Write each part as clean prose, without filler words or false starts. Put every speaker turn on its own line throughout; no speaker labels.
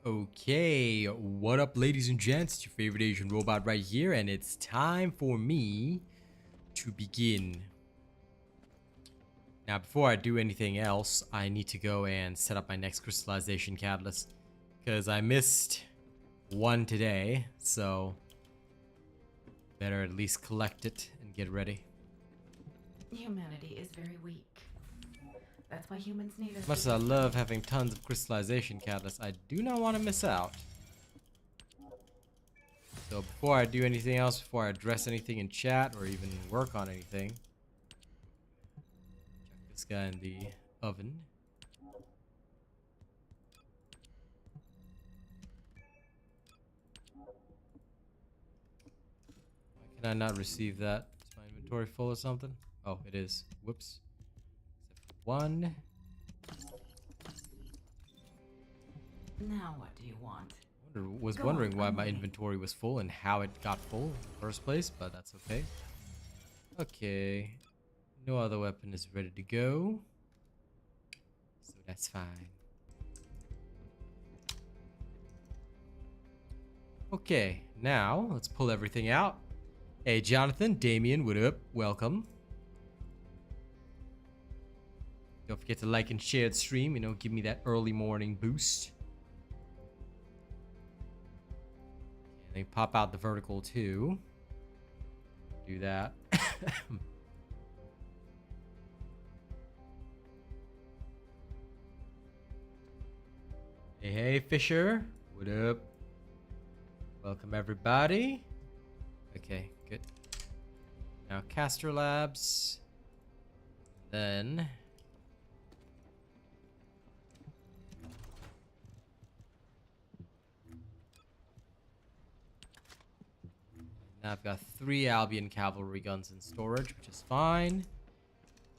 Okay, what up, ladies and gents? It's your favorite Asian robot right here, and it's time for me to begin. Now, before I do anything else, I need to go and set up my next crystallization catalyst, because I missed one today, so better at least collect it and get ready.
Humanity is very weak. That's why humans need us.
As much as I love having tons of crystallization catalysts, I do not want to miss out. So before I do anything else, before I address anything in chat or even work on anything, chuck this guy in the oven. Why can I not receive that? Is my inventory full or something? Oh, it is. Whoops. Except for one.
Now what do you want?
Was wondering why my inventory was full and how it got full in the first place, but that's okay. Okay. No other weapon is ready to go, so that's fine. Okay, now let's pull everything out. Hey, Jonathan, Damien, what up? Welcome. Don't forget to like and share the stream, give me that early morning boost. Okay, then pop out the vertical too. Do that. Hey, Fisher. What up? Welcome, everybody. Okay, good. Now, Caster Labs. Then... now I've got 3 Albion cavalry guns in storage, which is fine.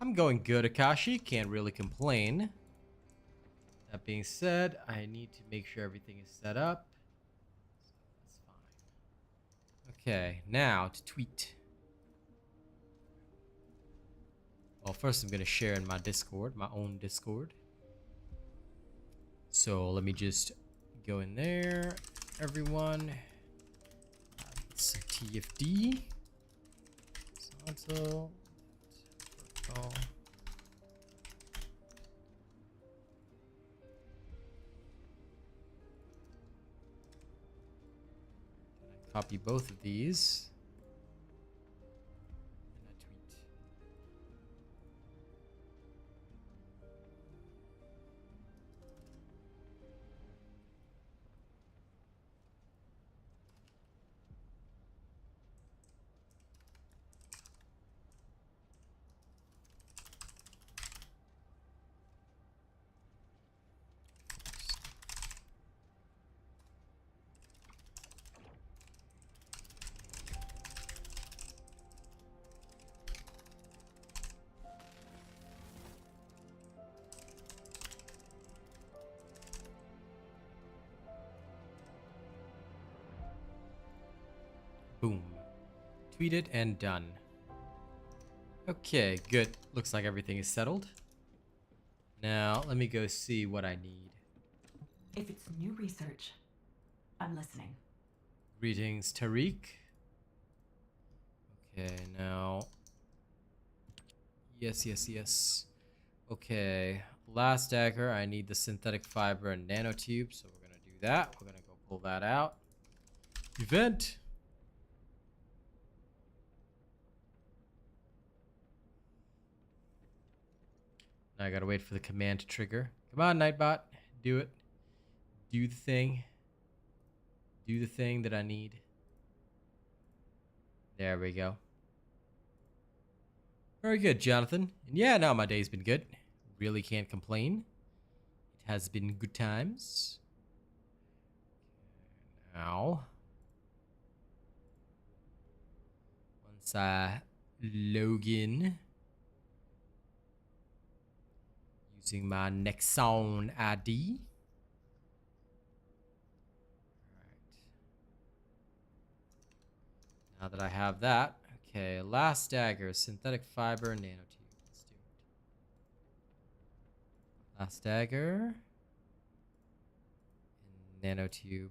I'm going good, Akashi. Can't really complain. That being said, I need to make sure everything is set up. So that's fine. Okay, now to tweet. Well, first I'm going to share in my Discord, my own Discord. So let me just go in there, everyone. It's TFD. So, copy both of these. And I tweet. Boom. Tweeted and done. Okay, good. Looks like everything is settled. Now, let me go see what I need.
If it's new research, I'm listening.
Greetings, Tariq. Okay, now... Yes. Okay, last dagger, I need the synthetic fiber and nanotube, so we're gonna do that. We're gonna go pull that out. Event! Now I gotta wait for the command to trigger. Come on, Nightbot. Do it. Do the thing. Do the thing that I need. There we go. Very good, Jonathan. And yeah, no, my day's been good. Really can't complain. It has been good times. Now, once I log in using my Nexon ID. Alright. Now that I have that, okay, last dagger, synthetic fiber, nanotube. Let's do it. Last dagger. Nanotube.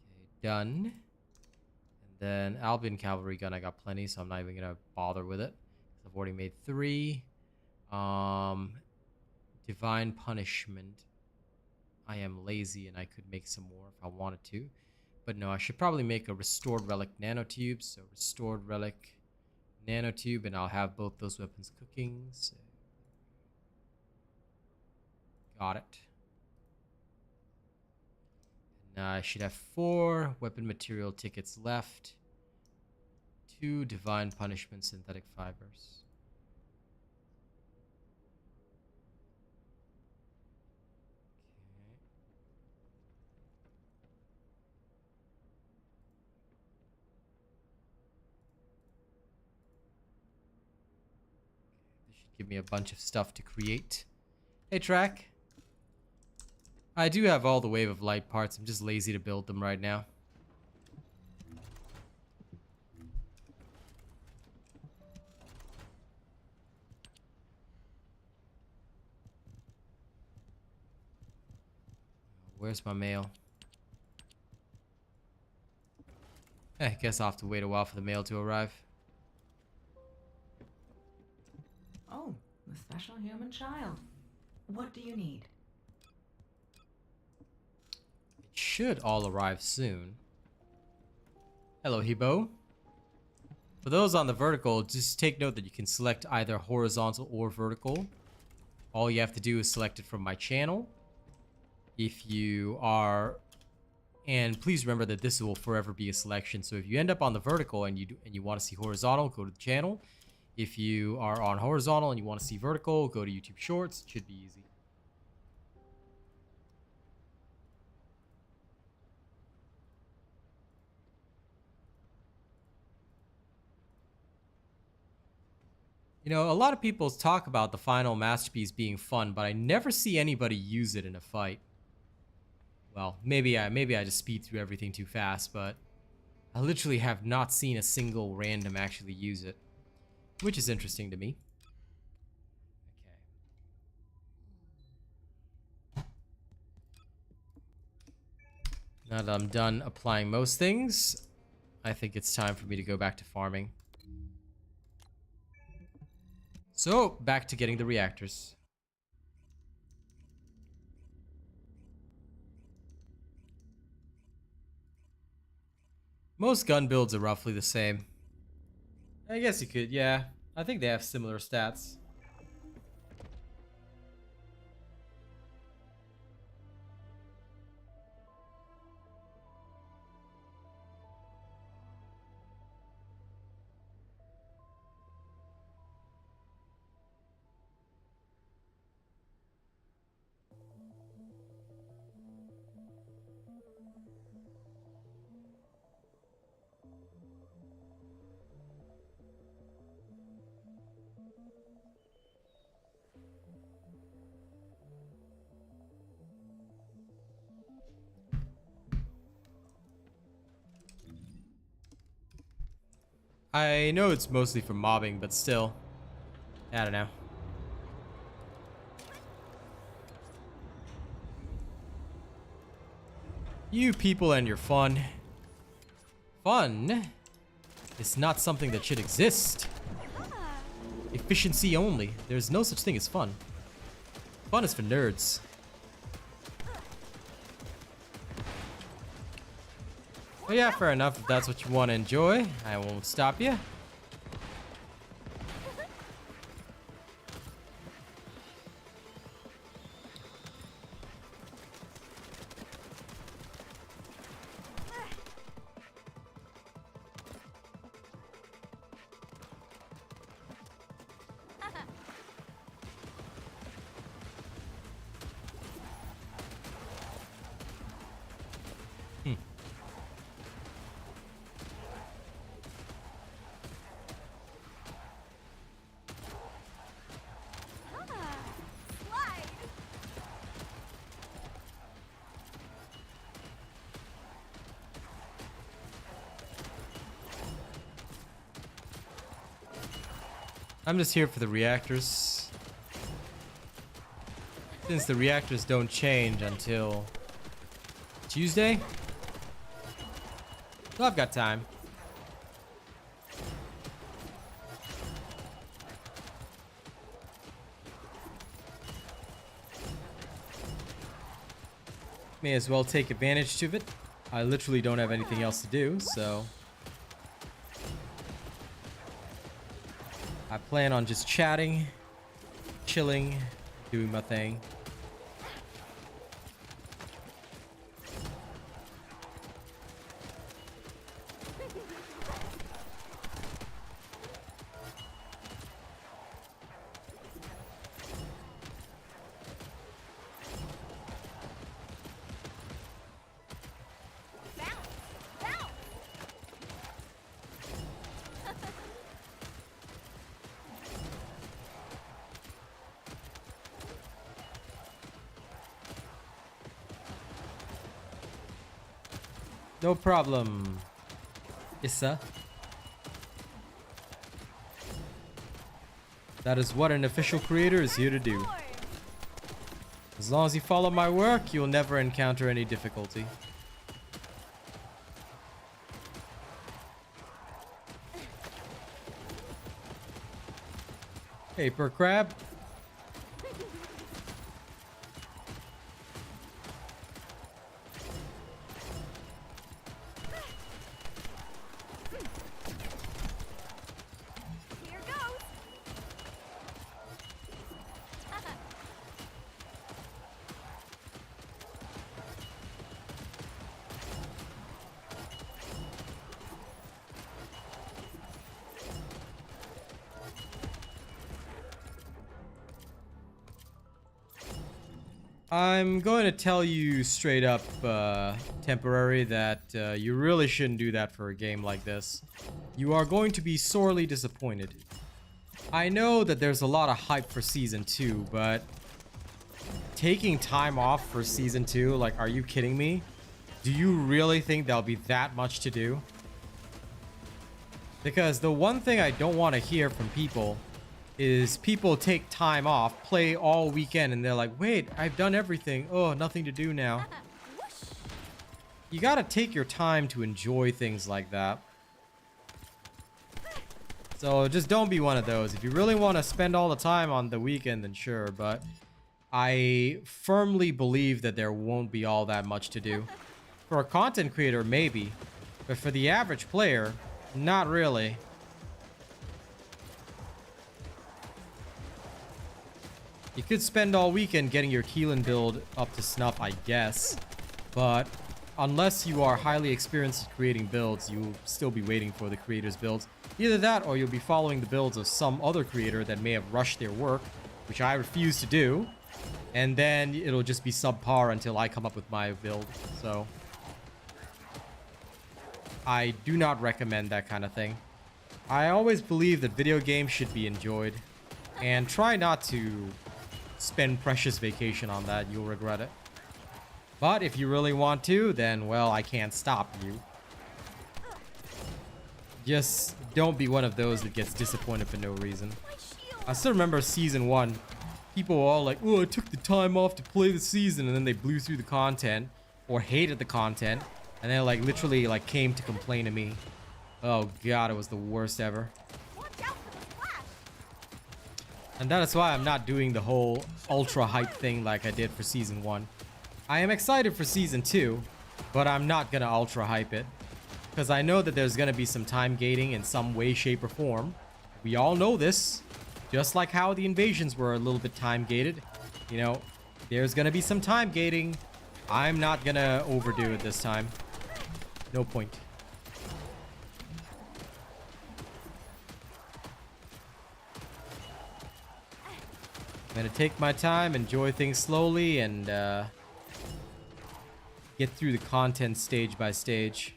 Okay, done. And then Albion Cavalry Gun, I got plenty, so I'm not even gonna bother with it. I've already made 3. Divine Punishment. I am lazy and I could make some more if I wanted to. But no, I should probably make a Restored Relic Nanotube. So Restored Relic Nanotube, and I'll have both those weapons cooking. So got it. And I should have 4 weapon material tickets left. 2 Divine Punishment Synthetic Fibers. Give me a bunch of stuff to create. Hey, Track. I do have all the Wave of Light parts. I'm just lazy to build them right now. Where's my mail? I guess I'll have to wait a while for the mail to arrive.
Oh, the special human child. What do you need?
It should all arrive soon. Hello, Hebo. For those on the vertical, just take note that you can select either horizontal or vertical. All you have to do is select it from my channel. If you are... And please remember that this will forever be a selection. So if you end up on the vertical and you want to see horizontal, go to the channel. If you are on horizontal and you want to see vertical, go to YouTube Shorts. It should be easy. You know, a lot of people talk about the final masterpiece being fun, but I never see anybody use it in a fight. Well, maybe I just speed through everything too fast, but I literally have not seen a single random actually use it, which is interesting to me. Okay. Now that I'm done applying most things, I think it's time for me to go back to farming. So, back to getting the reactors. Most gun builds are roughly the same. I guess you could, yeah. I think they have similar stats. I know it's mostly for mobbing, but still. I don't know. You people and your fun. Fun is not something that should exist. Efficiency only. There's no such thing as fun. Fun is for nerds. But yeah, fair enough. If that's what you want to enjoy, I won't stop you. I'm just here for the reactors. Since the reactors don't change until Tuesday. So I've got time. May as well take advantage of it. I literally don't have anything else to do, so I plan on just chatting, chilling, doing my thing. No problem. Yes, sir. That is what an official creator is here to do. As long as you follow my work, you'll never encounter any difficulty. Paper crab. I'm going to tell you straight up, temporary, that you really shouldn't do that for a game like this. You are going to be sorely disappointed. I know that there's a lot of hype for Season 2, but taking time off for Season 2, like, are you kidding me? Do you really think there'll be that much to do? Because the one thing I don't want to hear from people is people take time off, play all weekend, and they're like, wait, I've done everything. Oh, nothing to do now. You gotta take your time to enjoy things like that. So just don't be one of those. If you really want to spend all the time on the weekend, then sure, but I firmly believe that there won't be all that much to do. For a content creator, maybe, but for the average player, not really. You could spend all weekend getting your Keelan build up to snuff, I guess. But unless you are highly experienced at creating builds, you'll still be waiting for the creator's builds. Either that, or you'll be following the builds of some other creator that may have rushed their work, which I refuse to do. And then it'll just be subpar until I come up with my build. So I do not recommend that kind of thing. I always believe that video games should be enjoyed. And try not to spend precious vacation on that. You'll regret it. But if you really want to, then, well, I can't stop you. Just don't be one of those that gets disappointed for no reason. I still remember Season 1. People were all like, oh, I took the time off to play the season, and then they blew through the content or hated the content, and then like literally like came to complain to me. Oh god, it was the worst ever. And that is why I'm not doing the whole ultra hype thing like I did for Season 1. I am excited for Season 2, but I'm not gonna ultra hype it. Because I know that there's gonna be some time gating in some way, shape, or form. We all know this. Just like how the invasions were a little bit time gated. You know, there's gonna be some time gating. I'm not gonna overdo it this time. No point. I'm gonna take my time, enjoy things slowly, and get through the content stage by stage.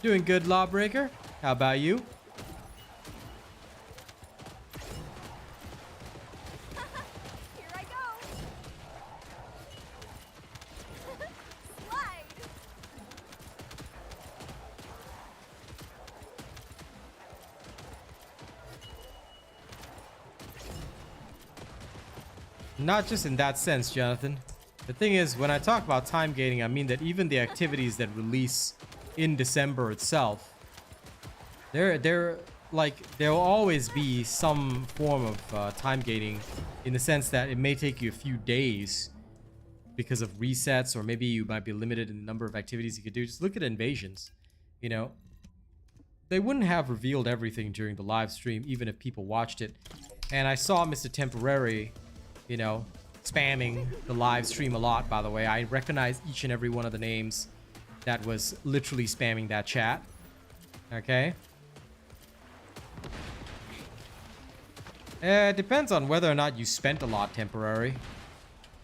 Doing good, Lawbreaker. How about you?
Here I go. Slide.
Not just in that sense, Jonathan. The thing is, when I talk about time gating, I mean that even the activities that release in December itself, there'll always be some form of time gating, in the sense that it may take you a few days because of resets, or maybe you might be limited in the number of activities you could do. Just look at invasions. You know, they wouldn't have revealed everything during the live stream, even if people watched it. And I saw Mr. Temporary, you know, spamming the live stream a lot, by the way. I recognize each and every one of the names that was literally spamming that chat. Okay? It depends on whether or not you spent a lot, Temporary,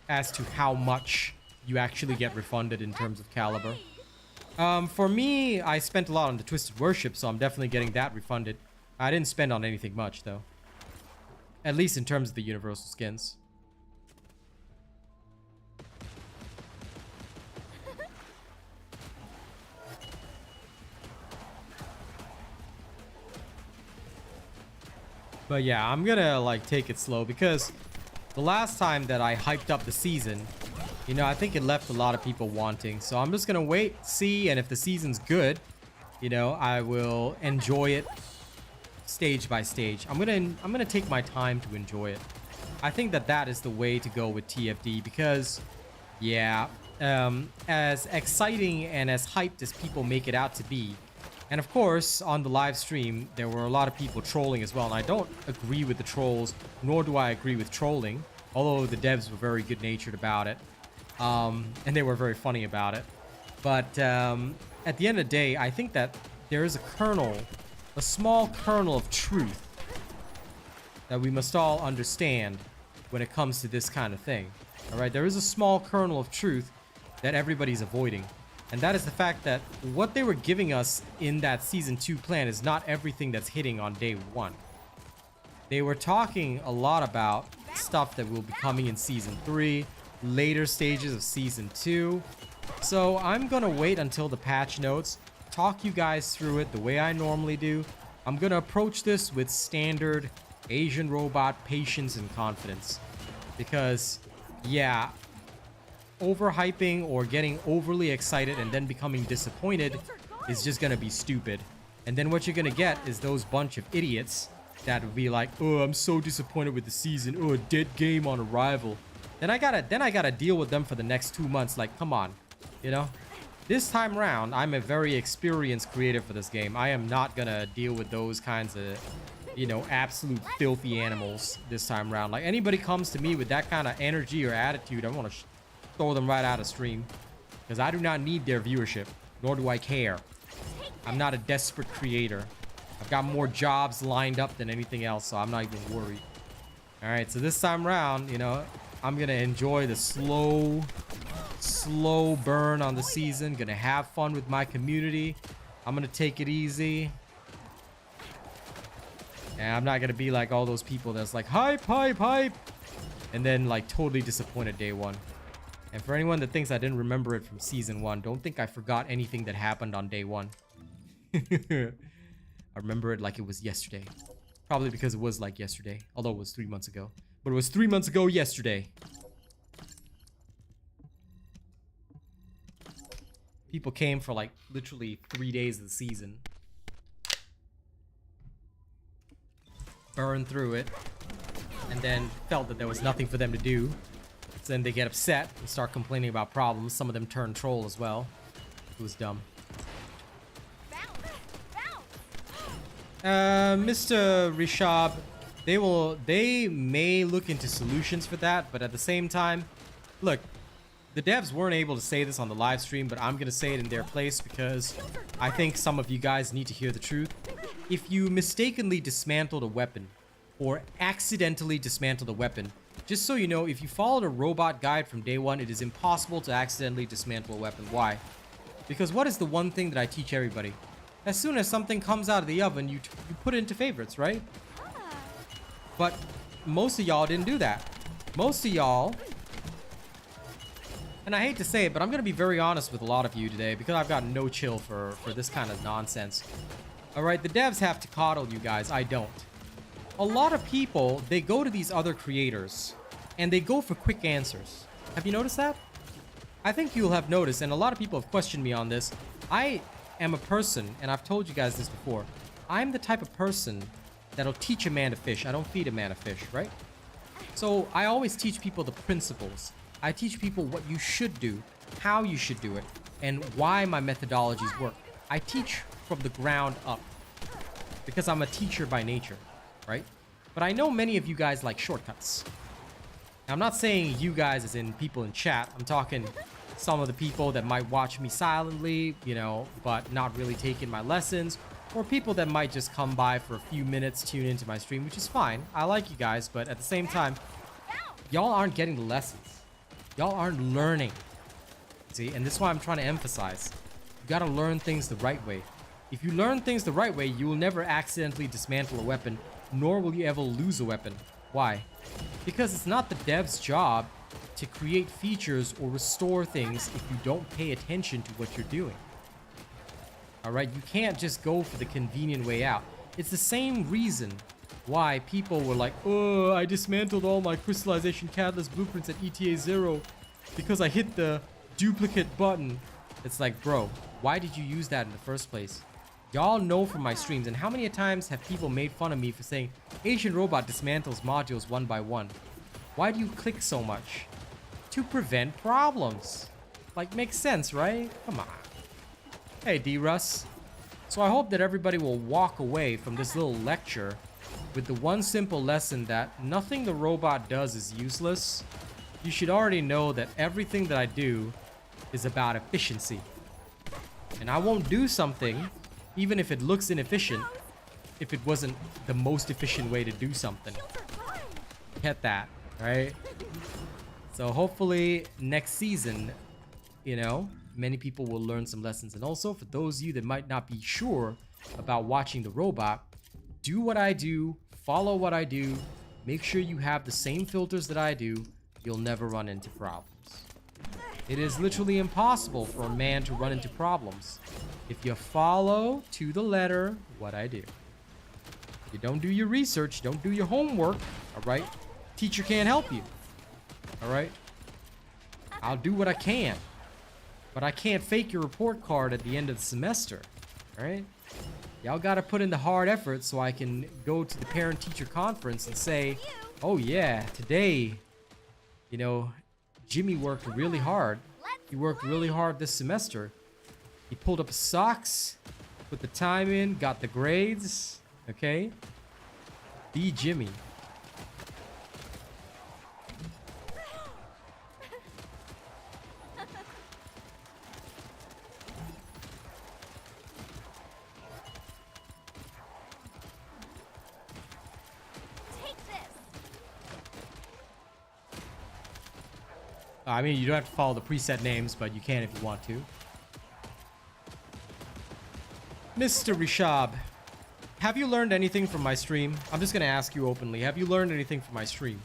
as to how much you actually get refunded in terms of caliber. For me, I spent a lot on the Twisted Worship, so I'm definitely getting that refunded. I didn't spend on anything much, though. At least in terms of the universal skins. But yeah, I'm gonna like take it slow, because the last time that I hyped up the season, you know, I think it left a lot of people wanting. So I'm just gonna wait, see, and if the season's good, you know, I will enjoy it stage by stage. I'm gonna take my time to enjoy it. I think that is the way to go with TFD, because yeah, as exciting and as hyped as people make it out to be, and of course on the live stream there were a lot of people trolling as well, and I don't agree with the trolls, nor do I agree with trolling, although the devs were very good natured about it, and they were very funny about it. But at the end of the day, I think that there is a small kernel of truth that we must all understand when it comes to this kind of thing. All right, there is a small kernel of truth that everybody's avoiding, and that is the fact that what they were giving us in that season 2 plan is not everything that's hitting on day 1. They were talking a lot about stuff that will be coming in season 3, later stages of season 2. So I'm gonna wait until the patch notes, talk you guys through it the way I normally do. I'm gonna approach this with standard Asian robot patience and confidence, because yeah, overhyping or getting overly excited and then becoming disappointed is just gonna be stupid. And then what you're gonna get is those bunch of idiots that will be like, oh, I'm so disappointed with the season, oh, a dead game on arrival. Then I gotta deal with them for the next 2 months. Like, come on, you know. This time around, I'm a very experienced creator for this game. I am not gonna deal with those kinds of, you know, absolute filthy animals this time around. Like, anybody comes to me with that kind of energy or attitude, I want to throw them right out of stream, because I do not need their viewership, nor do I care. I'm not a desperate creator. I've got more jobs lined up than anything else, so I'm not even worried. All right, so this time around, you know, I'm gonna enjoy the slow burn on the season. Gonna have fun with my community. I'm gonna take it easy. And I'm not gonna be like all those people that's like hype, and then like totally disappointed day 1. And for anyone that thinks I didn't remember it from season 1, don't think I forgot anything that happened on day 1. I remember it like it was yesterday. Probably because it was like yesterday, although it was 3 months ago. But it was 3 months ago yesterday. People came for like literally 3 days of the season. Burned through it. And then felt that there was nothing for them to do. So then they get upset and start complaining about problems. Some of them turn troll as well. It was dumb. Mr. Rishab, they may look into solutions for that, but at the same time, look, the devs weren't able to say this on the live stream, but I'm gonna say it in their place because I think some of you guys need to hear the truth. If you mistakenly dismantled a weapon or accidentally dismantled a weapon, just so you know, if you followed a robot guide from day 1, it is impossible to accidentally dismantle a weapon. Why? Because what is the one thing that I teach everybody? As soon as something comes out of the oven, you put it into favorites, right? But most of y'all didn't do that. Most of y'all, and I hate to say it, but I'm going to be very honest with a lot of you today because I've got no chill for this kind of nonsense. All right, the devs have to coddle you guys. I don't. A lot of people, they go to these other creators and they go for quick answers. Have you noticed that? I think you'll have noticed, and a lot of people have questioned me on this. I am a person, and I've told you guys this before. I'm the type of person that'll teach a man to fish. I don't feed a man to fish, right? So I always teach people the principles. I teach people what you should do, how you should do it, and why my methodologies work. I teach from the ground up because I'm a teacher by nature, right? But I know many of you guys like shortcuts. Now, I'm not saying you guys as in people in chat. I'm talking some of the people that might watch me silently, you know, but not really taking my lessons, or people that might just come by for a few minutes, tune into my stream, which is fine. I like you guys, but at the same time, y'all aren't getting the lessons. Y'all aren't learning. See, and this is why I'm trying to emphasize. You gotta learn things the right way. If you learn things the right way, you will never accidentally dismantle a weapon, nor will you ever lose a weapon. Why? Because it's not the dev's job to create features or restore things if you don't pay attention to what you're doing. Alright, you can't just go for the convenient way out. It's the same reason why people were like, oh, I dismantled all my crystallization catalyst blueprints at ETA 0 because I hit the duplicate button. It's like, bro, why did you use that in the first place? Y'all know from my streams, and how many times have people made fun of me for saying AsianRobot dismantles modules one by one? Why do you click so much? To prevent problems. Like, makes sense, right? Come on. Hey, D-Russ. So I hope that everybody will walk away from this little lecture with the one simple lesson that nothing the robot does is useless. You should already know that everything that I do is about efficiency. And I won't do something, even if it looks inefficient, if it wasn't the most efficient way to do something. Get that, right? So hopefully next season, you know, many people will learn some lessons. And also, for those of you that might not be sure about watching the robot, do what I do, follow what I do, make sure you have the same filters that I do. You'll never run into problems. It is literally impossible for a man to run into problems if you follow to the letter what I do. You don't do your research, don't do your homework, all right? Teacher can't help you, all right? I'll do what I can, but I can't fake your report card at the end of the semester, all right? Y'all gotta put in the hard effort so I can go to the parent-teacher conference and say, oh yeah, today, you know, Jimmy worked really hard. He worked really hard this semester. He pulled up his socks, put the time in, got the grades, okay? Be Jimmy. I mean, you don't have to follow the preset names, but you can if you want to. Mr. Rishab, have you learned anything from my stream? I'm just going to ask you openly. Have you learned anything from my stream?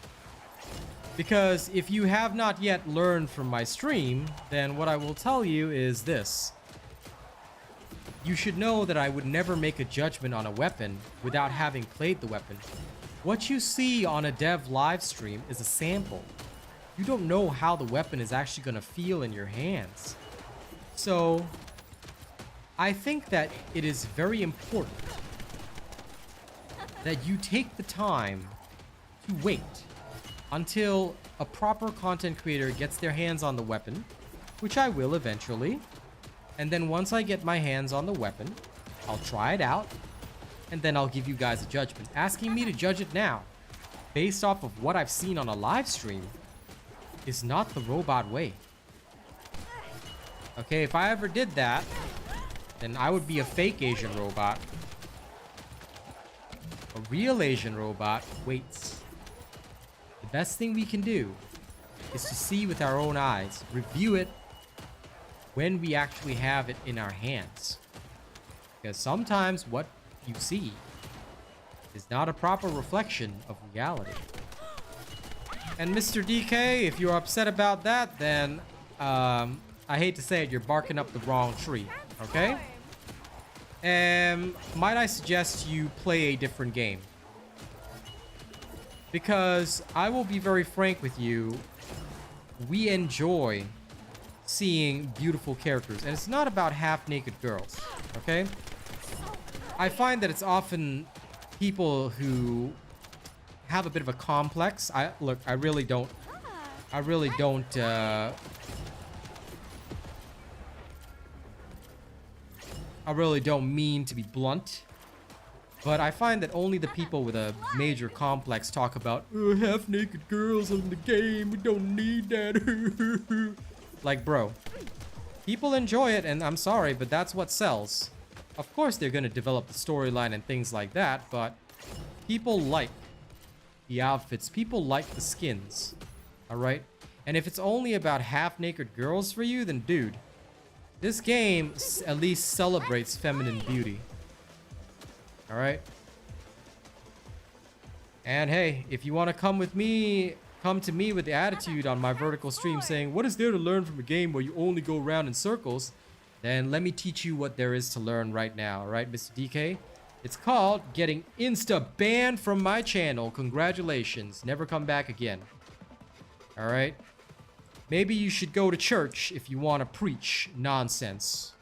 Because if you have not yet learned from my stream, then what I will tell you is this. You should know that I would never make a judgment on a weapon without having played the weapon. What you see on a dev live stream is a sample. You don't know how the weapon is actually going to feel in your hands. So, I think that it is very important that you take the time to wait until a proper content creator gets their hands on the weapon, which I will eventually. And then once I get my hands on the weapon, I'll try it out, and then I'll give you guys a judgment. Asking me to judge it now, based off of what I've seen on a live stream, is not the robot way. Okay, if I ever did that, then I would be a fake Asian robot. A real Asian robot waits. The best thing we can do is to see with our own eyes, review it when we actually have it in our hands. Because sometimes what you see is not a proper reflection of reality. And Mr. DK, if you're upset about that, then I hate to say it, you're barking up the wrong tree, okay? And might I suggest you play a different game? Because I will be very frank with you, we enjoy seeing beautiful characters, and it's not about half-naked girls, okay? I find that it's often people who have a bit of a complex. I really don't mean to be blunt, but I find that only the people with a major complex talk about half-naked girls in the game. We don't need that. Like, bro, people enjoy it, and I'm sorry, but that's what sells. Of course, they're gonna develop the storyline and things like that, but people like the outfits. People like the skins. All right, and if it's only about half-naked girls for you, then dude, this game at least celebrates feminine beauty. All right. And hey, if you want to come to me with the attitude on my vertical stream saying, what is there to learn from a game where you only go around in circles? Then let me teach you what there is to learn right now. All right, Mr. DK? It's called getting insta-banned from my channel. Congratulations. Never come back again. All right. Maybe you should go to church if you want to preach nonsense.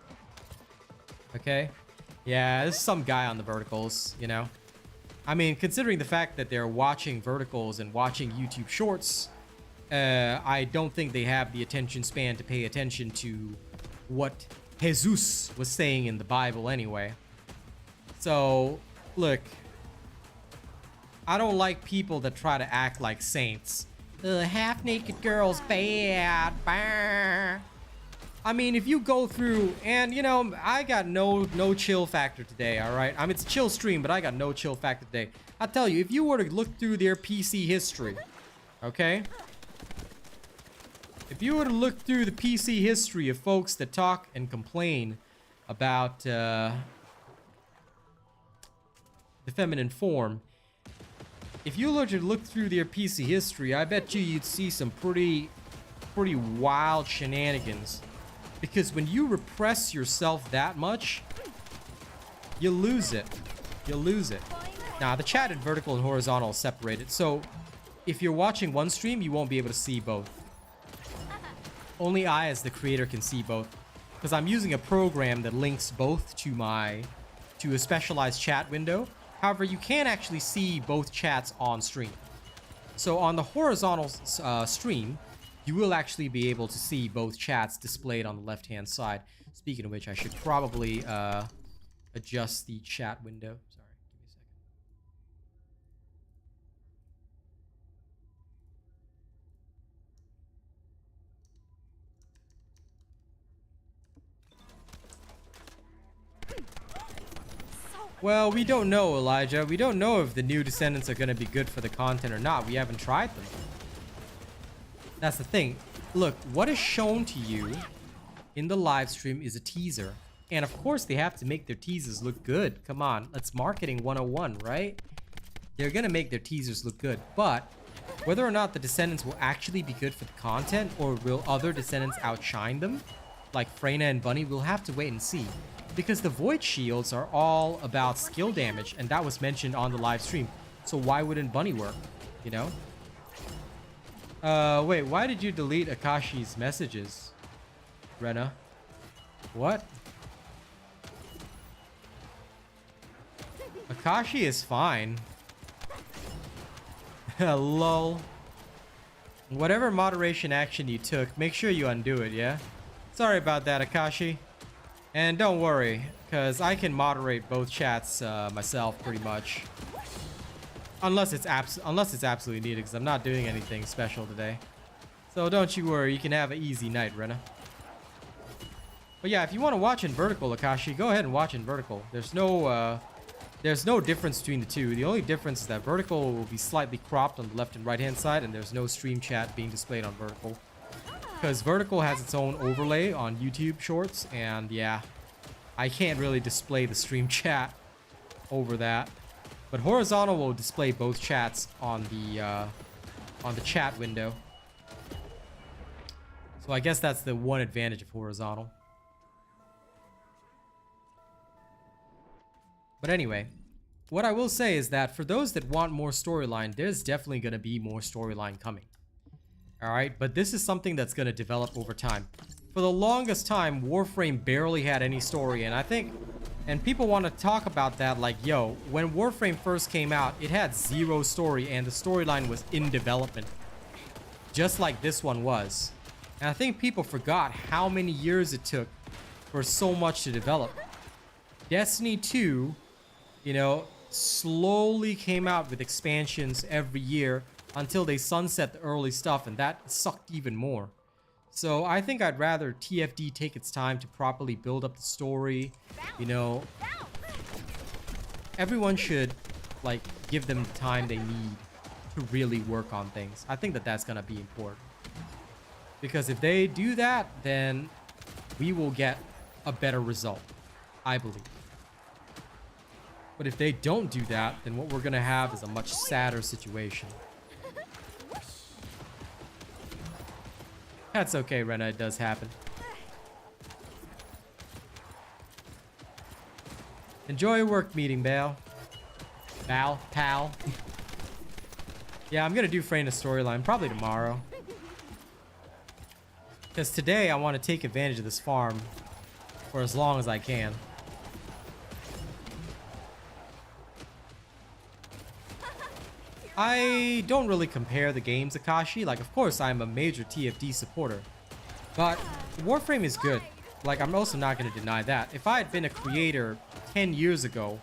Okay? Yeah, there's some guy on the verticals, you know? I mean, considering the fact that they're watching verticals and watching YouTube shorts, I don't think they have the attention span to pay attention to what Jesus was saying in the Bible anyway. So, look, I don't like people that try to act like saints. Half-naked girls bad. Bah. I mean, if you go through, and you know, I got no chill factor today, all right? I mean, it's a chill stream, but I got no chill factor today. I tell you, if you were to look through their PC history, okay? If you were to look through the PC history of folks that talk and complain about the feminine form, if you were to look through their PC history, I bet you'd see some pretty wild shenanigans. Because when you repress yourself that much, you lose it. You lose it. Now, the chat and vertical and horizontal is separated. So, if you're watching one stream, you won't be able to see both. Only I, as the creator, can see both. Because I'm using a program that links both to a specialized chat window. However, you can actually see both chats on stream. So, on the horizontal stream, you will actually be able to see both chats displayed on the left-hand side. Speaking of which, I should probably adjust the chat window. Sorry, give me a second. Well, we don't know, Elijah. We don't know if the new Descendants are going to be good for the content or not. We haven't tried them. That's the thing. Look, what is shown to you in the live stream is a teaser. And of course, they have to make their teasers look good. Come on, that's marketing 101, right? They're gonna make their teasers look good. But whether or not the Descendants will actually be good for the content, or will other Descendants outshine them, like Freyna and Bunny, we'll have to wait and see. Because the Void Shields are all about skill damage, and that was mentioned on the live stream. So why wouldn't Bunny work, you know? Wait, why did you delete Akashi's messages, Rena? What? Akashi is fine. Lol. Whatever moderation action you took, make sure you undo it, yeah? Sorry about that, Akashi. And don't worry, because I can moderate both chats myself pretty much. Unless it's absolutely needed, because I'm not doing anything special today. So don't you worry, you can have an easy night, Rena. But yeah, if you want to watch in vertical, Akashi, go ahead and watch in vertical. There's no difference between the two. The only difference is that vertical will be slightly cropped on the left and right hand side, and there's no stream chat being displayed on vertical. Because vertical has its own overlay on YouTube Shorts, and yeah, I can't really display the stream chat over that. But horizontal will display both chats on the chat window. So I guess that's the one advantage of horizontal. But anyway, what I will say is that for those that want more storyline, there's definitely going to be more storyline coming. Alright, but this is something that's going to develop over time. For the longest time, Warframe barely had any story, and I think, and people want to talk about that like, yo, when Warframe first came out, it had zero story, and the storyline was in development. Just like this one was. And I think people forgot how many years it took for so much to develop. Destiny 2, you know, slowly came out with expansions every year until they sunset the early stuff, and that sucked even more. So I think I'd rather TFD take its time to properly build up the story. You know, everyone should like give them the time they need to really work on things. I think that that's gonna be important, because if they do that, then we will get a better result, I believe. But if they don't do that, then what we're gonna have is a much sadder situation. That's okay, Rena, it does happen. Enjoy your work meeting, Pal. Yeah, I'm gonna do Freyna's storyline probably tomorrow. Because today I want to take advantage of this farm for as long as I can. I don't really compare the games, Akashi. Like, of course, I'm a major TFD supporter. But Warframe is good. Like, I'm also not going to deny that. If I had been a creator 10 years ago,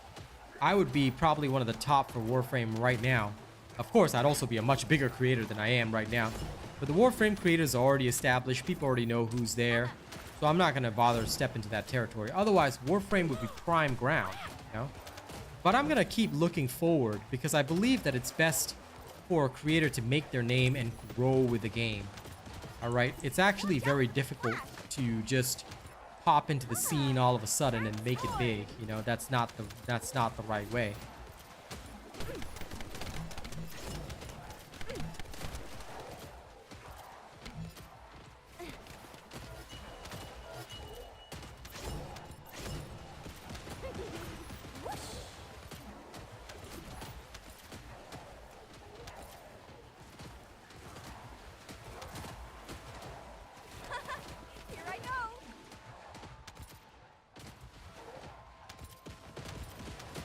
I would be probably one of the top for Warframe right now. Of course, I'd also be a much bigger creator than I am right now. But the Warframe creators are already established. People already know who's there. So I'm not going to bother to step into that territory. Otherwise, Warframe would be prime ground, you know? But I'm going to keep looking forward because I believe that it's best for a creator to make their name and grow with the game. Alright? It's actually very difficult to just pop into the scene all of a sudden and make it big. You know, that's not the right way.
Here I go.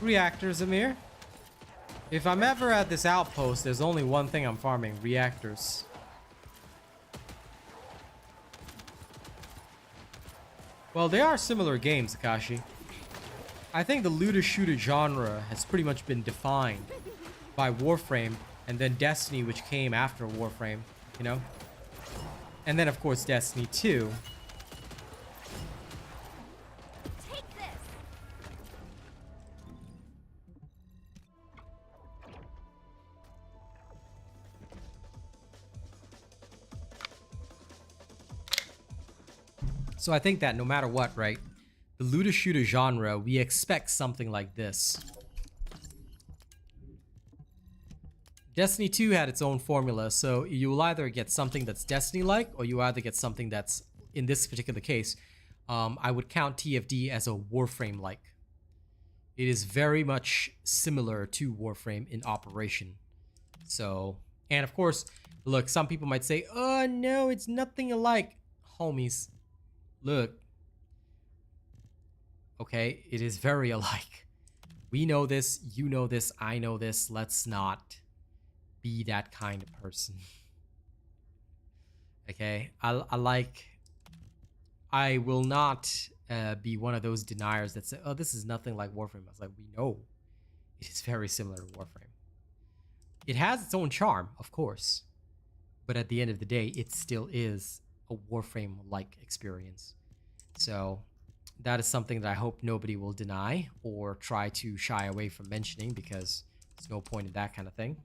Reactors, Amir. If I'm ever at this outpost, there's only one thing I'm farming: reactors. Well, they are similar games, Akashi. I think the looter shooter genre has pretty much been defined by Warframe and then Destiny, which came after Warframe, you know? And then, of course, Destiny 2.
Take this.
So I think that no matter what, right? The looter shooter genre, we expect something like this. Destiny 2 had its own formula, so you will either get something that's Destiny-like, or you either get something that's, in this particular case, I would count TFD as a Warframe-like. It is very much similar to Warframe in operation. So, and of course, look, some people might say, oh no, it's nothing alike. Homies, look. Okay, it is very alike. We know this, you know this, I know this. Let's not be that kind of person. Okay, I will not be one of those deniers that say, oh, this is nothing like Warframe. I was like, we know it is very similar to Warframe. It has its own charm, of course, but at the end of the day, it still is a Warframe-like experience. So that is something that I hope nobody will deny or try to shy away from mentioning, because there's no point in that kind of thing.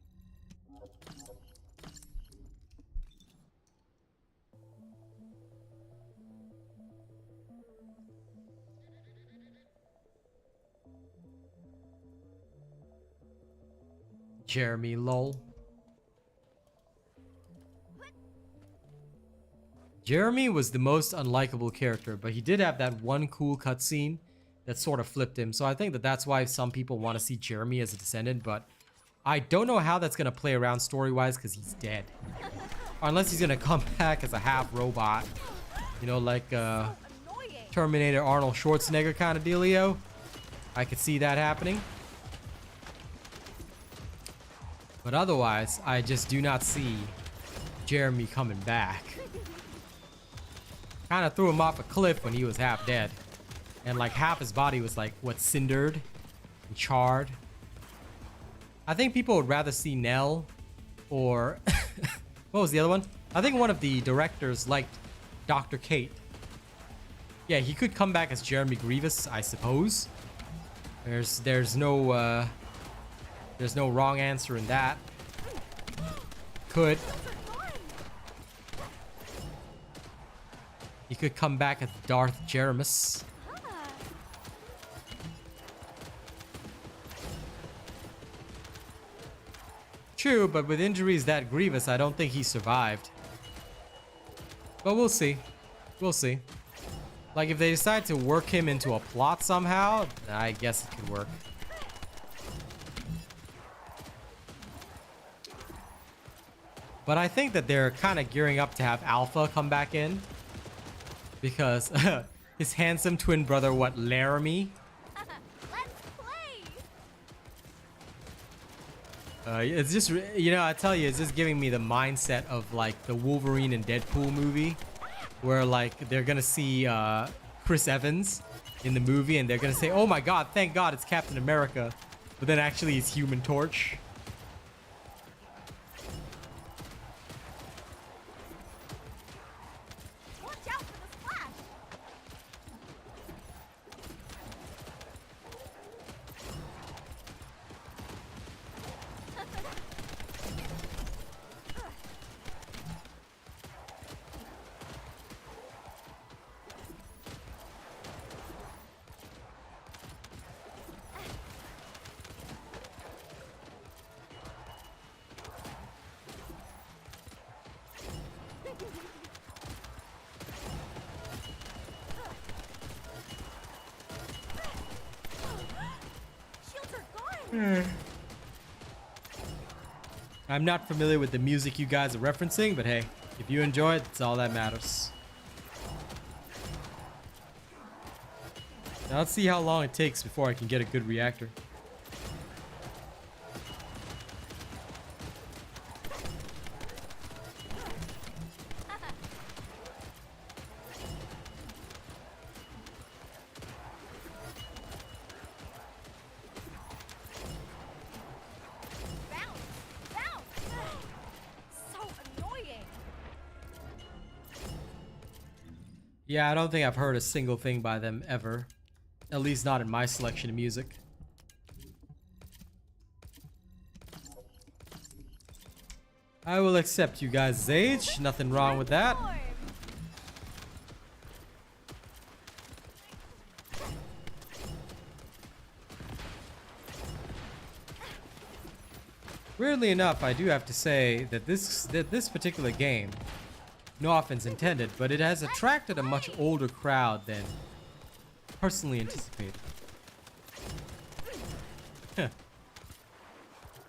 Jeremy, lol. Jeremy was the most unlikable character, but he did have that one cool cutscene that sort of flipped him. So I think that that's why some people want to see Jeremy as a Descendant, but I don't know how that's going to play around story-wise because he's dead. Or unless he's going to come back as a half-robot. You know, like Terminator Arnold Schwarzenegger kind of dealio. I could see that happening. But otherwise, I just do not see Jeremy coming back. Kind of threw him off a cliff when he was half dead. And like half his body was like, what, cindered and charred. I think people would rather see Nell or... what was the other one? I think one of the directors liked Dr. Kate. Yeah, he could come back as Jeremy Grievous, I suppose. There's no wrong answer in that. Could. He could come back as Darth Jeremus. True, but with injuries that grievous, I don't think he survived. But we'll see. We'll see. Like, if they decide to work him into a plot somehow, I guess it could work. But I think that they're kind of gearing up to have Alpha come back in. Because his handsome twin brother, what, Laramie?
Let's play.
It's just, you know, I tell you, it's just giving me the mindset of like the Wolverine and Deadpool movie. Where like they're gonna see Chris Evans in the movie and they're gonna say, oh my god, thank god it's Captain America. But then actually it's Human Torch.
Watch out for the splash. Shields are gone.
I'm not familiar with the music you guys are referencing, but hey, if you enjoy it, that's all that matters. Now let's see how long it takes before I can get a good reactor.
Bounce. Bounce. So annoying.
Yeah, I don't think I've heard a single thing by them ever. At least not in my selection of music. I will accept you guys' age. Nothing wrong with that.
Form.
Weirdly enough, I do have to say that this particular game, no offense intended, but it has attracted a much older crowd than personally anticipated. Huh.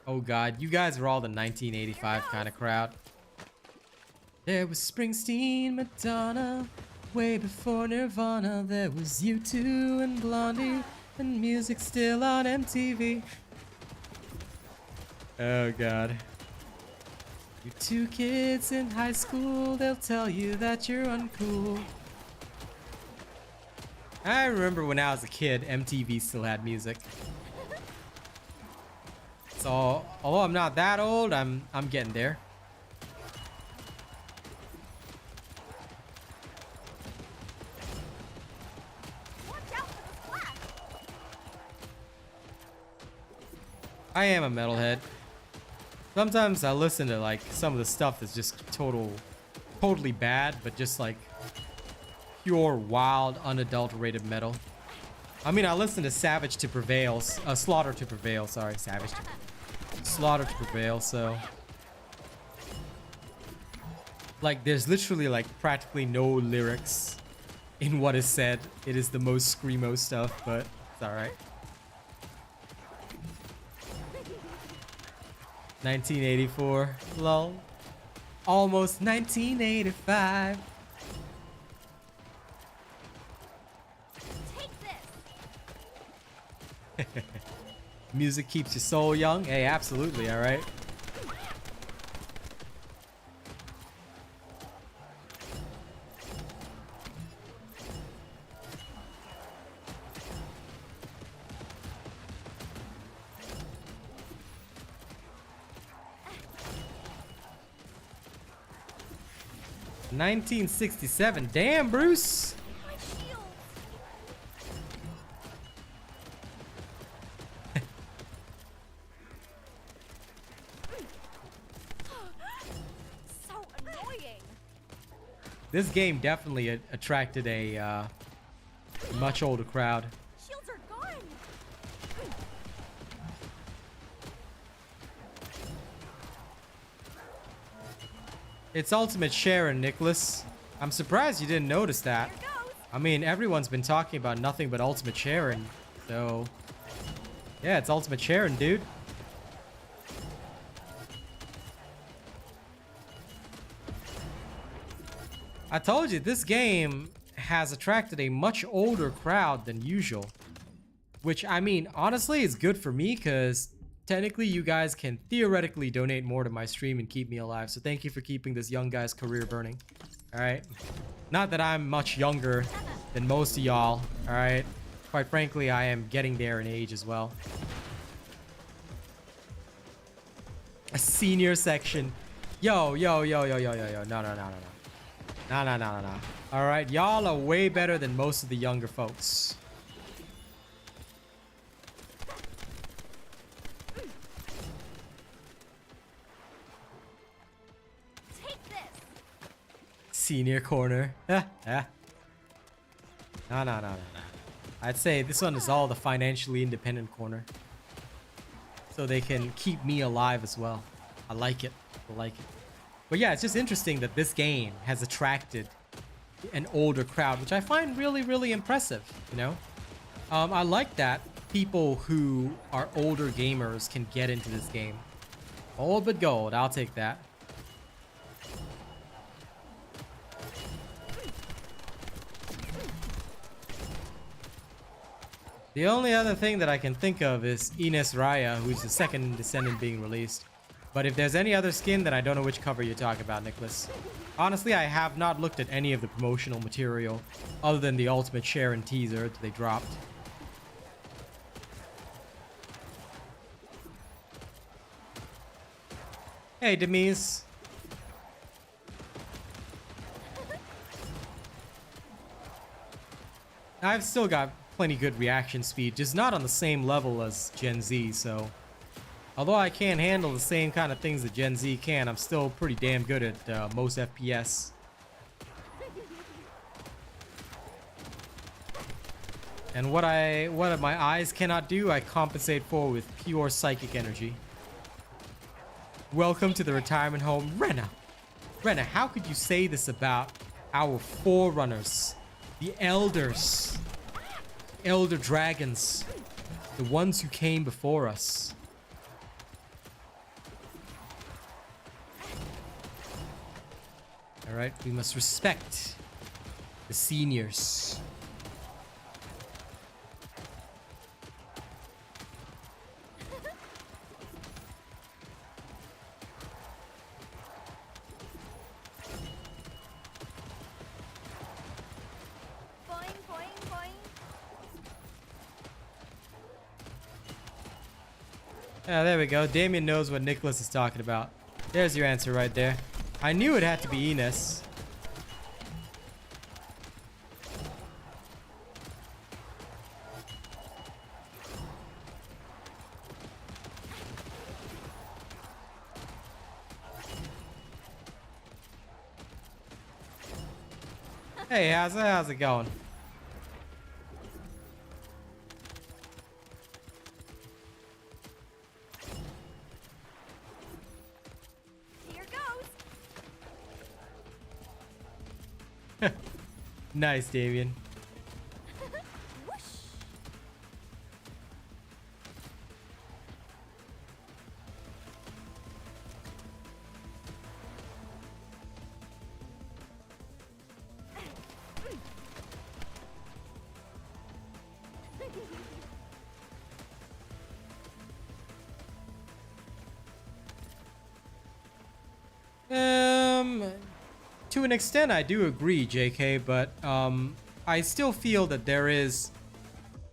Oh god, you guys are all the 1985 kind of crowd. There was Springsteen, Madonna, way before Nirvana. There was U2 and Blondie, and music still on MTV. Oh god. You two kids in high school, they'll tell you that you're uncool. I remember when I was a kid, MTV still had music. So, although I'm not that old, I'm getting there.
Watch out for the splash.
I am a metalhead. Sometimes I listen to like some of the stuff that's just totally bad, but just like pure, wild, unadulterated metal. I mean, I listen to Savage to Prevail, Slaughter to Prevail, sorry, Savage to Slaughter to Prevail, so. Like, there's literally like practically no lyrics in what is said. It is the most screamo stuff, but it's alright. 1984. Lol. Almost 1985.
Take this.
Music keeps your soul young. Hey, absolutely, alright. $1967. Damn, Bruce.
My shield. So annoying.
This game definitely attracted a much older crowd.
Shields are gone.
It's Ultimate Sharon, Nicholas. I'm surprised you didn't notice that.
Here goes.
I mean, everyone's been talking about nothing but Ultimate Sharon. So, yeah, it's Ultimate Sharon, dude. I told you, this game has attracted a much older crowd than usual. Which, I mean, honestly, is good for me because technically you guys can theoretically donate more to my stream and keep me alive. So thank you for keeping this young guy's career burning. Alright? Not that I'm much younger than most of y'all. Alright? Quite frankly, I am getting there in age as well. A senior section. Yo. No. No. Alright, y'all are way better than most of the younger folks.
Take this.
Senior corner. No. I'd say this one is all the financially independent corner. So they can keep me alive as well. I like it. But yeah, it's just interesting that this game has attracted an older crowd, which I find really, really impressive, you know? I like that people who are older gamers can get into this game. All but gold, I'll take that. The only other thing that I can think of is Ines Raya, who's the second Descendant being released. But if there's any other skin, then I don't know which cover you're talking about, Nicholas. Honestly, I have not looked at any of the promotional material other than the Ultimate Sharon teaser that they dropped. Hey, Demise. I've still got plenty good reaction speed, just not on the same level as Gen Z, so... Although I can't handle the same kind of things that Gen Z can, I'm still pretty damn good at most FPS. And what my eyes cannot do, I compensate for with pure psychic energy. Welcome to the retirement home, Rena. Rena, how could you say this about our forerunners, the elders, elder dragons, the ones who came before us? All right, we must respect the seniors.
Boing, boing, boing.
Yeah, there we go. Damien knows what Nicholas is talking about. There's your answer right there. I knew it had to be Ines. Hey, how's it going?
Here goes.
Nice, Damien.
Whoosh.
To an extent, I do agree, JK, but I still feel that there is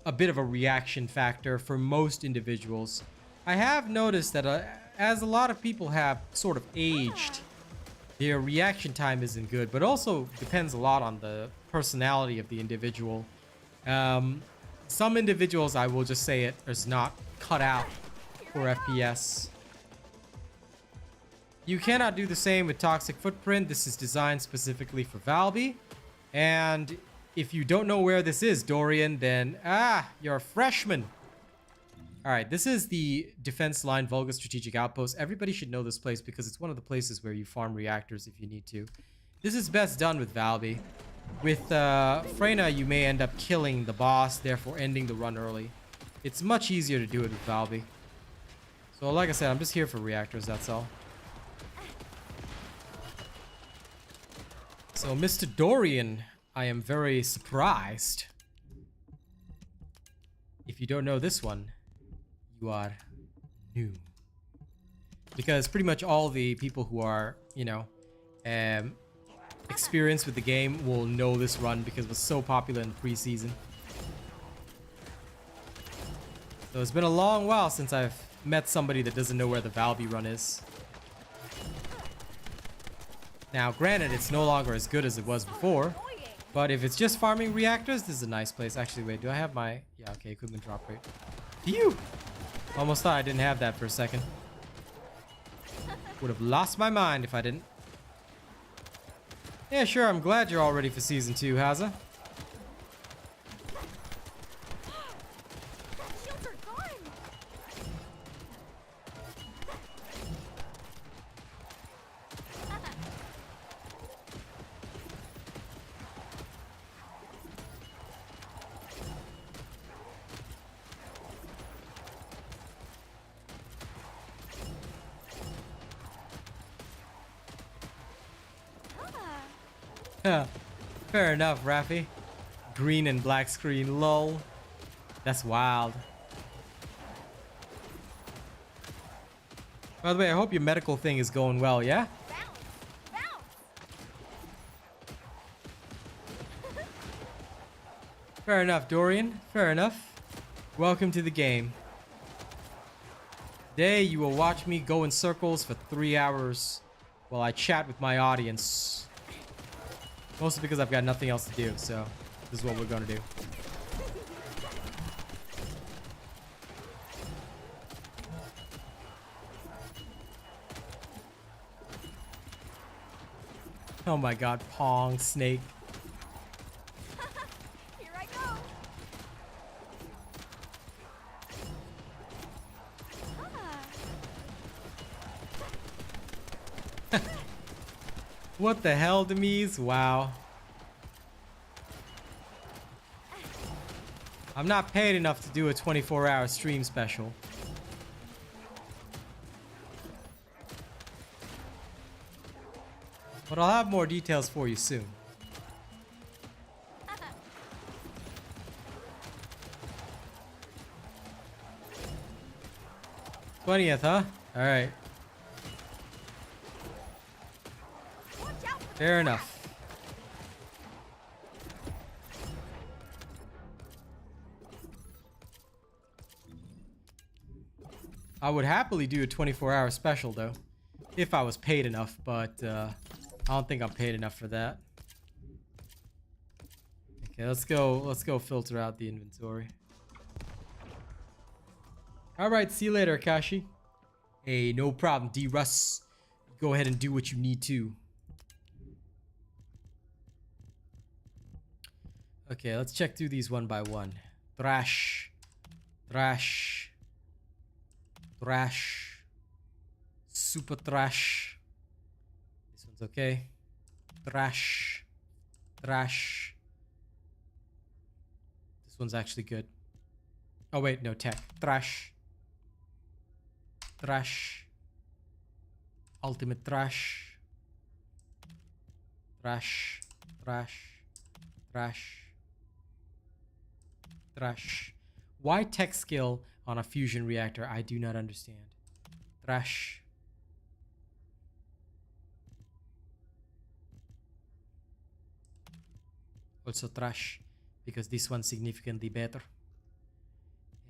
a bit of a reaction factor for most individuals. I have noticed that as a lot of people have sort of aged, their reaction time isn't good, but also depends a lot on the personality of the individual. Some individuals, I will just say it, is not cut out for FPS. You cannot do the same with Toxic Footprint. This is designed specifically for Valby. And if you don't know where this is, Dorian, then you're a freshman. All right, this is the defense line Vulgar strategic outpost. Everybody should know this place because it's one of the places where you farm reactors if you need to. This is best done with Valby. With Freyna, you may end up killing the boss, therefore ending the run early. It's much easier to do it with Valby. So like I said, I'm just here for reactors, that's all. So Mr. Dorian, I am very surprised. If you don't know this one, you are new. Because pretty much all the people who are, you know, experienced with the game will know this run because it was so popular in preseason. So it's been a long while since I've met somebody that doesn't know where the Valby run is. Now, granted, it's no longer as good as it was before, but if it's just farming reactors, this is a nice place. Actually, wait, do I have my... Yeah, okay, equipment drop rate. Phew! Almost thought I didn't have that for a second. Would have lost my mind if I didn't. Yeah, sure, I'm glad you're all ready for Season 2, Haza.
Shields are gone.
Fair enough, Rafi. Green and black screen, lol. That's wild. By the way, I hope your medical thing is going well, yeah?
Bounce. Bounce.
Fair enough, Dorian. Fair enough. Welcome to the game. Today, you will watch me go in circles for 3 hours while I chat with my audience. Mostly because I've got nothing else to do, so this is what we're gonna do. Oh my god, Pong, Snake.
Here I go.
What the hell, Demise? Wow. I'm not paid enough to do a 24-hour stream special. But I'll have more details for you soon. 20th, huh? Alright.
Watch out for the
Fair enough. I would happily do a 24-hour special though, if I was paid enough, but I don't think I'm paid enough for that. Okay, let's go filter out the inventory. Alright, see you later, Akashi. Hey, no problem, D-Russ. Go ahead and do what you need to. Okay, let's check through these one by one. Thrash. Thrash. Thrash. Super Thrash. This one's okay. Thrash. Thrash. This one's actually good. Oh wait, no, tech. Trash. Trash. Ultimate trash. Trash. Trash. Trash. Trash. Why tech skill on a fusion reactor? I do not understand. Trash. Also trash, because this one's significantly better.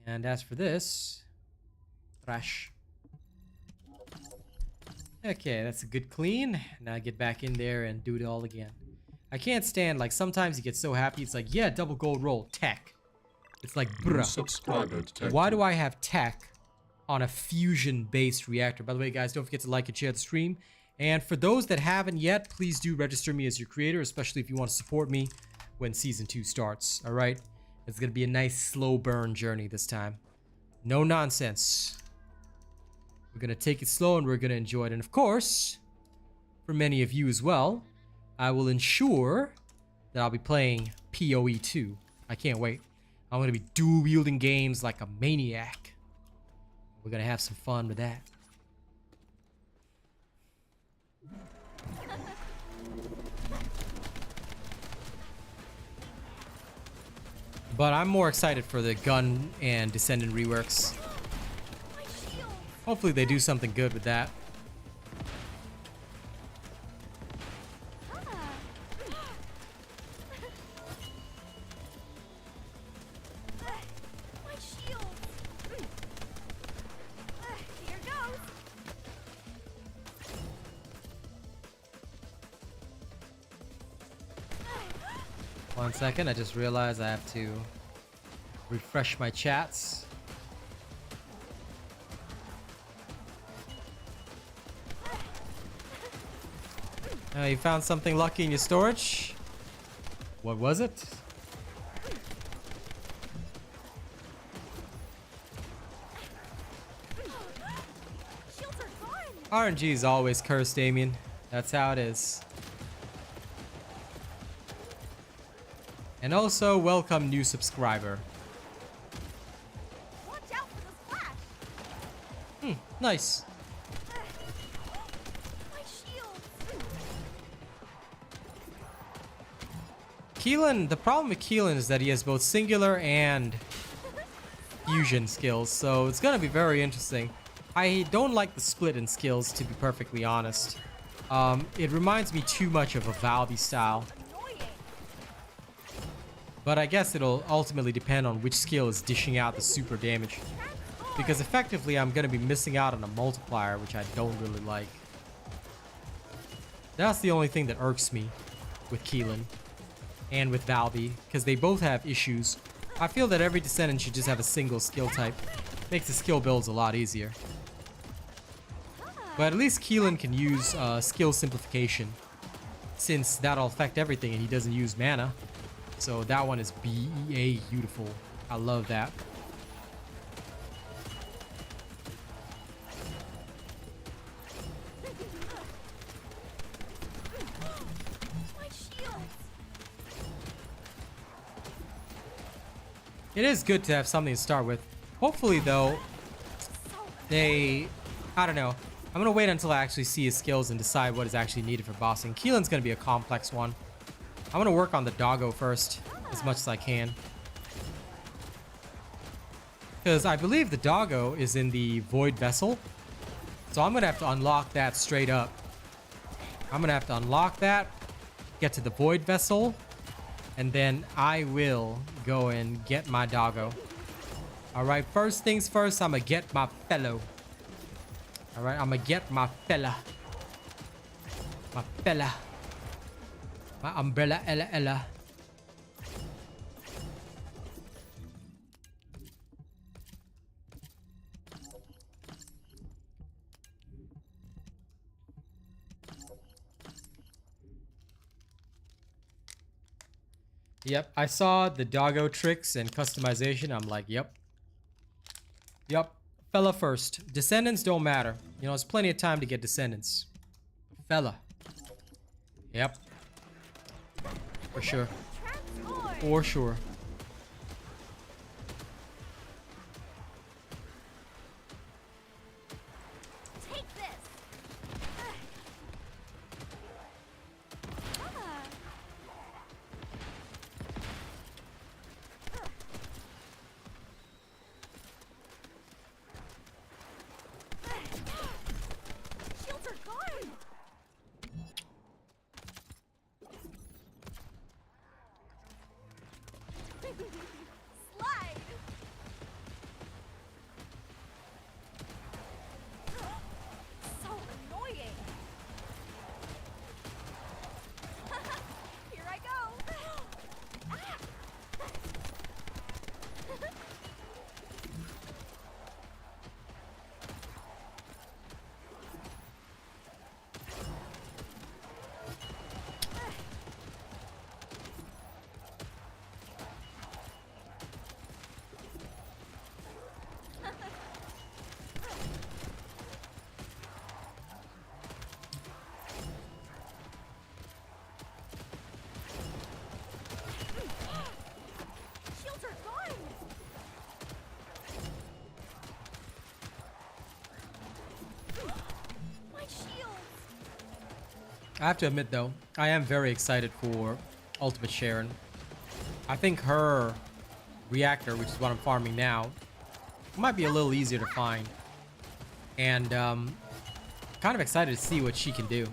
And as for this, trash. Okay, that's a good clean. Now get back in there and do it all again. I can't stand, like, sometimes you get so happy, it's like, yeah, double gold roll, tech. It's like, bruh, why do I have tech on a fusion-based reactor? By the way, guys, don't forget to like and share the stream. And for those that haven't yet, please do register me as your creator, especially if you want to support me when Season 2 starts, alright? It's gonna be a nice, slow burn journey this time. No nonsense. We're gonna take it slow and we're gonna enjoy it. And of course, for many of you as well, I will ensure that I'll be playing PoE 2. I can't wait. I'm gonna be dual-wielding games like a maniac. We're gonna have some fun with that. But I'm more excited for the gun and Descendant reworks.
My shield.
Hopefully they do something good with that.
My shield. Here goes.
1 second, I just realized I have to refresh my chats. You found something lucky in your storage? What was it?
Shields are gone.
RNG is always cursed, Damien. That's how it is. And also, welcome new subscriber.
Watch out for the splash.
Nice.
My shield.
Keelan, the problem with Keelan is that he has both singular and fusion skills, so it's gonna be very interesting. I don't like the split in skills, to be perfectly honest. It reminds me too much of a Valby style.
Annoying.
But I guess it'll ultimately depend on which skill is dishing out the super damage. Because effectively, I'm gonna be missing out on a multiplier, which I don't really like. That's the only thing that irks me with Keelan and with Valby, because they both have issues. I feel that every Descendant should just have a single skill type. Makes the skill builds a lot easier. But at least Keelan can use skill simplification, since that'll affect everything and he doesn't use mana. So that one is BEA beautiful. I love that.
My shield.
It is good to have something to start with. Hopefully, though, I don't know. I'm gonna wait until I actually see his skills and decide what is actually needed for bossing. Keelan's gonna be a complex one. I'm gonna work on the doggo first, as much as I can. Because I believe the doggo is in the void vessel. So I'm gonna have to unlock that straight up. I'm gonna have to unlock that, get to the void vessel, and then I will go and get my doggo. Alright, first things first, I'm gonna get my fellow. Alright, I'm gonna get my fella. My fella. My umbrella, Ella, Ella. Yep, I saw the doggo tricks and customization. I'm like, yep. Yep, fella first. Descendants don't matter. You know, there's plenty of time to get Descendants. Fella. Yep. For sure.
Transform.
For sure.
Slide. So annoying. Here I go. Shields are gone. My shields.
I have to admit though, I am very excited for Ultimate Sharon. I think her reactor, which is what I'm farming now, might be a little easier to find. And kind of excited to see what she can do.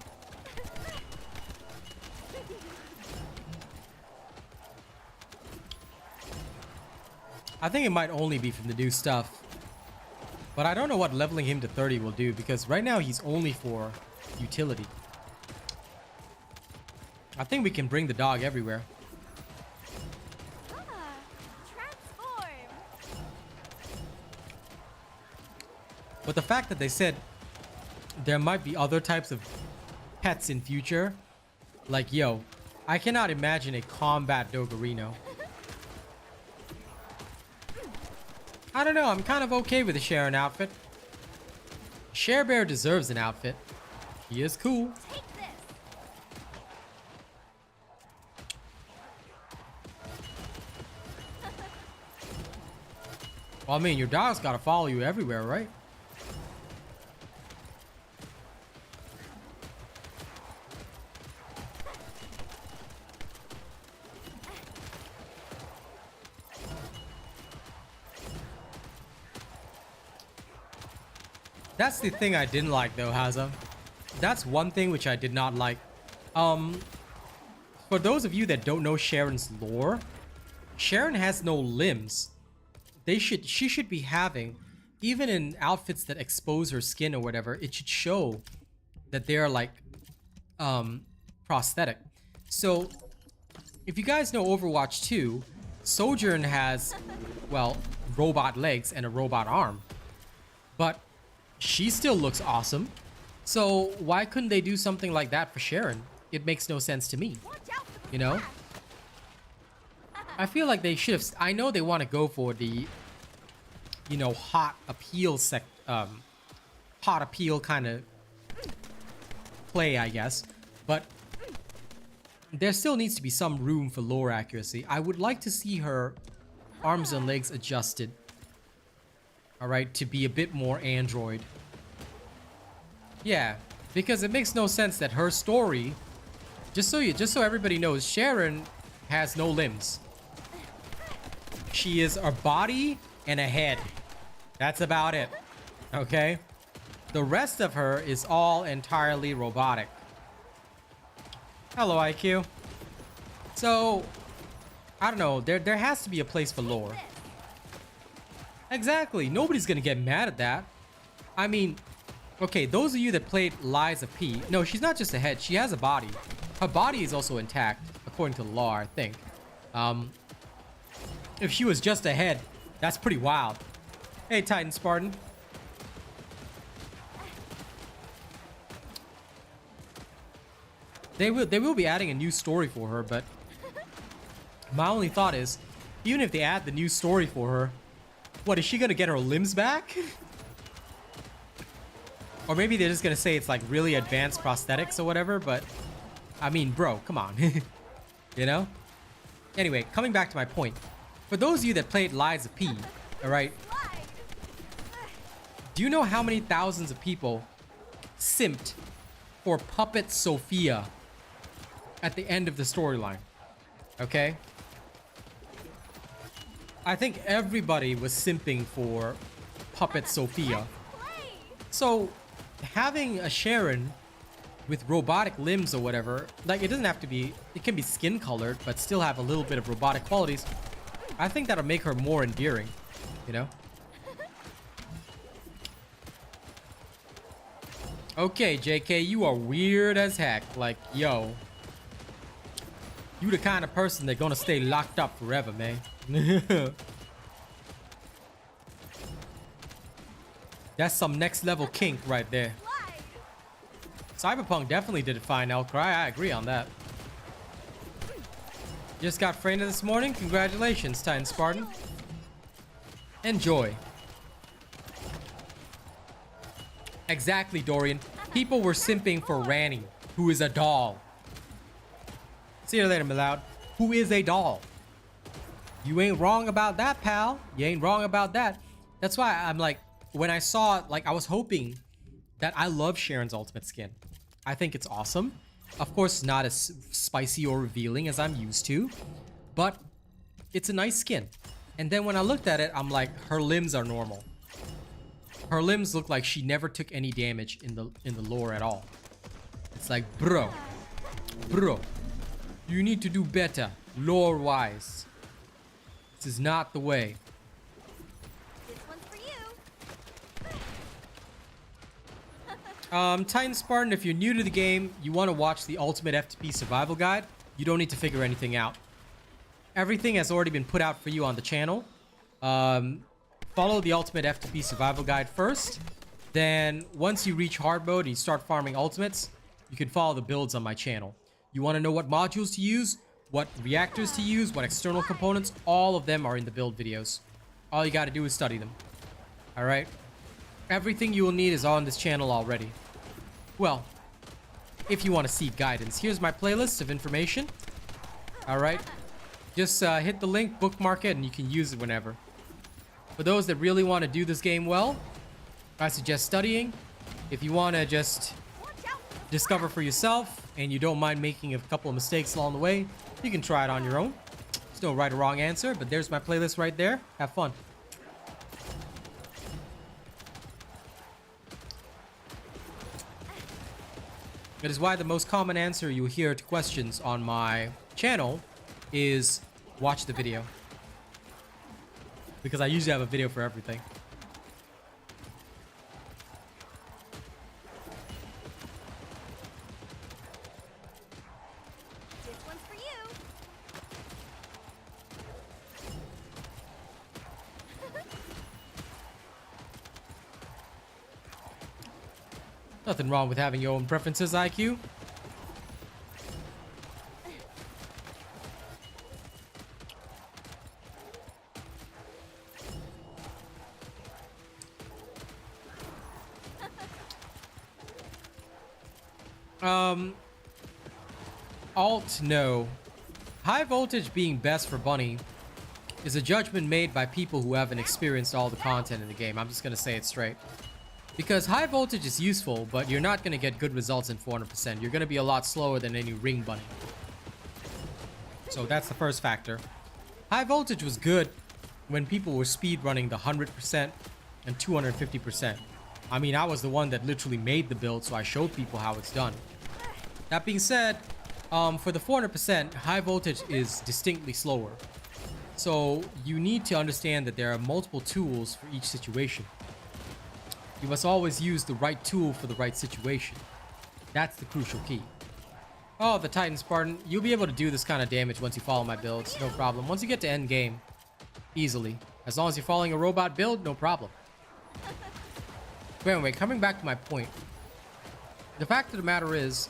I think it might only be from the new stuff. But I don't know what leveling him to 30 will do, because right now he's only for utility. I think we can bring the dog everywhere.
Transform.
But the fact that they said there might be other types of pets in future, like, yo, I cannot imagine a combat Doggerino. I don't know, I'm kind of okay with the Sharon outfit. Share Bear deserves an outfit. He is cool.
Take this.
Well, I mean, your dog's gotta follow you everywhere, right? That's the thing I didn't like though, Haza. That's one thing which I did not like. For those of you that don't know Sharon's lore, Sharon has no limbs. She should be having, even in outfits that expose her skin or whatever, it should show that they are like prosthetic. So if you guys know Overwatch 2, Sojourn has, well, robot legs and a robot arm. But she still looks awesome. So why couldn't they do something like that for Sharon? It makes no sense to me.
Watch out for the
You know? I feel like they should have. I know they want to go for the, you know, hot appeal kind of play, I guess. But there still needs to be some room for lore accuracy. I would like to see her arms and legs adjusted. All right, to be a bit more android. Yeah, because it makes no sense that her story, just so everybody knows, Sharon has no limbs. She is a body and a head. That's about it. Okay? The rest of her is all entirely robotic. Hello, IQ. So, I don't know. There has to be a place for lore. Exactly. Nobody's gonna get mad at that. I mean, okay, those of you that played Lies of P, no, she's not just a head. She has a body. Her body is also intact, according to the law, I think. If she was just a head, that's pretty wild. Hey, Titan Spartan. They will be adding a new story for her, but my only thought is, even if they add the new story for her, what, is she gonna get her limbs back? Or maybe they're just gonna say it's like really advanced prosthetics or whatever, but I mean, bro, come on. You know? Anyway, coming back to my point. For those of you that played Lies of P, alright, do you know how many thousands of people simped for Puppet Sophia at the end of the storyline? Okay? I think everybody was simping for Puppet Sophia. So, having a Sharon with robotic limbs or whatever, like, it doesn't have to be, it can be skin colored, but still have a little bit of robotic qualities. I think that'll make her more endearing, you know? Okay, JK, you are weird as heck. Like, yo. You the kind of person that's gonna stay locked up forever, man. That's some next level kink right there. Cyberpunk definitely did it fine, Elcry. I agree on that. Just got framed this morning. Congratulations, Titan Spartan. Enjoy. Exactly, Dorian. People were simping for Ranny, who is a doll. See you later, Milloud. Who is a doll? You ain't wrong about that, pal. You ain't wrong about that. That's why I'm like, when I saw it, like, I was hoping that I love Sharon's ultimate skin. I think it's awesome. Of course, not as spicy or revealing as I'm used to, but it's a nice skin. And then when I looked at it, I'm like, her limbs are normal. Her limbs look like she never took any damage in the lore at all. It's like, bro, you need to do better, lore-wise. This is not the way.
This one's for you.
Titan Spartan, if you're new to the game, you want to watch the Ultimate FTP Survival Guide, you don't need to figure anything out. Everything has already been put out for you on the channel. Follow the Ultimate FTP Survival Guide first. Then, once you reach hard mode and you start farming ultimates, you can follow the builds on my channel. You want to know what modules to use, what reactors to use, what external components, all of them are in the build videos. All you got to do is study them. Alright? Everything you will need is on this channel already. Well, if you want to seek guidance, here's my playlist of information. Alright? Just hit the link, bookmark it, and you can use it whenever. For those that really want to do this game well, I suggest studying. If you want to just discover for yourself and you don't mind making a couple of mistakes along the way, you can try it on your own. There's no right or wrong answer, but there's my playlist right there. Have fun. That is why the most common answer you hear to questions on my channel is watch the video. Because I usually have a video for everything.
This one's for you.
Nothing wrong with having your own preferences, IQ. Alt, no. High voltage being best for Bunny is a judgment made by people who haven't experienced all the content in the game. I'm just gonna say it straight. Because high voltage is useful, but you're not gonna get good results in 400%. You're gonna be a lot slower than any ring bunny. So that's the first factor. High voltage was good when people were speed running the 100% and 250%. I mean, I was the one that literally made the build, so I showed people how it's done. That being said, for the 400%, high voltage is distinctly slower. So you need to understand that there are multiple tools for each situation. You must always use the right tool for the right situation. That's the crucial key. Oh, the Titan Spartan. You'll be able to do this kind of damage once you follow my builds. No problem. Once you get to end game, easily. As long as you're following a robot build, no problem. But anyway, coming back to my point. The fact of the matter is,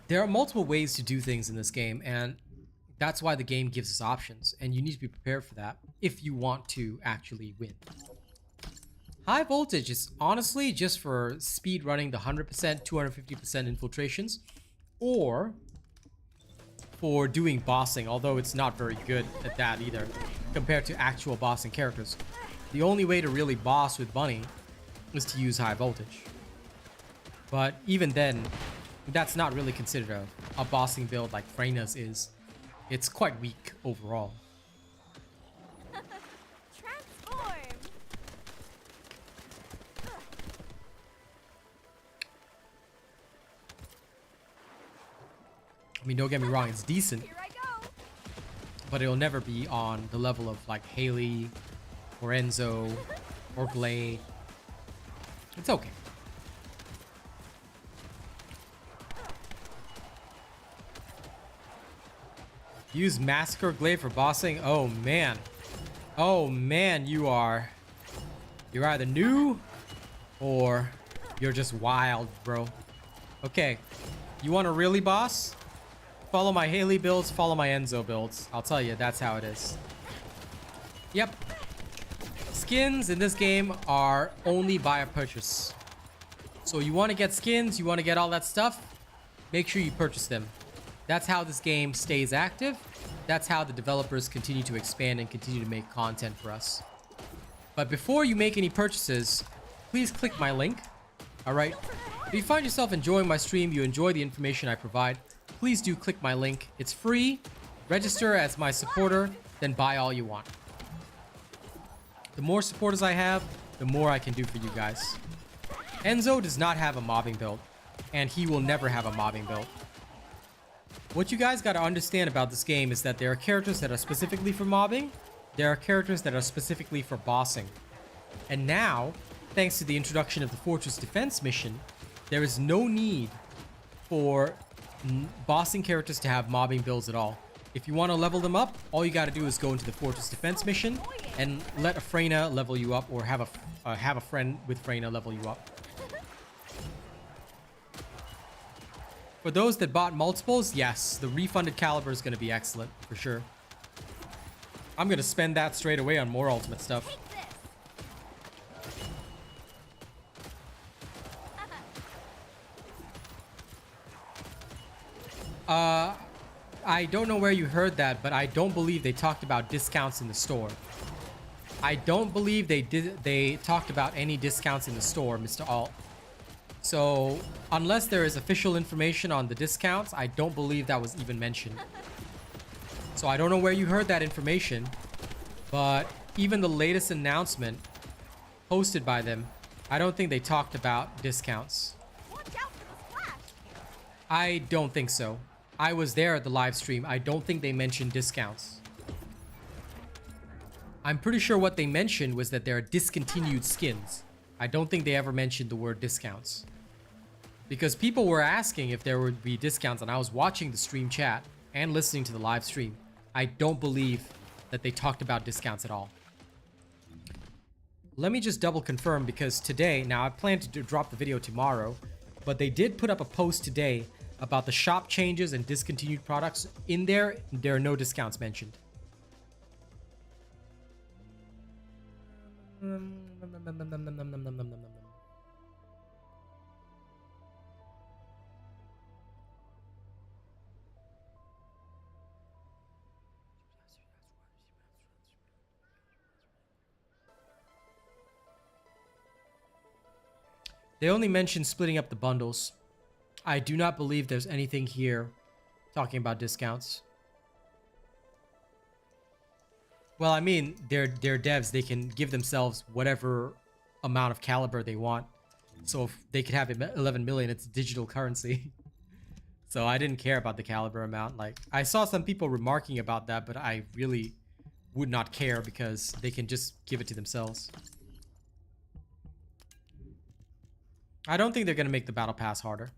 there are multiple ways to do things in this game, and that's why the game gives us options, and you need to be prepared for that if you want to actually win. High voltage is honestly just for speed running the 100%, 250% infiltrations, or for doing bossing, although it's not very good at that either compared to actual bossing characters. The only way to really boss with Bunny is to use high voltage. But even then, that's not really considered a bossing build like Freyna's is. It's quite weak overall.
Transform.
I mean, don't get me wrong, it's decent.
Here I go.
but it'll never be on the level of like Haley or Enzo or Glade. It's okay. Use Massacre Glade for bossing? Oh man. Oh man, you're either new or you're just wild, bro. Okay. You want to really boss? Follow my Haley builds, follow my Enzo builds. I'll tell you, that's how it is. Yep. Skins in this game are only by a purchase. So you want to get skins, you want to get all that stuff, make sure you purchase them. That's how this game stays active. That's how the developers continue to expand and continue to make content for us. But before you make any purchases, please click my link. All right. If you find yourself enjoying my stream, you enjoy the information I provide, please do click my link. It's free. Register as my supporter, then buy all you want. The more supporters I have, the more I can do for you guys. Enzo does not have a mobbing build, and he will never have a mobbing build. What you guys got to understand about this game is that there are characters that are specifically for mobbing. There are characters that are specifically for bossing. And now, thanks to the introduction of the Fortress Defense mission, there is no need for bossing characters to have mobbing builds at all. If you want to level them up, all you got to do is go into the Fortress Defense mission and let a Freyna level you up, or have a friend with Freyna level you up. For those that bought multiples, yes, the refunded caliber is going to be excellent for sure. I'm going to spend that straight away on more ultimate stuff. I don't know where you heard that, but I don't believe they talked about discounts in the store. I don't believe they talked about any discounts in the store, Mr. Alt. So, unless there is official information on the discounts, I don't believe that was even mentioned. So I don't know where you heard that information, but even the latest announcement posted by them, I don't think they talked about discounts.
Watch out for the splash.
I don't think so. I was there at the live stream. I don't think they mentioned discounts. I'm pretty sure what they mentioned was that there are discontinued skins. I don't think they ever mentioned the word discounts. Because people were asking if there would be discounts, and I was watching the stream chat and listening to the live stream. I don't believe that they talked about discounts at all. Let me just double confirm, because today, now I plan to drop the video tomorrow, but they did put up a post today about the shop changes and discontinued products. In there are no discounts mentioned. They only mentioned splitting up the bundles. I do not believe there's anything here talking about discounts. Well, I mean, they're devs. They can give themselves whatever amount of caliber they want. So if they could have 11 million, it's digital currency. So I didn't care about the caliber amount. Like, I saw some people remarking about that, but I really would not care because they can just give it to themselves. I don't think they're going to make the battle pass harder.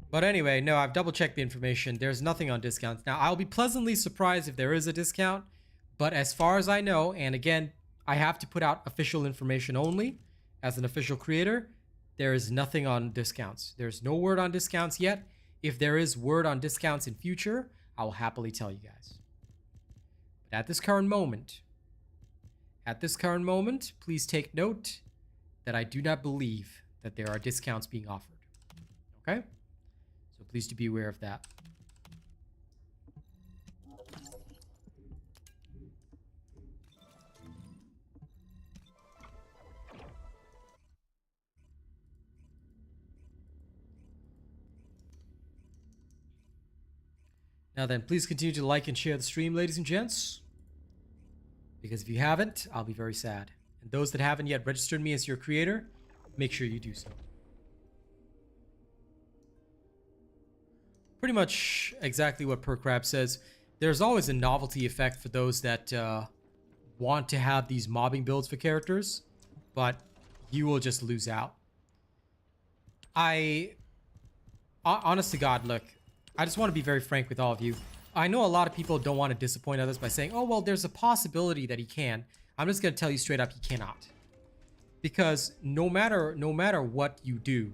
But anyway, no, I've double checked the information. There's nothing on discounts. Now, I'll be pleasantly surprised if there is a discount. But as far as I know, and again, I have to put out official information only as an official creator, there is nothing on discounts. There's no word on discounts yet. If there is word on discounts in future, I will happily tell you guys. But at this current moment, please take note that I do not believe that there are discounts being offered. Okay? So please do be aware of that. Now then, please continue to like and share the stream, ladies and gents. Because if you haven't, I'll be very sad. And those that haven't yet registered me as your creator, make sure you do so. Pretty much exactly what Per Crab says. there's always a novelty effect for those that want to have these mobbing builds for characters, but you will just lose out. Honest to God, look, I just want to be very frank with all of you. I know a lot of people don't want to disappoint others by saying, oh, well, there's a possibility that he can. I'm just going to tell you straight up, he cannot. Because no matter what you do,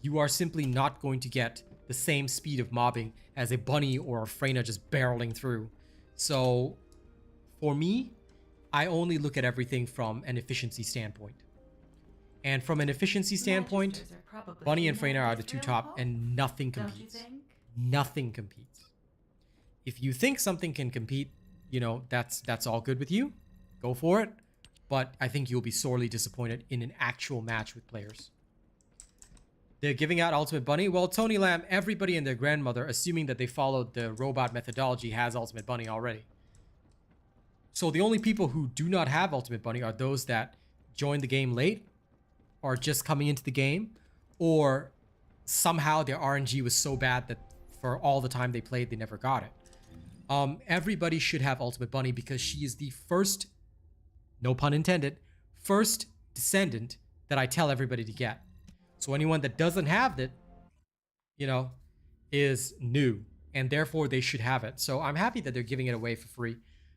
you are simply not going to get the same speed of mobbing as a bunny or a Freyna just barreling through. So for me, I only look at everything from an efficiency standpoint. And from an efficiency standpoint, Bunny and Freyna are the two top, and nothing competes. Nothing competes. If you think something can compete, you know, that's all good with you. Go for it. But I think you'll be sorely disappointed in an actual match with players. They're giving out Ultimate Bunny. Well, Tony Lamb, everybody and their grandmother, assuming that they followed the robot methodology, has Ultimate Bunny already. So the only people who do not have Ultimate Bunny are those that joined the game late, or just coming into the game, or somehow their RNG was so bad that for all the time they played, they never got it. Everybody should have Ultimate Bunny because she is the first, no pun intended, first Descendant that I tell everybody to get. So anyone that doesn't have it, you know, is new, and therefore they should have it. So I'm happy that they're giving it away for free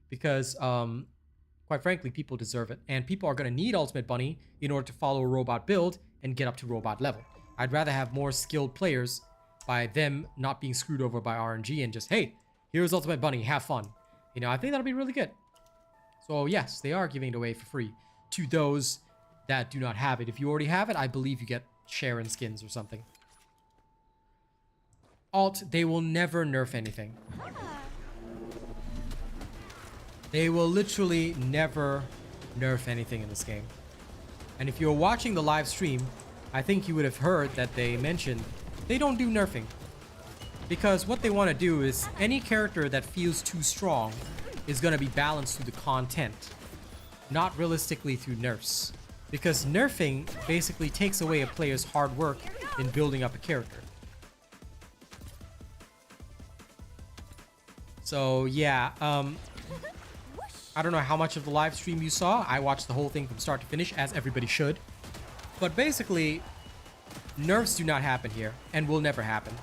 because, quite frankly, people deserve it. And people are going to need Ultimate Bunny in order to follow a robot build and get up to robot level. I'd rather have more skilled players by them not being screwed over by RNG and just, hey, here's Ultimate Bunny, have fun. You know, I think that'll be really good. So yes, they are giving it away for free to those that do not have it. If you already have it, I believe you get Sharon skins or something. Alt, they will never nerf anything. They will literally never nerf anything in this game. And if you're watching the live stream, I think you would have heard that they mentioned they don't do nerfing. Because what they want to do is any character that feels too strong is going to be balanced through the content, not realistically through nerfs. Because nerfing basically takes away a player's hard work in building up a character. So yeah, I don't know how much of the live stream you saw. I watched the whole thing from start to finish, as everybody should. But basically, nerfs do not happen here, and will never happen.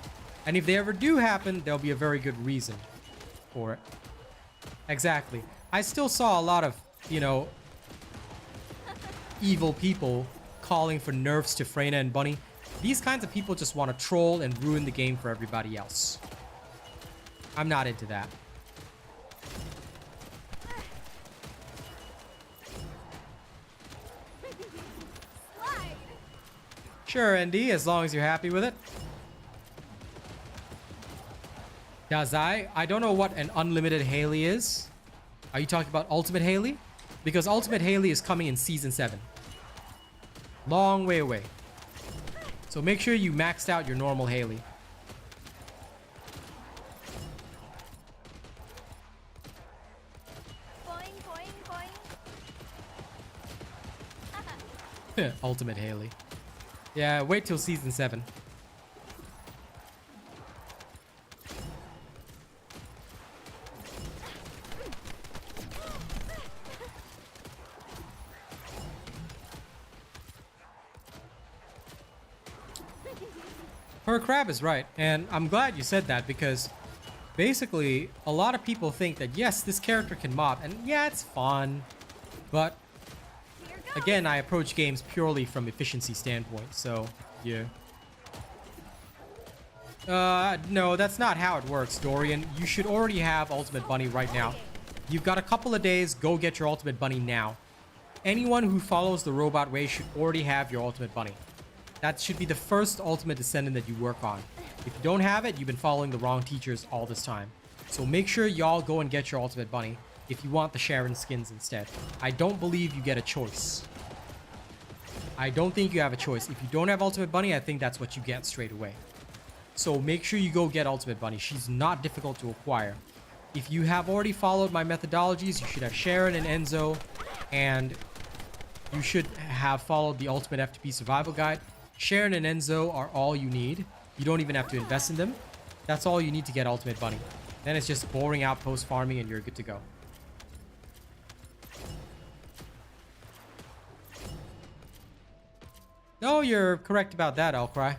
And if they ever do happen, there'll be a very good reason for it. Exactly. I still saw a lot of, you know, evil people calling for nerfs to Freyna and Bunny. These kinds of people just want to troll and ruin the game for everybody else. I'm not into that. Sure, ND, as long as you're happy with it. Dazai, I don't know what an unlimited Haley is. Are you talking about Ultimate Haley? Because Ultimate Haley is coming in Season 7. Long way away. So make sure you maxed out your normal Haley.
Boing, boing, boing.
Ultimate Haley. Yeah, wait till Season 7. Her crab is right, and I'm glad you said that because basically a lot of people think that yes, this character can mob, and yeah, it's fun, but again, I approach games purely from efficiency standpoint, so yeah. No, that's not how it works, Dorian. You should already have Ultimate Bunny right now. You've got a couple of days, go get your Ultimate Bunny now. Anyone who follows the robot way should already have your Ultimate Bunny. That should be the first Ultimate Descendant that you work on. If you don't have it, you've been following the wrong teachers all this time. So make sure y'all go and get your Ultimate Bunny if you want the Sharon skins instead. I don't believe you get a choice. I don't think you have a choice. If you don't have Ultimate Bunny, I think that's what you get straight away. So make sure you go get Ultimate Bunny. She's not difficult to acquire. If you have already followed my methodologies, you should have Sharon and Enzo, and you should have followed the Ultimate FTP Survival Guide. Sharon and Enzo are all you need. You don't even have to invest in them. That's all you need to get Ultimate Bunny. Then it's just boring outpost farming and you're good to go. No, you're correct about that, Outcry.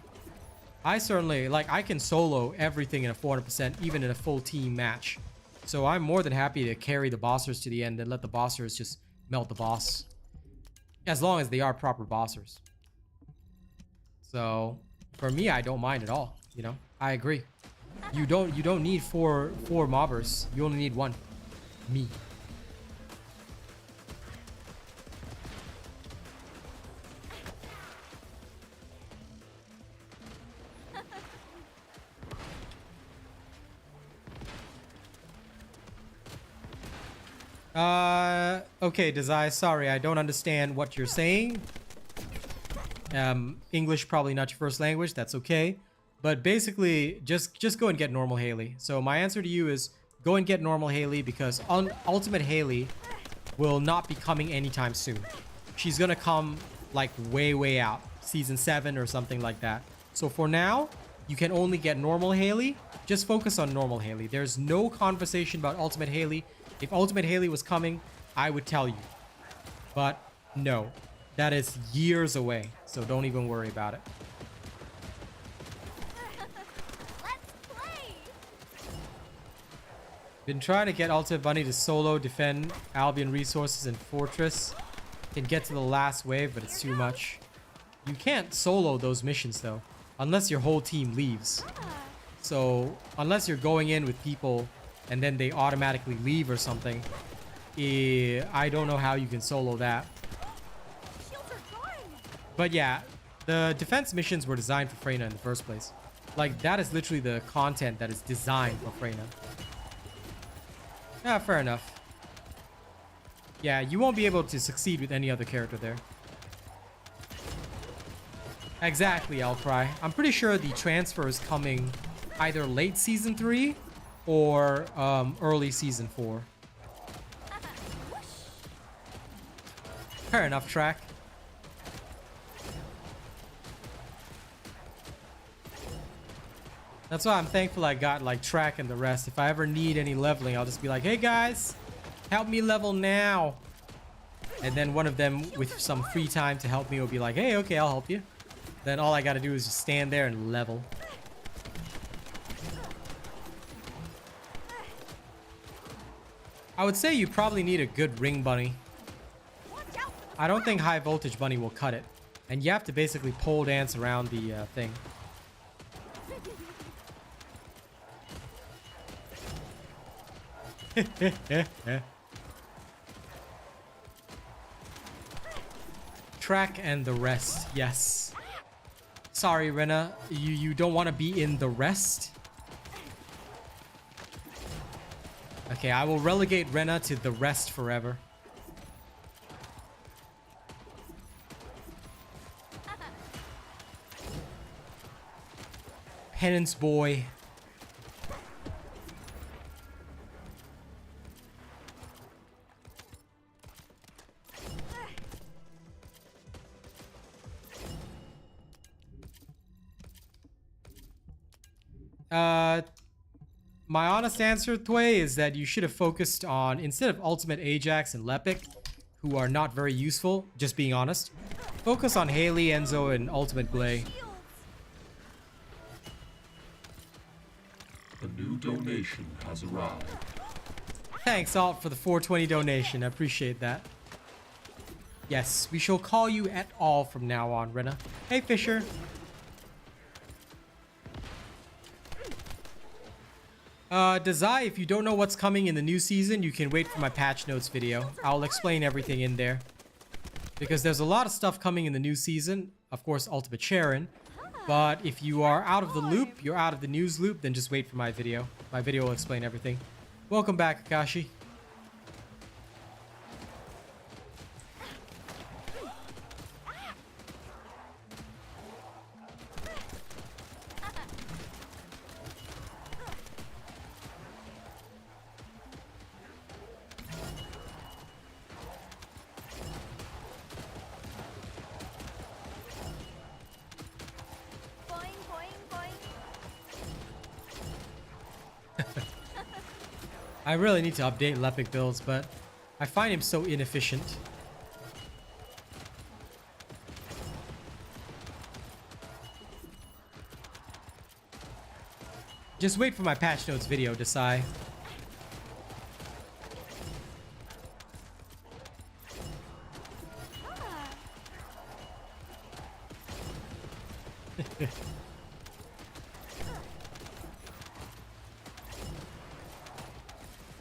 I certainly, like, I can solo everything in a 400%, even in a full team match. So I'm more than happy to carry the bossers to the end and let the bossers just melt the boss. As long as they are proper bossers. So, for me, I don't mind at all, you know? I agree. You don't need four mobbers. You only need one. Me. Okay, Desai, sorry, I don't understand what you're saying. English probably not your first language, that's okay. But basically, just go and get normal Haley. So my answer to you is go and get normal Haley because Ultimate Haley will not be coming anytime soon. She's gonna come like way out, season 7 or something like that. So for now, you can only get normal Haley. Just focus on normal Haley. There's no conversation about Ultimate Haley. If Ultimate Haley was coming, I would tell you. But no, that is years away. So don't even worry about it.
Let's play.
Been trying to get Ultimate Bunny to solo defend Albion resources and Fortress. Can get to the last wave, but it's too much. You can't solo those missions though, unless your whole team leaves. So unless you're going in with people and then they automatically leave or something, I don't know how you can solo that. But yeah, the defense missions were designed for Freyna in the first place. Like, that is literally the content that is designed for Freyna. Yeah, fair enough. Yeah, you won't be able to succeed with any other character there. Exactly, Outcry. I'm pretty sure the transfer is coming either late season 3 or early season 4. Fair enough, Track. That's why I'm thankful I got like Track and the rest. If I ever need any leveling, I'll just be like, hey guys, help me level now. And then one of them with some free time to help me will be like, hey, okay, I'll help you. Then all I gotta do is just stand there and level. I would say you probably need a good ring bunny. I don't think high voltage bunny will cut it. And you have to basically pole dance around the thing. Track and the rest, yes. Sorry, Rena, you don't want to be in the rest? Okay, I will relegate Rena to the rest forever. Penance boy. My honest answer, Thwei, is that you should have focused on, instead of Ultimate Ajax and Lepic, who are not very useful, just being honest, focus on Haley, Enzo, and Ultimate Glay.
A new donation has arrived.
Thanks, Alt, for the 420 donation. I appreciate that. Yes, we shall call you et al from now on, Rena. Hey, Fisher. Desai, if you don't know what's coming in the new season, you can wait for my patch notes video. I'll explain everything in there. Because there's a lot of stuff coming in the new season. Of course, Ultimate Sharon. But if you are out of the loop, you're out of the news loop, then just wait for my video. My video will explain everything. Welcome back, Akashi.
Boing, boing, boing.
I really need to update Lepic builds, but I find him so inefficient. Just wait for my patch notes video, Desai.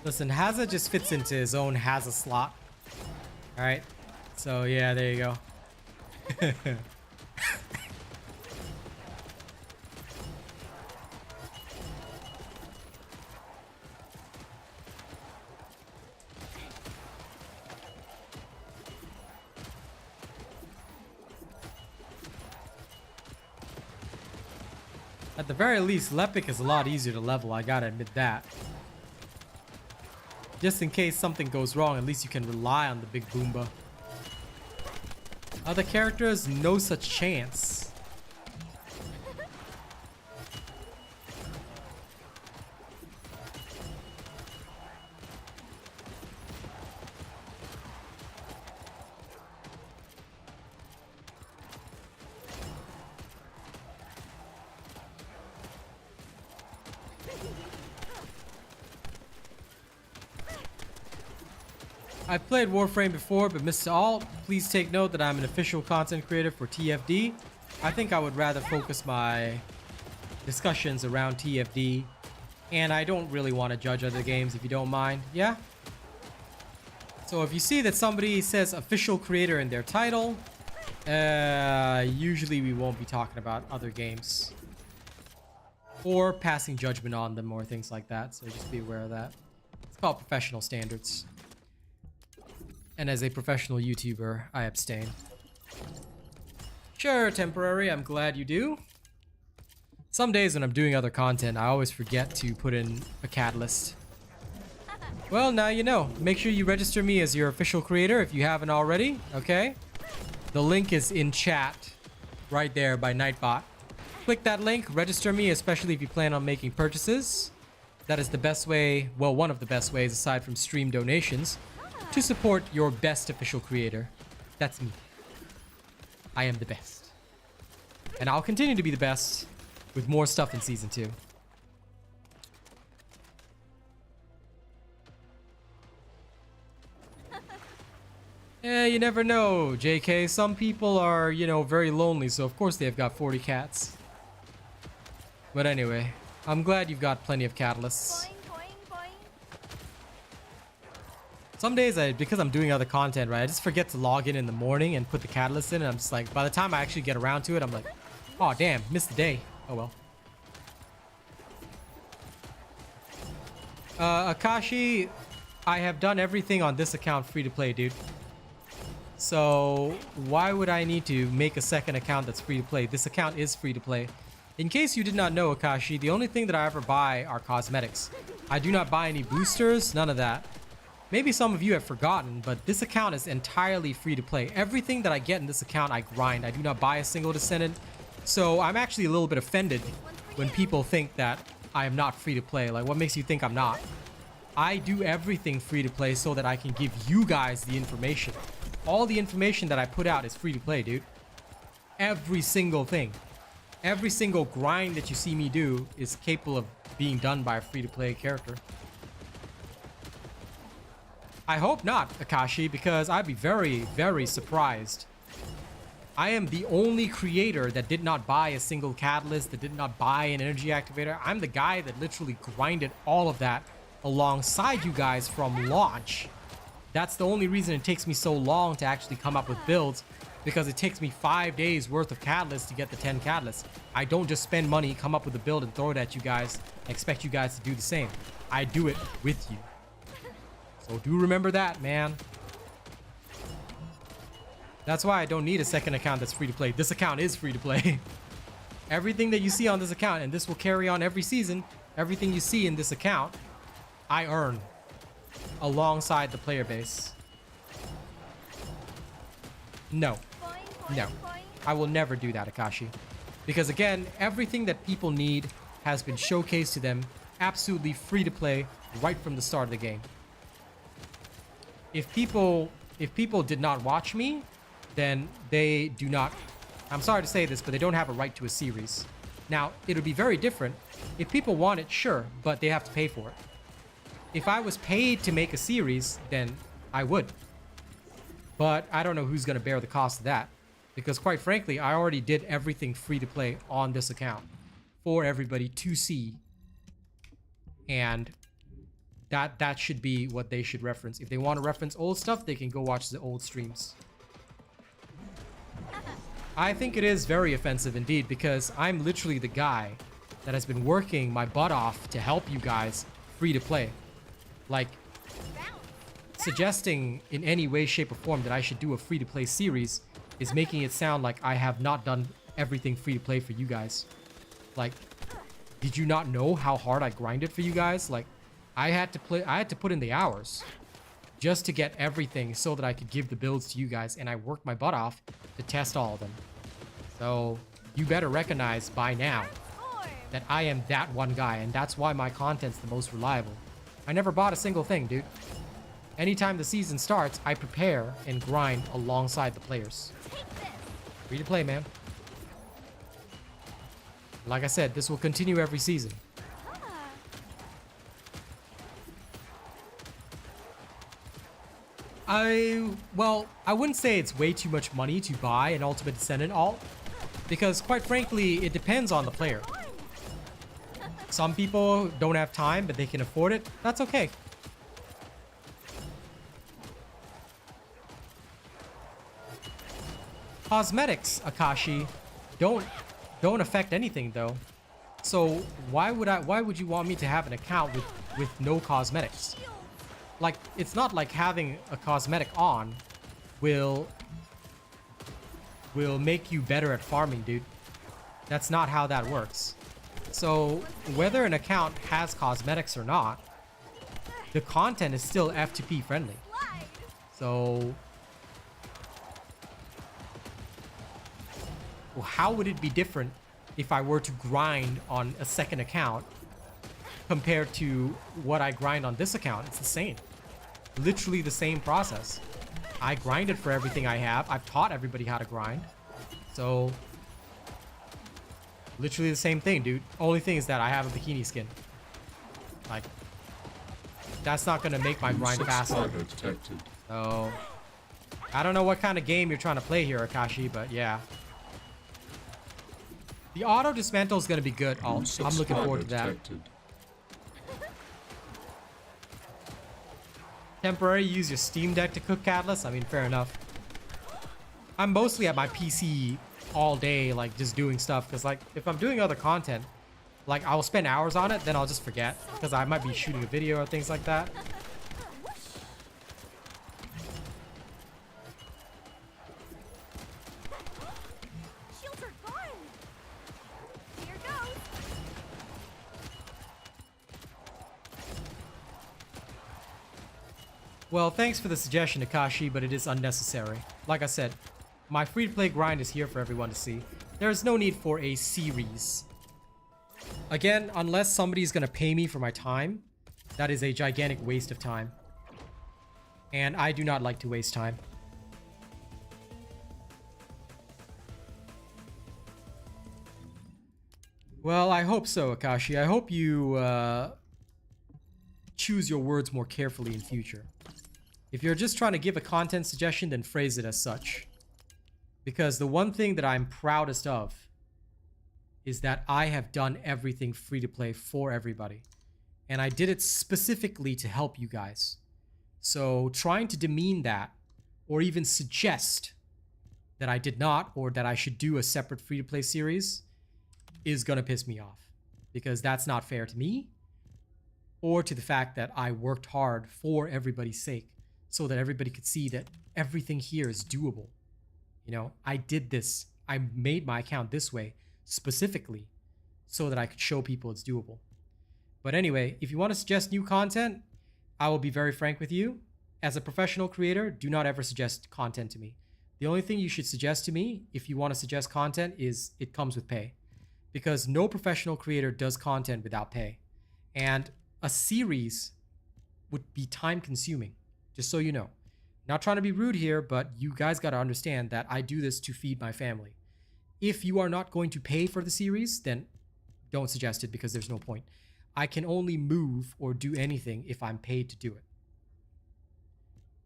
Listen, Haza just fits into his own Haza slot. Alright. So, yeah, there you go. At the very least, Lepic is a lot easier to level, I gotta admit that. Just in case something goes wrong, at least you can rely on the big Boomba. Other characters, no such chance. I've played Warframe before, but Mr. Alt, please take note that I'm an official content creator for TFD. I think I would rather focus my discussions around TFD, and I don't really want to judge other games if you don't mind. Yeah? So if you see that somebody says official creator in their title, usually we won't be talking about other games. Or passing judgment on them or things like that, so just be aware of that. It's called professional standards. And as a professional YouTuber, I abstain. Sure, temporary, I'm glad you do. Some days when I'm doing other content, I always forget to put in a catalyst. Well, now you know. Make sure you register me as your official creator if you haven't already, okay? The link is in chat right there by Nightbot. Click that link, register me, especially if you plan on making purchases. That is the best way, well, one of the best ways aside from stream donations, to support your best official creator. That's me. I am the best. And I'll continue to be the best with more stuff in Season 2. Yeah, you never know, JK. Some people are, you know, very lonely, so of course they've got 40 cats. But anyway, I'm glad you've got plenty of catalysts.
Boing, boing, boing.
Some days, because I'm doing other content, right, I just forget to log in the morning and put the catalyst in, and I'm just like, by the time I actually get around to it, I'm like, oh damn, missed the day. Oh well. Akashi, I have done everything on this account free to play, dude. So why would I need to make a second account that's free to play? This account is free to play. In case you did not know, Akashi, the only thing that I ever buy are cosmetics. I do not buy any boosters, none of that. Maybe some of you have forgotten, but this account is entirely free to play. Everything that I get in this account, I grind. I do not buy a single Descendant. So I'm actually a little bit offended when people think that I am not free to play. Like, what makes you think I'm not? I do everything free to play so that I can give you guys the information. All the information that I put out is free to play, dude. Every single thing. Every single grind that you see me do is capable of being done by a free to play character. I hope not, Akashi, because I'd be very, very surprised. I am the only creator that did not buy a single catalyst, that did not buy an energy activator. I'm the guy that literally grinded all of that alongside you guys from launch. That's the only reason it takes me so long to actually come up with builds, because it takes me 5 days worth of catalysts to get the 10 catalysts. I don't just spend money, come up with a build and throw it at you guys, and expect you guys to do the same. I do it with you. So do remember that, man. That's why I don't need a second account that's free to play. This account is free to play. Everything that you see on this account, and this will carry on every season, everything you see in this account, I earn alongside the player base. No.
Boing, boing,
No.
boing.
I will never do that, Akashi. Because again, everything that people need has been showcased to them absolutely free to play right from the start of the game. If people did not watch me, then they do not, I'm sorry to say this, but they don't have a right to a series. Now, it would be very different. If people want it, sure, but they have to pay for it. If I was paid to make a series, then I would. But I don't know who's going to bear the cost of that. Because quite frankly, I already did everything free to play on this account for everybody to see. And that should be what they should reference. If they want to reference old stuff, they can go watch the old streams. I think it is very offensive indeed, because I'm literally the guy that has been working my butt off to help you guys free to play. Like, suggesting in any way, shape, or form that I should do a free to play series is making it sound like I have not done everything free to play for you guys. Like, did you not know how hard I grinded for you guys? Like, I had to put in the hours just to get everything so that I could give the builds to you guys, and I worked my butt off to test all of them. So you better recognize by now that I am that one guy, and that's why my content's the most reliable. I never bought a single thing, dude. Anytime the season starts, I prepare and grind alongside the players. Free to play, man. Like I said, this will continue every season. Well, I wouldn't say it's way too much money to buy an Ultimate Descendant alt, because quite frankly, it depends on the player. Some people don't have time, but they can afford it. That's okay. Cosmetics, Akashi, don't affect anything though. So why would you want me to have an account with no cosmetics? Like, it's not like having a cosmetic on will make you better at farming, dude. That's not how that works. So whether an account has cosmetics or not, the content is still F2P friendly. So how would it be different if I were to grind on a second account compared to what I grind on this account? It's the same. Literally the same process. I grinded for everything I have. I've taught everybody how to grind. So literally the same thing, dude. Only thing is that I have a bikini skin. Like, that's not gonna make my grind faster. So I don't know what kind of game you're trying to play here, Akashi, but yeah. The auto dismantle is gonna be good. I'm looking forward to that. Temporary, use your Steam Deck to cook Catalyst. I mean, fair enough. I'm mostly at my PC all day, like, just doing stuff. Because, like, if I'm doing other content, like, I'll spend hours on it, then I'll just forget. Because I might be shooting a video or things like that.
Shields are gone. Here goes.
Well, thanks for the suggestion, Akashi, but it is unnecessary. Like I said, my free-to-play grind is here for everyone to see. There is no need for a series. Again, unless somebody's gonna pay me for my time, that is a gigantic waste of time. And I do not like to waste time. Well, I hope so, Akashi. I hope you choose your words more carefully in future. If you're just trying to give a content suggestion, then phrase it as such. Because the one thing that I'm proudest of is that I have done everything free to play for everybody. And I did it specifically to help you guys. So trying to demean that, or even suggest that I did not, or that I should do a separate free to play series, is gonna piss me off. Because that's not fair to me, or to the fact that I worked hard for everybody's sake, so that everybody could see that everything here is doable. You know, I did this. I made my account this way specifically so that I could show people it's doable. But anyway, if you want to suggest new content, I will be very frank with you. As a professional creator, do not ever suggest content to me. The only thing you should suggest to me, if you want to suggest content, is it comes with pay. Because no professional creator does content without pay. And a series would be time consuming, just so you know. Not trying to be rude here, but you guys got to understand that I do this to feed my family. If you are not going to pay for the series, then don't suggest it because there's no point. I can only move or do anything if I'm paid to do it.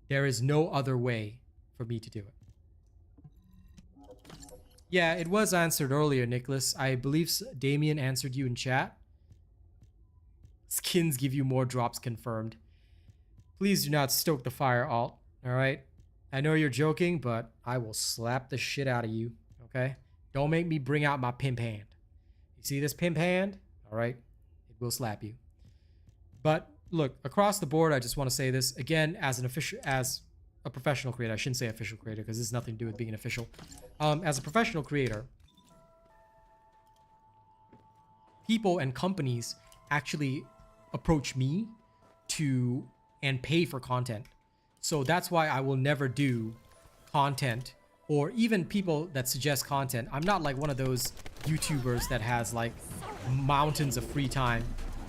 There is no other way for me to do it. Yeah, it was answered earlier, Nicholas. I believe Damien answered you in chat. Skins give you more drops confirmed. Please do not stoke the fire, Alt. Alright? I know you're joking, but I will slap the shit out of you. Okay? Don't make me bring out my pimp hand. You see this pimp hand? Alright? It will slap you. But look, across the board, I just want to say this. Again, as a professional creator. I shouldn't say official creator because this has nothing to do with being an official. As a professional creator, people and companies actually approach me and pay for content. So that's why I will never do content, or even people that suggest content. I'm not like one of those YouTubers that has like mountains of free time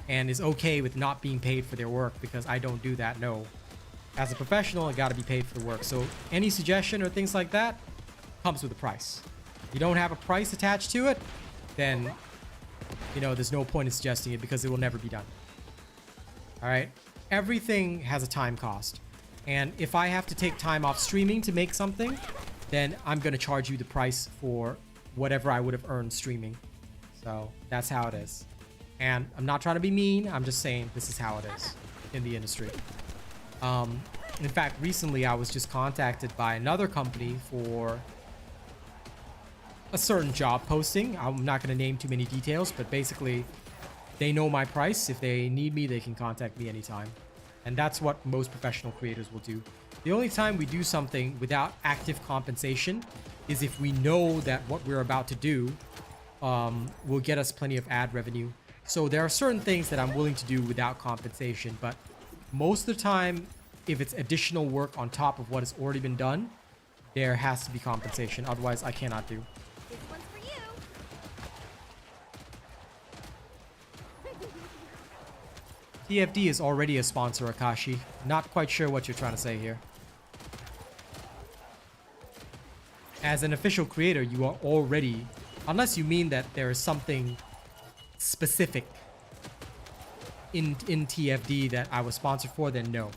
and is okay with not being paid for their work, because I don't do that. No. As a professional, I got to be paid for the work. So any suggestion or things like that comes with a price. If you don't have a price attached to it, then, you know, there's no point in suggesting it because it will never be done. All right? Everything has a time cost. And if I have to take time off streaming to make something, then I'm going to charge you the price for whatever I would have earned streaming. So that's how it is. And I'm not trying to be mean. I'm just saying this is how it is in the industry. In fact, recently I was just contacted by another company for a certain job posting. I'm not going to name too many details, but basically they know my price. If they need me, they can contact me anytime. And that's what most professional creators will do. The only time we do something without active compensation is if we know that what we're about to do will get us plenty of ad revenue. So there are certain things that I'm willing to do without compensation, but most of the time, if it's additional work on top of what has already been done, there has to be compensation. Otherwise, I cannot do.
This one's for you.
TFD is already a sponsor, Akashi. Not quite sure what you're trying to say here. As an official creator, you are already... Unless you mean that there is something specific in TFD that I was sponsored for, then no.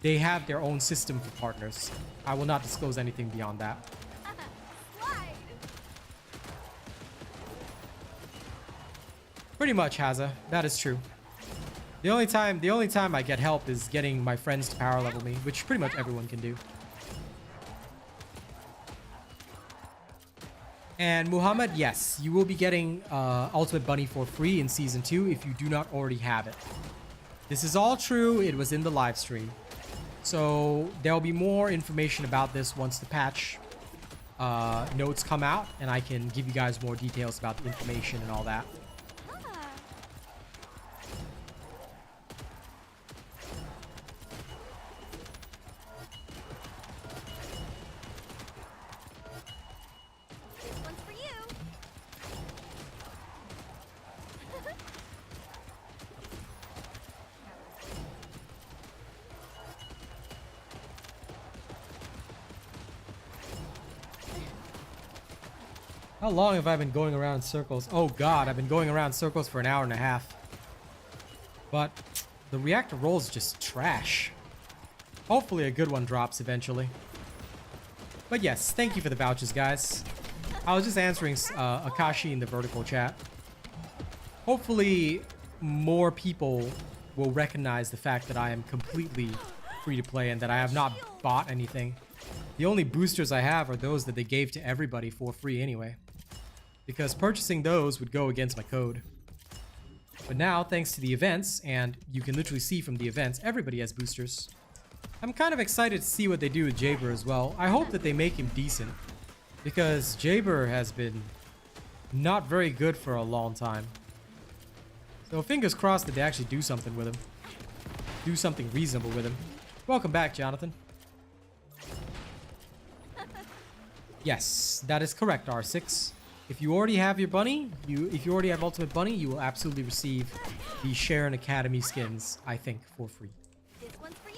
They have their own system for partners. I will not disclose anything beyond that.
Slide.
Pretty much, Haza. That is true. The only time I get help is getting my friends to power level me, which pretty much everyone can do. And Muhammad, yes, you will be getting Ultimate Bunny for free in Season 2 if you do not already have it. This is all true. It was in the live stream. So there'll be more information about this once the patch notes come out, and I can give you guys more details about the information and all that.
This one's for you.
How long have I been going around in circles? Oh god, I've been going around in circles for an hour and a half. But the reactor roll is just trash. Hopefully a good one drops eventually. But yes, thank you for the vouchers, guys. I was just answering Akashi in the vertical chat. Hopefully more people will recognize the fact that I am completely free to play and that I have not bought anything. The only boosters I have are those that they gave to everybody for free anyway, because purchasing those would go against my code. But now, thanks to the events, and you can literally see from the events, everybody has boosters. I'm kind of excited to see what they do with Jaber as well. I hope that they make him decent, because Jaber has been not very good for a long time. So fingers crossed that they actually do something with him. Do something reasonable with him. Welcome back, Jonathan. Yes, that is correct, R6. If you already have your bunny, if you already have Ultimate Bunny, you will absolutely receive the Sharon Academy skins, I think, for free.
This one's for you.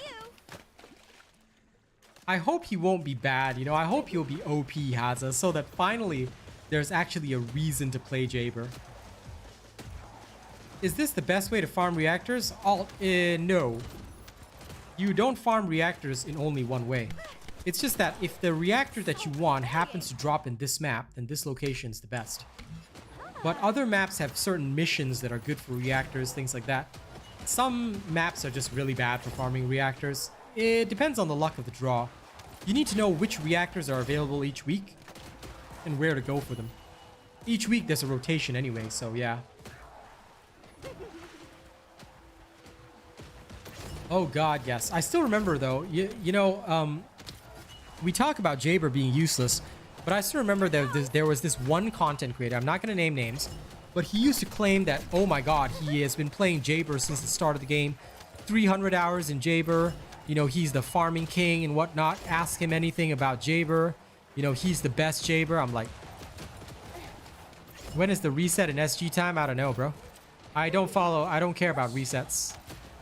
I hope he won't be bad, you know, I hope he'll be OP, Haza, so that finally there's actually a reason to play Jaber. Is this the best way to farm reactors? No. You don't farm reactors in only one way. It's just that if the reactor that you want happens to drop in this map, then this location is the best. But other maps have certain missions that are good for reactors, things like that. Some maps are just really bad for farming reactors. It depends on the luck of the draw. You need to know which reactors are available each week and where to go for them. Each week there's a rotation anyway, so yeah. Oh god, yes. I still remember though, we talk about Jaber being useless, but I still remember that there was this one content creator, I'm not going to name names, but he used to claim that, oh my god, he has been playing Jaber since the start of the game, 300 hours in Jaber, you know, he's the farming king and whatnot, ask him anything about Jaber, you know, he's the best Jaber. I'm like, when is the reset in SG time? I don't know, bro. I don't care about resets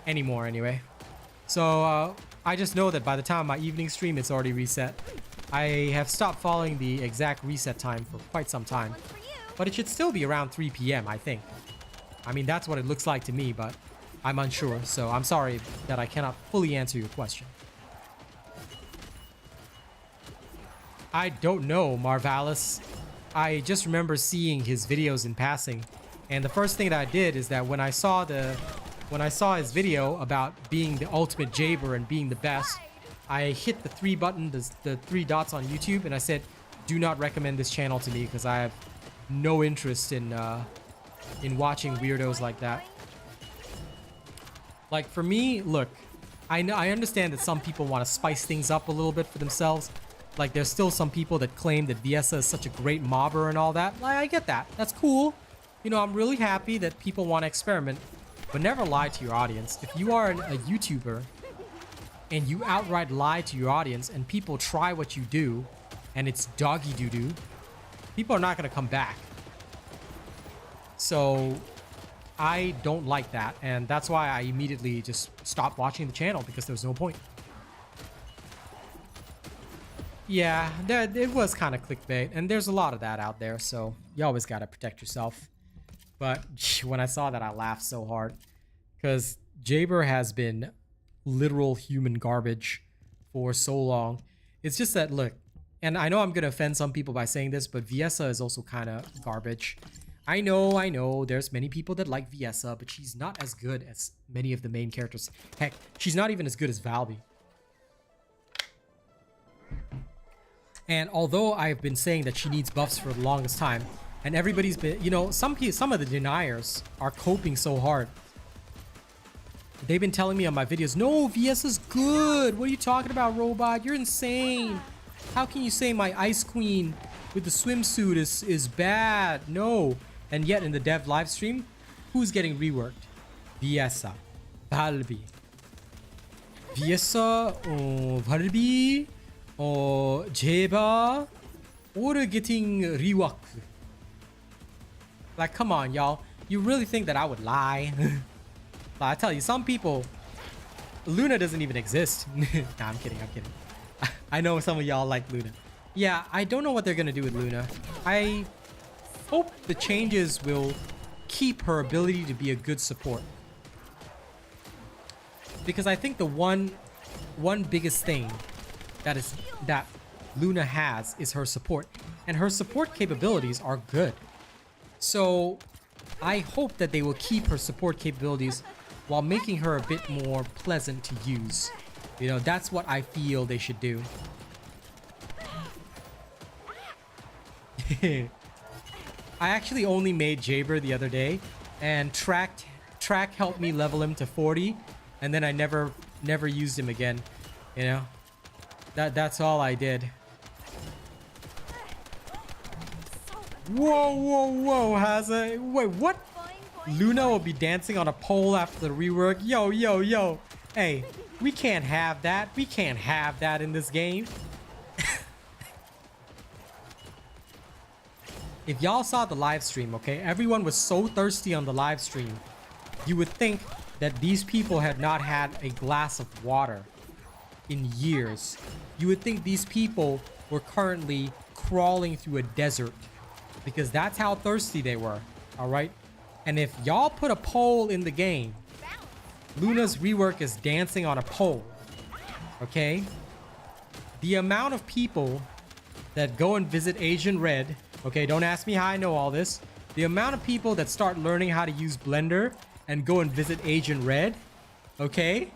anymore anyway. So, I just know that by the time my evening stream, it's already reset. I have stopped following the exact reset time for quite some time.
One's for you.
But it should still be around 3 p.m., I think. I mean, that's what it looks like to me, but I'm unsure. So I'm sorry that I cannot fully answer your question. I don't know, Marvalis. I just remember seeing his videos in passing. And the first thing that I did is that when I saw his video about being the ultimate Jaber and being the best, I hit the the three dots on YouTube, and I said, do not recommend this channel to me because I have no interest in watching weirdos like that. Like for me, look, I understand that some people want to spice things up a little bit for themselves. Like there's still some people that claim that Viesa is such a great mobber and all that. Like, I get that. That's cool. You know, I'm really happy that people want to experiment. But never lie to your audience. If you are a YouTuber and you outright lie to your audience and people try what you do and it's doggy doo-doo, people are not going to come back. So I don't like that, and that's why I immediately just stopped watching the channel because there's no point. Yeah, it was kind of clickbait, and there's a lot of that out there, so you always got to protect yourself. But when I saw that, I laughed so hard because Jaber has been literal human garbage for so long. It's just that, look, and I know I'm going to offend some people by saying this, but Viesa is also kind of garbage. I know, there's many people that like Viesa, but she's not as good as many of the main characters. Heck, she's not even as good as Valby. And although I've been saying that she needs buffs for the longest time, and everybody's been, you know, some of the deniers are coping so hard. They've been telling me on my videos, no, Viesa's good. What are you talking about, Robot? You're insane. How can you say my Ice Queen with the swimsuit is bad? No. And yet in the dev live stream, who's getting reworked? Viesa, Valby. Viesa or Valby or Jaber or getting reworked. Like, come on, y'all. You really think that I would lie? I tell you, some people... Luna doesn't even exist. Nah, I'm kidding. I know some of y'all like Luna. Yeah, I don't know what they're gonna do with Luna. I hope the changes will keep her ability to be a good support. Because I think the one biggest thing that Luna has is her support. And her support capabilities are good. So I hope that they will keep her support capabilities while making her a bit more pleasant to use. You know, that's what I feel they should do. I actually only made Jaber the other day, and Track helped me level him to 40, and then I never used him again. You know, that's all I did. Whoa, Haza. Wait, what? Luna will be dancing on a pole after the rework. Yo. Hey, we can't have that. We can't have that in this game. if y'all saw the live stream, okay, everyone was so thirsty on the live stream. You would think that these people had not had a glass of water in years. You would think these people were currently crawling through a desert because that's how thirsty they were. All right. And if y'all put a pole in the game, Luna's rework is dancing on a pole. Okay. The amount of people that go and visit Agent Red. Okay. Don't ask me how I know all this. The amount of people that start learning how to use Blender and go and visit Agent Red. Okay.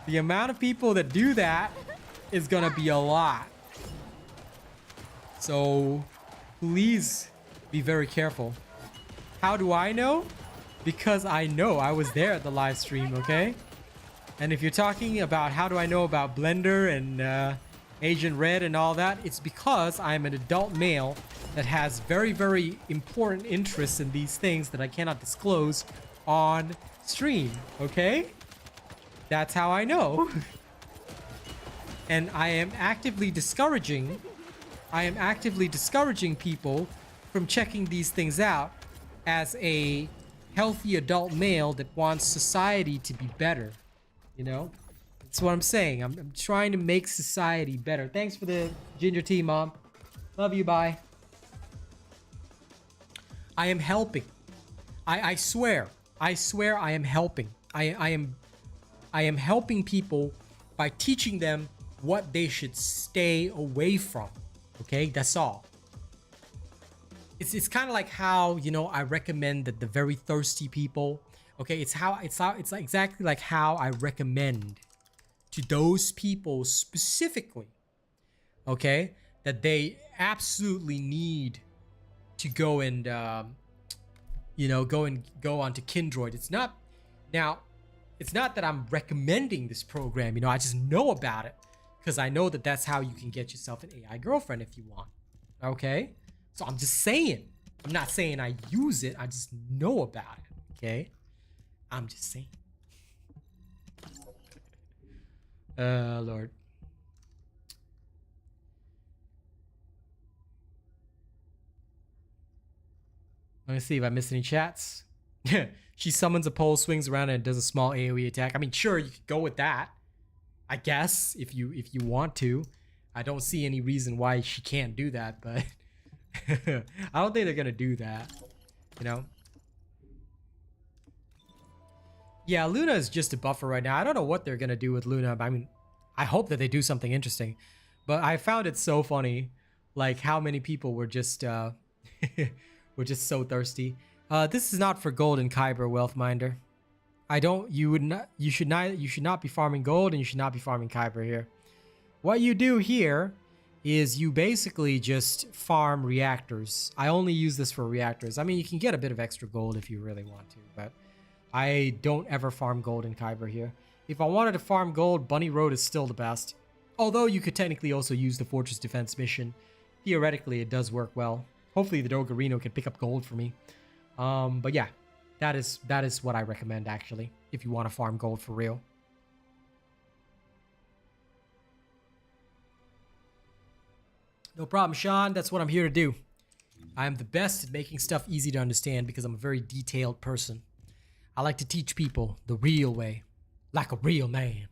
The amount of people that do that is gonna be a lot. So please be very careful. How do I know? Because I know I was there at the live stream, okay? And if you're talking about how do I know about Blender and Agent Red and all that, it's because I'm an adult male that has very, very important interests in these things that I cannot disclose on stream, okay? That's how I know. And I am actively discouraging people from checking these things out as a healthy adult male that wants society to be better. You know? That's what I'm saying. I'm trying to make society better. Thanks for the ginger tea, Mom. Love you, bye. I am helping. I swear. I swear I am helping. I am helping people by teaching them what they should stay away from. Okay, that's all. It's kind of like how, you know, I recommend that the very thirsty people. Okay, it's exactly like how I recommend to those people specifically. Okay, that they absolutely need to go and you know, go onto Kindroid. It's not that I'm recommending this program, you know, I just know about it because I know that that's how you can get yourself an AI girlfriend if you want. Okay? So I'm just saying. I'm not saying I use it. I just know about it. Okay? I'm just saying. Lord. Let me see if I missed any chats. She summons a pole, swings around, and does a small AoE attack. I mean, sure, you could go with that. I guess if you want to. I don't see any reason why she can't do that, but I don't think they're gonna do that. You know? Yeah, Luna is just a buffer right now. I don't know what they're gonna do with Luna. But I mean, I hope that they do something interesting. But I found it so funny, like how many people were just were just so thirsty. This is not for gold and Kyber, Wealthminder. You should not be farming gold and you should not be farming Kyber here. What you do here is you basically just farm reactors. I only use this for reactors. I mean, you can get a bit of extra gold if you really want to, but I don't ever farm gold in Kyber here. If I wanted to farm gold, Bunny Road is still the best. Although you could technically also use the Fortress Defense mission. Theoretically, it does work well. Hopefully the Doggerino can pick up gold for me. But yeah, that is what I recommend actually, if you want to farm gold for real. No problem, Sean. That's what I'm here to do. I am the best at making stuff easy to understand because I'm a very detailed person. I like to teach people the real way, like a real man.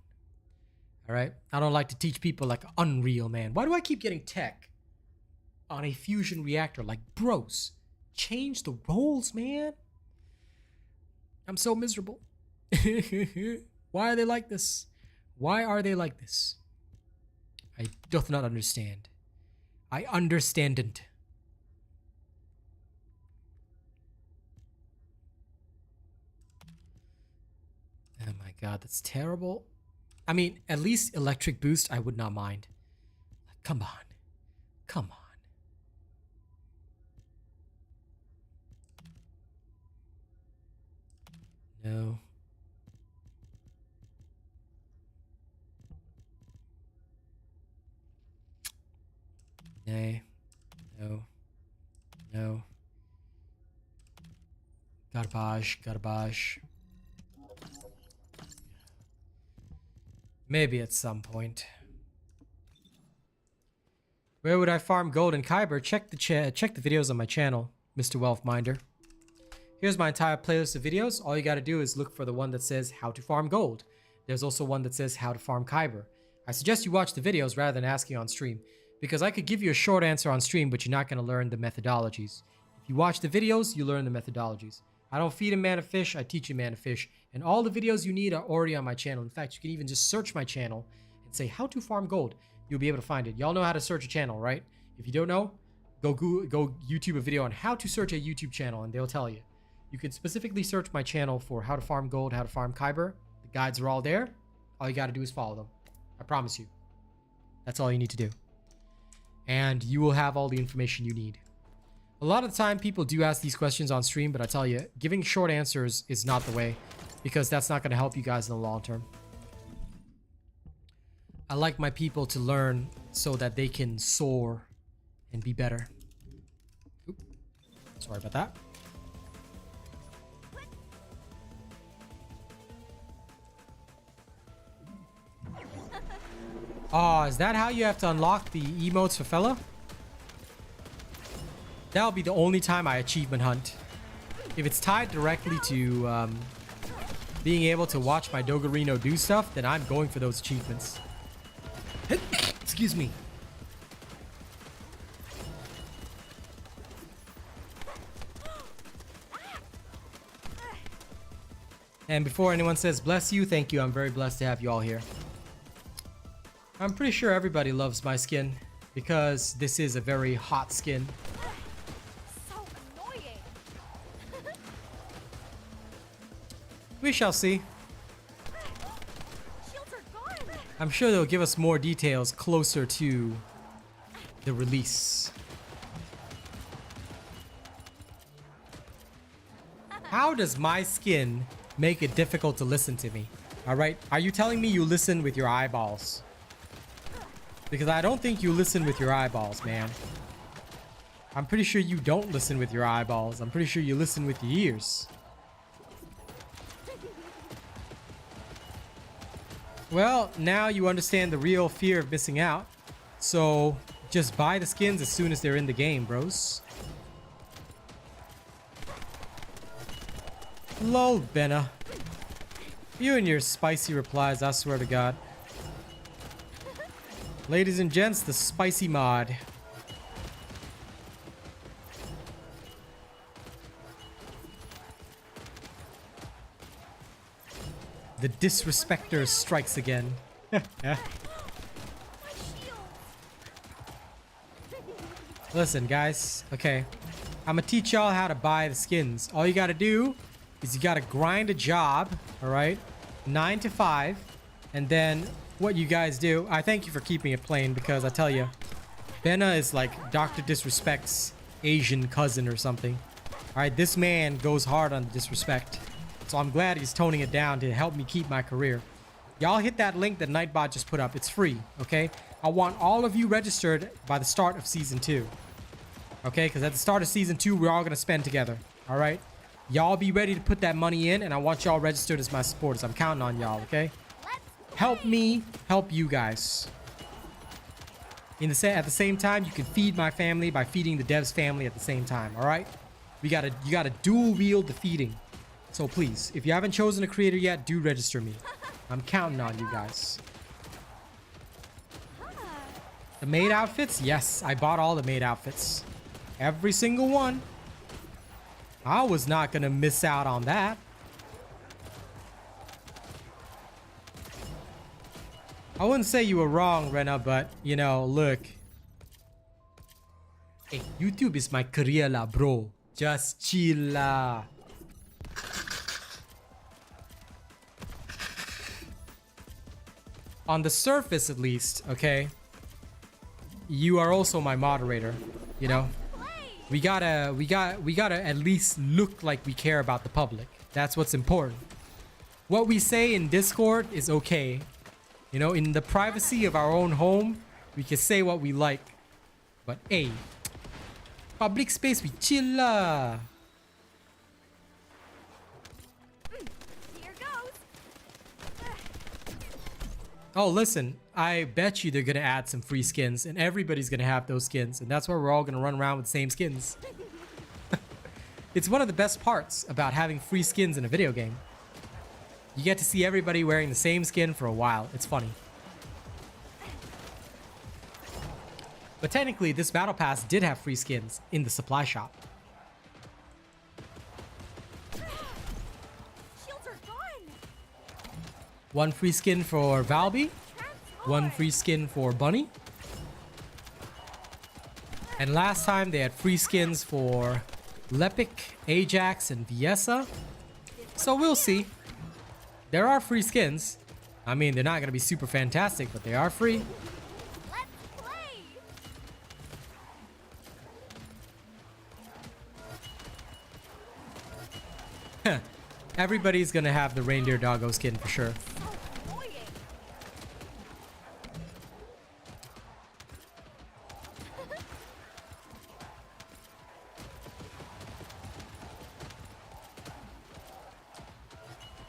All right? I don't like to teach people like an unreal man. Why do I keep getting tech on a fusion reactor? Like, bros, change the roles, man. I'm so miserable. Why are they like this? Why are they like this? I doth not understand. I understandn't. Oh my god, that's terrible. I mean, at least electric boost I would not mind. Come on. Come on. No. Nay. No. No. Garbage. Garbage. Maybe at some point. Where would I farm gold in Kyber? Check the videos on my channel. Mr. Wealthminder. Here's my entire playlist of videos. All you gotta do is look for the one that says how to farm gold. There's also one that says how to farm Kyber. I suggest you watch the videos rather than asking on stream, because I could give you a short answer on stream, but you're not gonna learn the methodologies. If you watch the videos, you learn the methodologies. I don't feed a man a fish, I teach a man to fish. And all the videos you need are already on my channel. In fact, you can even just search my channel and say how to farm gold. You'll be able to find it. Y'all know how to search a channel, right? If you don't know, go YouTube a video on how to search a YouTube channel and they'll tell you. You can specifically search my channel for how to farm gold, how to farm Kyber. The guides are all there. All you gotta do is follow them. I promise you. That's all you need to do. And you will have all the information you need. A lot of the time people do ask these questions on stream, but I tell you, giving short answers is not the way, because that's not going to help you guys in the long term. I like my people to learn so that they can soar and be better. Oop. Sorry about that. Oh, is that how you have to unlock the emotes for fella? That'll be the only time I achievement hunt. If it's tied directly to being able to watch my Doggerino do stuff, then I'm going for those achievements. Excuse me. And before anyone says bless you, thank you. I'm very blessed to have you all here. I'm pretty sure everybody loves my skin because this is a very hot skin. We shall see. I'm sure they'll give us more details closer to the release. How does my skin make it difficult to listen to me? Alright? Are you telling me you listen with your eyeballs? Because I don't think you listen with your eyeballs, man. I'm pretty sure you don't listen with your eyeballs. I'm pretty sure you listen with your ears. Well, now you understand the real fear of missing out. So, just buy the skins as soon as they're in the game, bros. Lol, Benna. You and your spicy replies, I swear to God. Ladies and gents, the spicy mod. The disrespecter strikes again. Listen, guys. Okay. I'm gonna teach y'all how to buy the skins. All you gotta do is you gotta grind a job. Alright? 9 to 5. And then what you guys do... I thank you for keeping it plain because I tell you, Benna is like Dr. Disrespect's Asian cousin or something. Alright? This man goes hard on disrespect. So I'm glad he's toning it down to help me keep my career. Y'all hit that link that Nightbot just put up. It's free, okay? I want all of you registered by the start of Season 2. Okay? Because at the start of Season 2, we're all going to spend together. Alright? Y'all be ready to put that money in, and I want y'all registered as my supporters. I'm counting on y'all, okay? Help me help you guys. At the same time, you can feed my family by feeding the devs family at the same time, alright? You gotta dual wield the feeding. So please, if you haven't chosen a creator yet, do register me. I'm counting on you guys. The maid outfits? Yes, I bought all the maid outfits. Every single one. I was not gonna miss out on that. I wouldn't say you were wrong, Rena, but, you know, look. Hey, YouTube is my career la, bro. Just chill la. On the surface, at least, okay, you are also my moderator, you know. We gotta at least look like we care about the public. That's what's important. What we say in Discord is okay. You know, in the privacy of our own home, we can say what we like. But hey, public space, we chill lah.
Here goes.
Oh, listen, I bet you they're gonna add some free skins, and everybody's gonna have those skins, and that's why we're all gonna run around with the same skins. It's one of the best parts about having free skins in a video game. You get to see everybody wearing the same skin for a while. It's funny. But technically, this battle pass did have free skins in the supply shop.
Shields are gone.
One free skin for Valby. One free skin for Bunny. And last time they had free skins for Lepic, Ajax, and Viessa. So we'll see. There are free skins. I mean, they're not going to be super fantastic, but they are free.
Let's play.
Everybody's going to have the reindeer doggo skin for sure.
So annoying.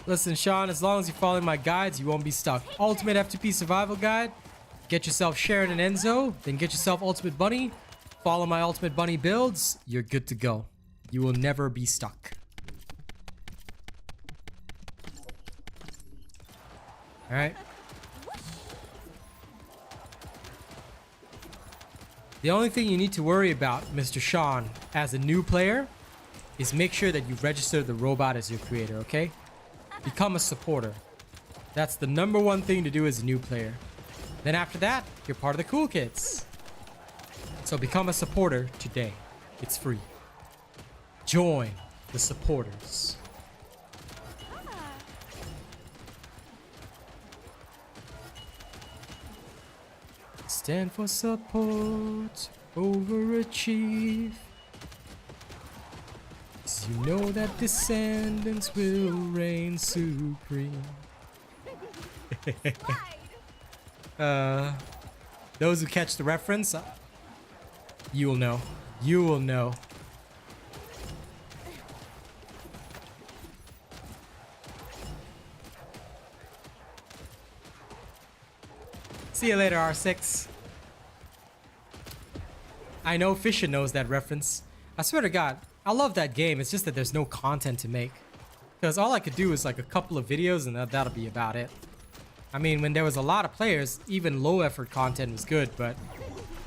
Listen, Sean, as long as you follow my guides, you won't be stuck. Ultimate F2P Survival Guide. Get yourself Sharon and Enzo. Then get yourself Ultimate Bunny. Follow my Ultimate Bunny builds. You're good to go. You will never be stuck. Alright. The only thing you need to worry about, Mr. Sean, as a new player, is make sure that you register the robot as your creator, okay? Become a supporter. That's the #1 thing to do as a new player. Then after that, you're part of the cool kids. So become a supporter today. It's free. Join the supporters. Stand for support, overachieve. 'Cause you know that Descendants will reign supreme. Those who catch the reference, you will know. You will know. See you later, R6. I know Fisher knows that reference. I swear to God, I love that game. It's just that there's no content to make. Because all I could do is like a couple of videos and that'll be about it. I mean, when there was a lot of players, even low effort content was good, but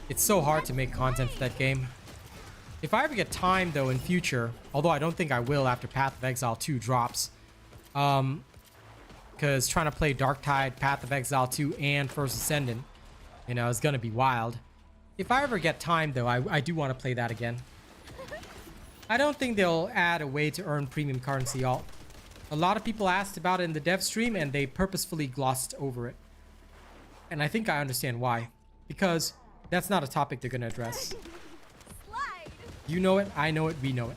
it's so hard to make content for that game. If I ever get time though in future, although I don't think I will after Path of Exile 2 drops, because trying to play Darktide, Path of Exile 2, and First Descendant, you know, is gonna be wild. If I ever get time though, I do want to play that again. I don't think they'll add a way to earn premium currency. A lot of people asked about it in the dev stream and they purposefully glossed over it. And I think I understand why. Because that's not a topic they're gonna address.
Slide.
You know it, I know it, we know it.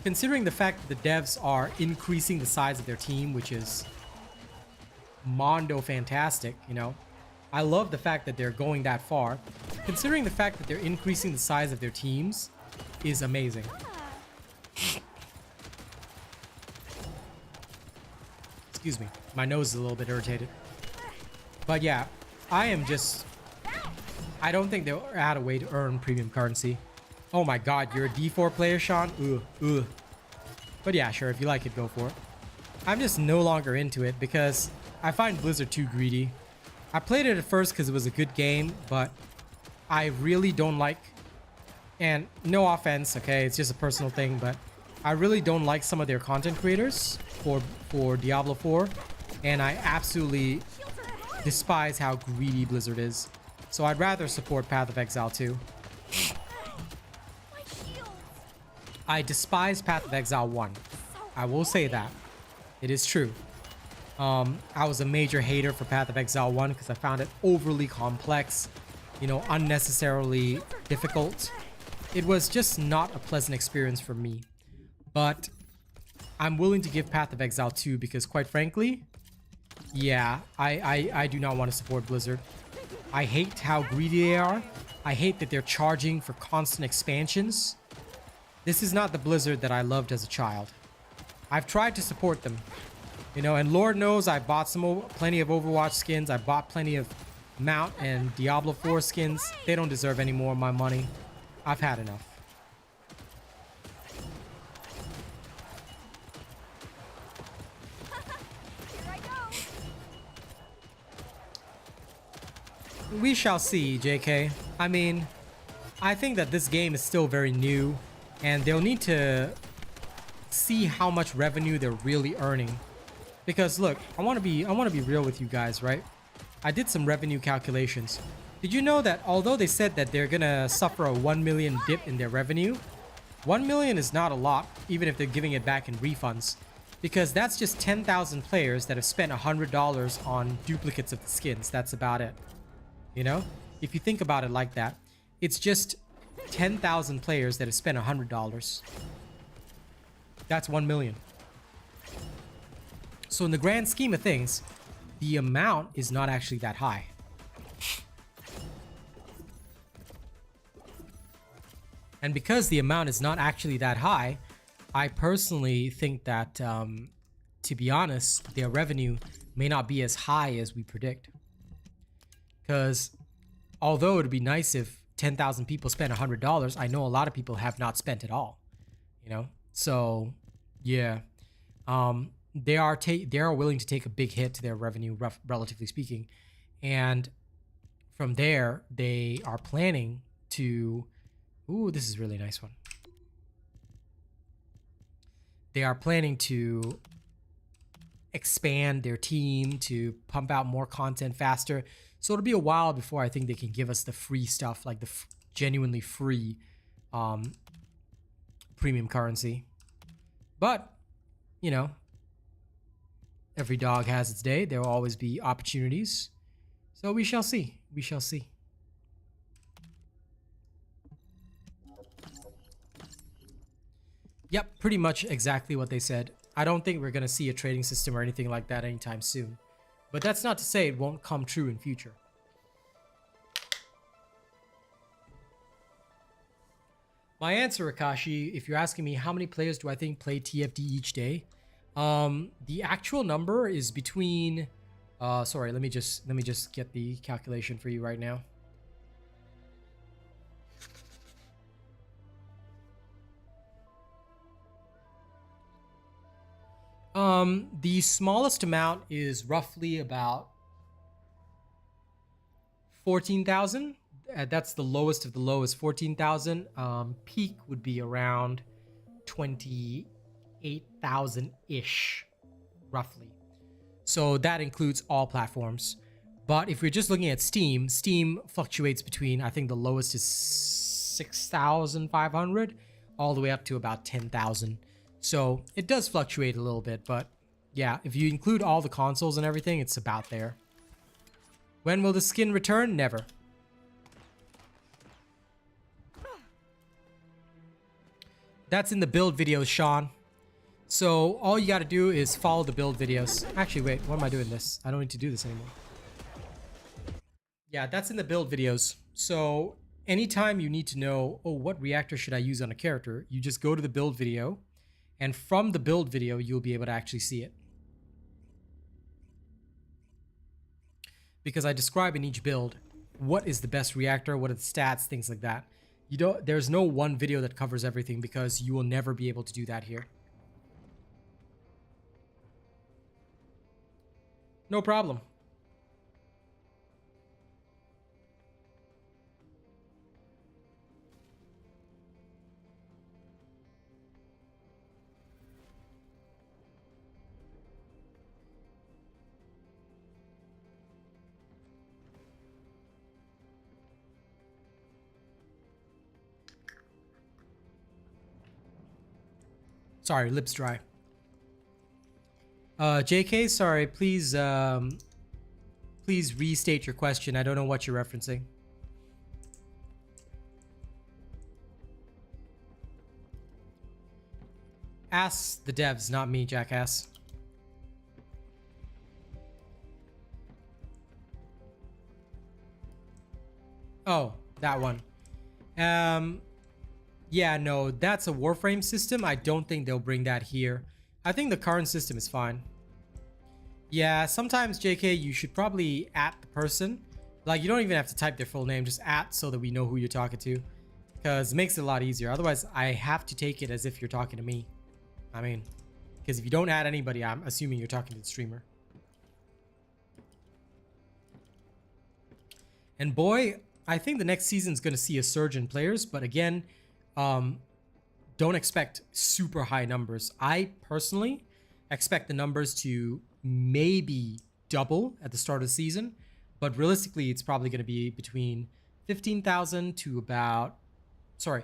Considering the fact that the devs are increasing the size of their team, which is mondo fantastic, you know. I love the fact that they're going that far. Considering the fact that they're increasing the size of their teams is amazing. Excuse me. My nose is a little bit irritated. But yeah, I don't think they'll add a way to earn premium currency. Oh my god, you're a D4 player, Sean? Ugh. But yeah, sure, if you like it, go for it. I'm just no longer into it because I find Blizzard too greedy. I played it at first because it was a good game, but I really don't like, and no offense, okay, it's just a personal thing, but I really don't like some of their content creators for Diablo 4, and I absolutely despise how greedy Blizzard is. So I'd rather support Path of Exile 2. I despise Path of Exile 1. I will say that. It is true. I was a major hater for Path of Exile 1 because I found it overly complex, you know, unnecessarily difficult. It was just not a pleasant experience for me. But I'm willing to give Path of Exile 2 because, quite frankly, yeah, I do not want to support Blizzard. I hate how greedy they are. I hate that they're charging for constant expansions. This is not the Blizzard that I loved as a child. I've tried to support them, you know, and Lord knows I bought plenty of Overwatch skins. I bought plenty of Mount and Diablo 4 skins, they don't deserve any more of my money. I've had enough.
Here I go.
We shall see, JK. I mean, I think that this game is still very new, and they'll need to see how much revenue they're really earning. Because look, I want to be real with you guys, right? I did some revenue calculations. Did you know that although they said that they're gonna suffer a 1 million dip in their revenue, 1 million is not a lot, even if they're giving it back in refunds, because that's just 10,000 players that have spent $100 on duplicates of the skins. That's about it. You know, if you think about it like that, it's just 10,000 players that have spent $100. That's 1 million. So in the grand scheme of things, the amount is not actually that high. And because the amount is not actually that high, I personally think that, to be honest, their revenue may not be as high as we predict. Because although it would be nice if 10,000 people spent $100, I know a lot of people have not spent it all. You know? So, yeah. They are willing to take a big hit to their revenue, relatively speaking. And from there, they are planning to... Ooh, this is a really nice one. They are planning to expand their team to pump out more content faster. So it'll be a while before I think they can give us the free stuff, like the genuinely free premium currency. But, you know, every dog has its day. There will always be opportunities. So we shall see. We shall see. Yep, pretty much exactly what they said. I don't think we're going to see a trading system or anything like that anytime soon. But that's not to say it won't come true in future. My answer, Akashi, if you're asking me how many players do I think play TFD each day, the actual number is between sorry, let me just get the calculation for you right now. The smallest amount is roughly about 14,000. That's the lowest of the low is 14,000. Peak would be around 28,000-ish, roughly. So that includes all platforms. But if we're just looking at Steam, Steam fluctuates between, I think the lowest is 6,500 all the way up to about 10,000. So it does fluctuate a little bit, but yeah, if you include all the consoles and everything, it's about there. When will the skin return? Never. That's in the build videos, Sean. So all you got to do is follow the build videos. Actually, wait, why am I doing this? I don't need to do this anymore. Yeah, that's in the build videos. So anytime you need to know, oh, what reactor should I use on a character, you just go to the build video. And from the build video, you'll be able to actually see it. Because I describe in each build what is the best reactor, what are the stats, things like that. There's no one video that covers everything because you will never be able to do that here. No problem. Sorry, lips dry. JK, sorry, please restate your question. I don't know what you're referencing. Ask the devs, not me, jackass. Oh, that one. Yeah, no, that's a Warframe system. I don't think they'll bring that here. I think the current system is fine. Yeah, sometimes, JK, you should probably at the person Like, you don't even have to type their full name, just at so that we know who you're talking to. Because it makes it a lot easier. Otherwise, I have to take it as if you're talking to me. I mean, because if you don't add anybody, I'm assuming you're talking to the streamer. And boy, I think the next season's going to see a surge in players. But again, don't expect super high numbers. I personally expect the numbers to maybe double at the start of the season. But realistically, it's probably going to be between 15,000 to about... Sorry.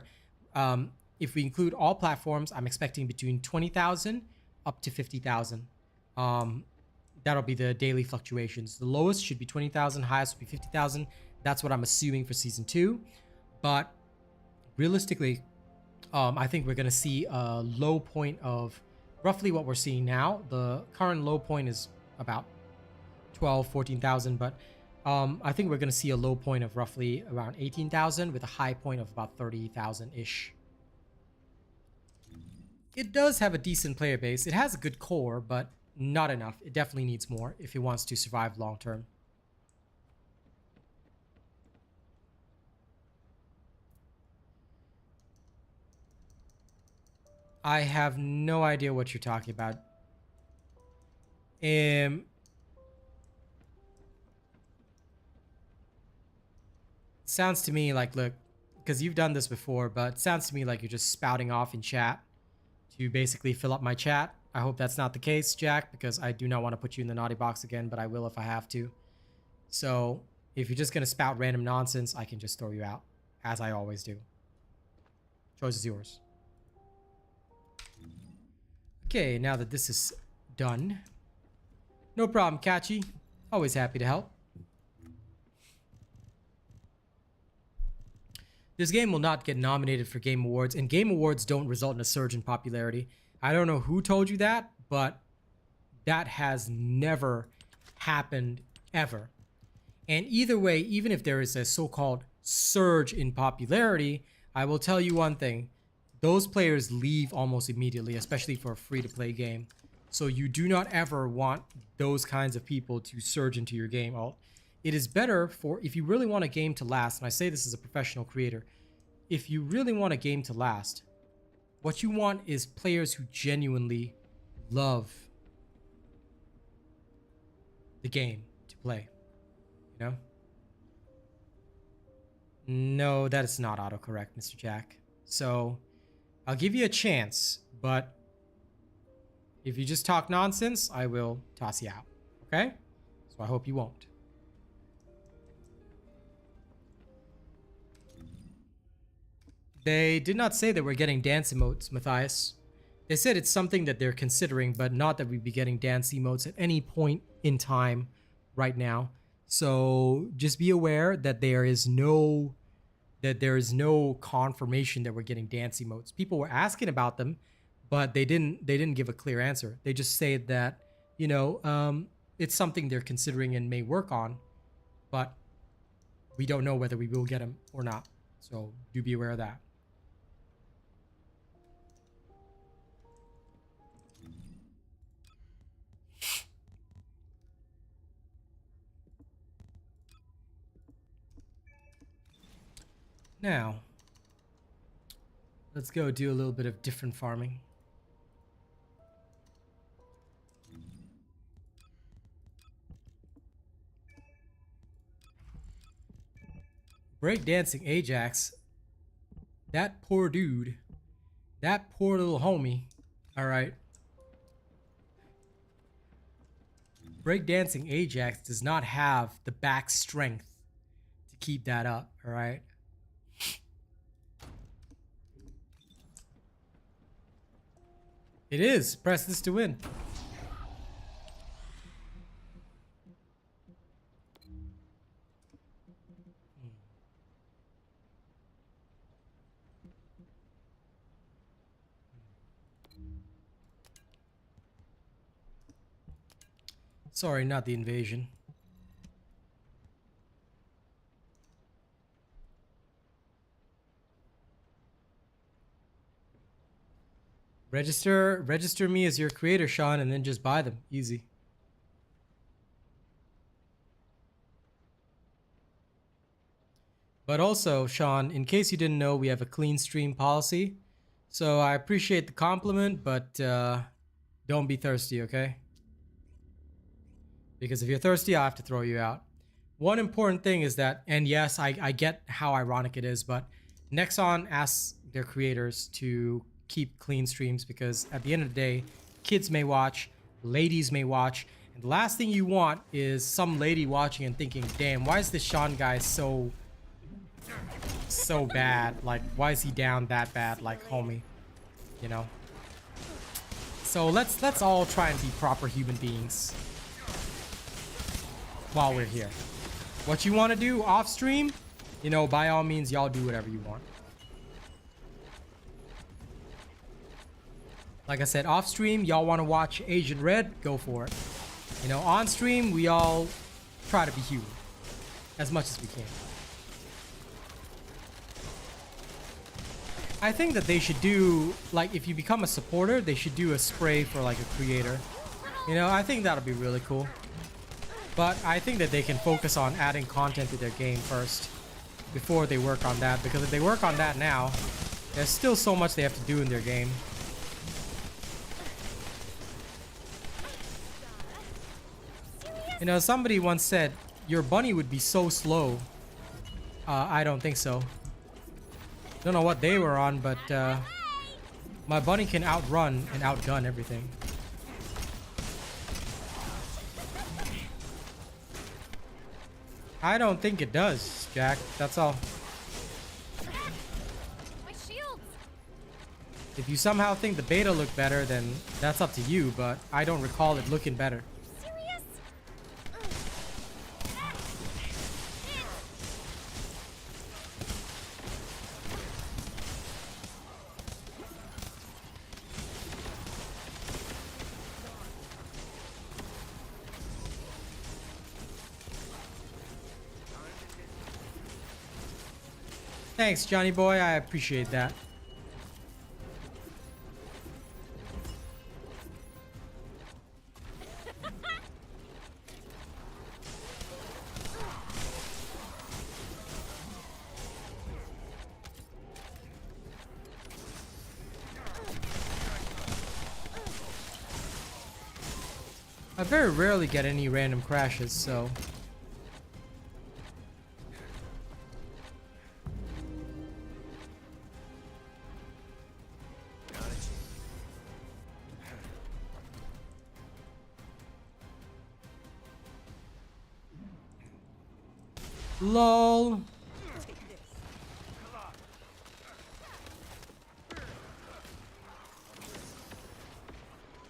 If we include all platforms, I'm expecting between 20,000 up to 50,000. That'll be the daily fluctuations. The lowest should be 20,000, highest would be 50,000. That's what I'm assuming for season 2. But realistically, I think we're going to see a low point of roughly what we're seeing now. The current low point is about 12, 14,000, but I think we're going to see a low point of roughly around 18,000 with a high point of about 30,000-ish. It does have a decent player base. It has a good core, but not enough. It definitely needs more if it wants to survive long term. I have no idea what you're talking about. Sounds to me like, look, because you've done this before, but it sounds to me like you're just spouting off in chat to basically fill up my chat. I hope that's not the case, Jack, because I do not want to put you in the naughty box again, but I will if I have to. So if you're just going to spout random nonsense, I can just throw you out, as I always do. Choice is yours. Okay, now that this is done. No problem, Kachi. Always happy to help. This game will not get nominated for Game Awards, and Game Awards don't result in a surge in popularity. I don't know who told you that, but that has never happened ever. And either way, even if there is a so-called surge in popularity, I will tell you one thing. Those players leave almost immediately, especially for a free-to-play game. So you do not ever want those kinds of people to surge into your game. It is better for, if you really want a game to last, and I say this as a professional creator, if you really want a game to last, what you want is players who genuinely love the game to play, you know? No, that is not autocorrect, Mr. Jack. So, I'll give you a chance, but if you just talk nonsense, I will toss you out, okay? So I hope you won't. They did not say that we're getting dance emotes, Matthias. They said it's something that they're considering, but not that we'd be getting dance emotes at any point in time right now. So just be aware that there is no confirmation that we're getting dance emotes. People were asking about them, but they didn't give a clear answer. They just said that, you know, it's something they're considering and may work on, but we don't know whether we will get them or not. So do be aware of that. Now, let's go do a little bit of different farming. Breakdancing Ajax. That poor dude. That poor little homie. Alright. Breakdancing Ajax does not have the back strength to keep that up, alright? It is. Press this to win. Sorry, not the invasion. Register me as your creator, Sean, and then just buy them. Easy. But also, Sean, in case you didn't know, we have a clean stream policy. So I appreciate the compliment, but don't be thirsty, okay? Because if you're thirsty, I'll have to throw you out. One important thing is that, and yes, I get how ironic it is, but Nexon asks their creators to keep clean streams because at the end of the day, kids may watch, ladies may watch, and the last thing you want is some lady watching and thinking, damn, why is this Sean guy so bad? Like, why is he down that bad? Like, homie, you know? So let's all try and be proper human beings while we're here. What you want to do off stream, you know, by all means, y'all do whatever you want. Like I said, off stream, y'all want to watch Asian Red, go for it. You know, on stream, we all try to be human as much as we can. I think that they should do, like, if you become a supporter, they should do a spray for, like, a creator. You know, I think that'll be really cool. But I think that they can focus on adding content to their game first before they work on that. Because if they work on that now, there's still so much they have to do in their game. You know, somebody once said, your bunny would be so slow. I don't think so. Don't know what they were on, but my bunny can outrun and outgun everything. I don't think it does, Jack. That's all.
My shields.
If you somehow think the beta looked better, then that's up to you, but I don't recall it looking better.
Serious?
Thanks, Johnny boy. I appreciate that. I very rarely get any random crashes, so... LOL.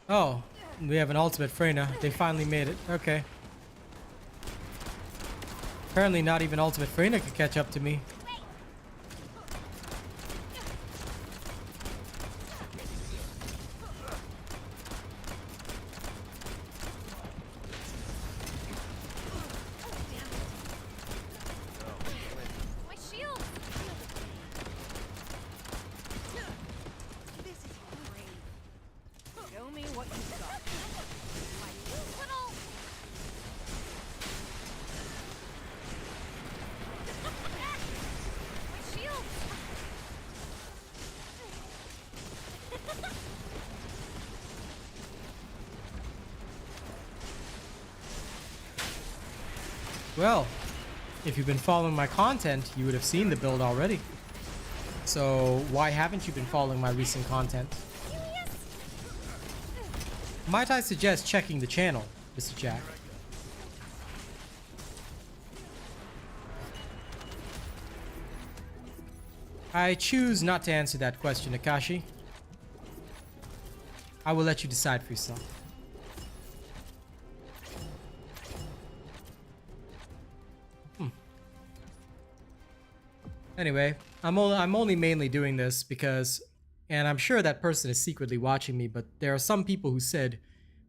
Oh, we have an ultimate Freyna. They finally made it. Okay. Apparently not even ultimate Freyna could catch up to me.
My shields.
This is great. Show me what you got.
Little. My shields.
Well, if you've been following my content, you would have seen the build already. So why haven't you been following my recent content? Might I suggest checking the channel, Mr. Jack? I choose not to answer that question, Akashi. I will let you decide for yourself. Anyway, I'm only mainly doing this because, and I'm sure that person is secretly watching me, but there are some people who said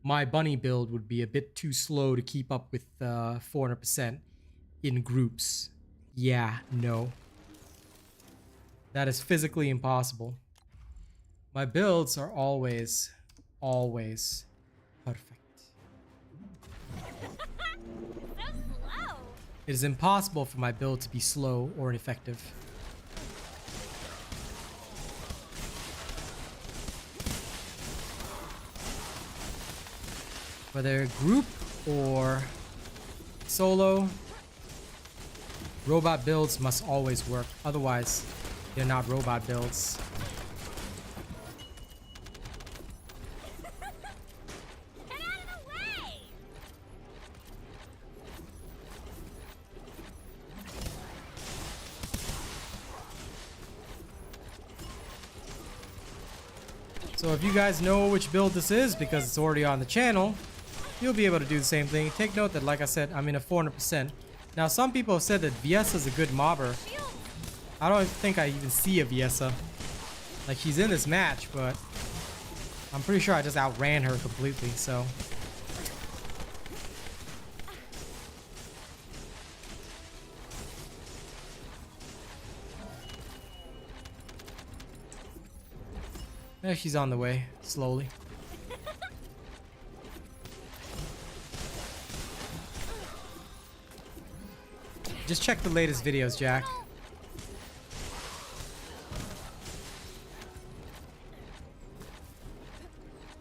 my bunny build would be a bit too slow to keep up with 400% in groups. Yeah, no. That is physically impossible. My builds are always perfect.
So slow.
it is impossible for my build to be slow or ineffective. Whether group or solo, robot builds must always work. Otherwise, they're not robot builds.
Get out of the way!
So if you guys know which build this is because it's already on the channel, you'll be able to do the same thing. Take note that, like I said, I'm in a 400%. Now, some people have said that Viessa is a good mobber.
Shield!
I don't think I even see a Viessa. Like, she's in this match, but I'm pretty sure I just outran her completely, so. Yeah, she's on the way, slowly. Just check the latest videos, Jack.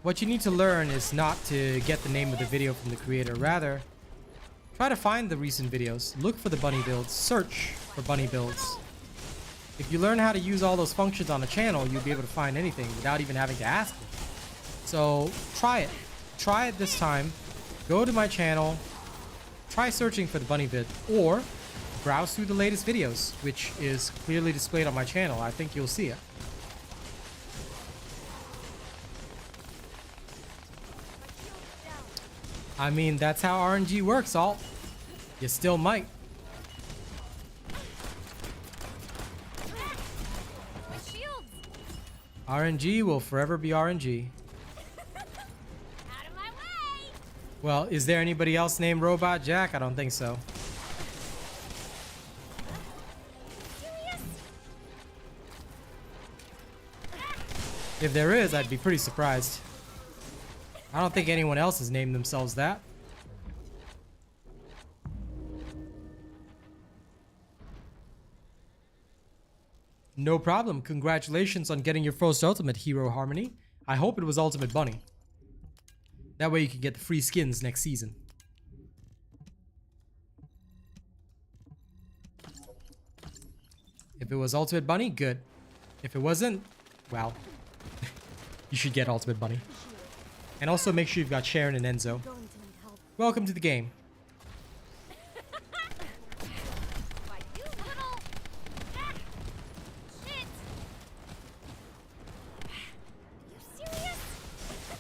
What you need to learn is not to get the name of the video from the creator. Rather, try to find the recent videos. Look for the bunny builds. Search for bunny builds. If you learn how to use all those functions on a channel, you'll be able to find anything without even having to ask it. So try it. Try it this time. Go to my channel. Try searching for the bunny vid, or browse through the latest videos, which is clearly displayed on my channel. I think you'll see it. I mean, that's how RNG works, Alt. You still might.
My shields!
RNG will forever be RNG.
Out of my way!
Well, is there anybody else named Robot Jack? I don't think so.
Serious?
If there is, I'd be pretty surprised. I don't think anyone else has named themselves that. No problem. Congratulations on getting your first ultimate, Hero Harmony. I hope it was Ultimate Bunny. That way you can get the free skins next season. If it was Ultimate Bunny, good. If it wasn't, well, you should get Ultimate Bunny. And also make sure you've got Sharon and Enzo. Welcome to the game.
Why, you little... Shit! You serious? Shit!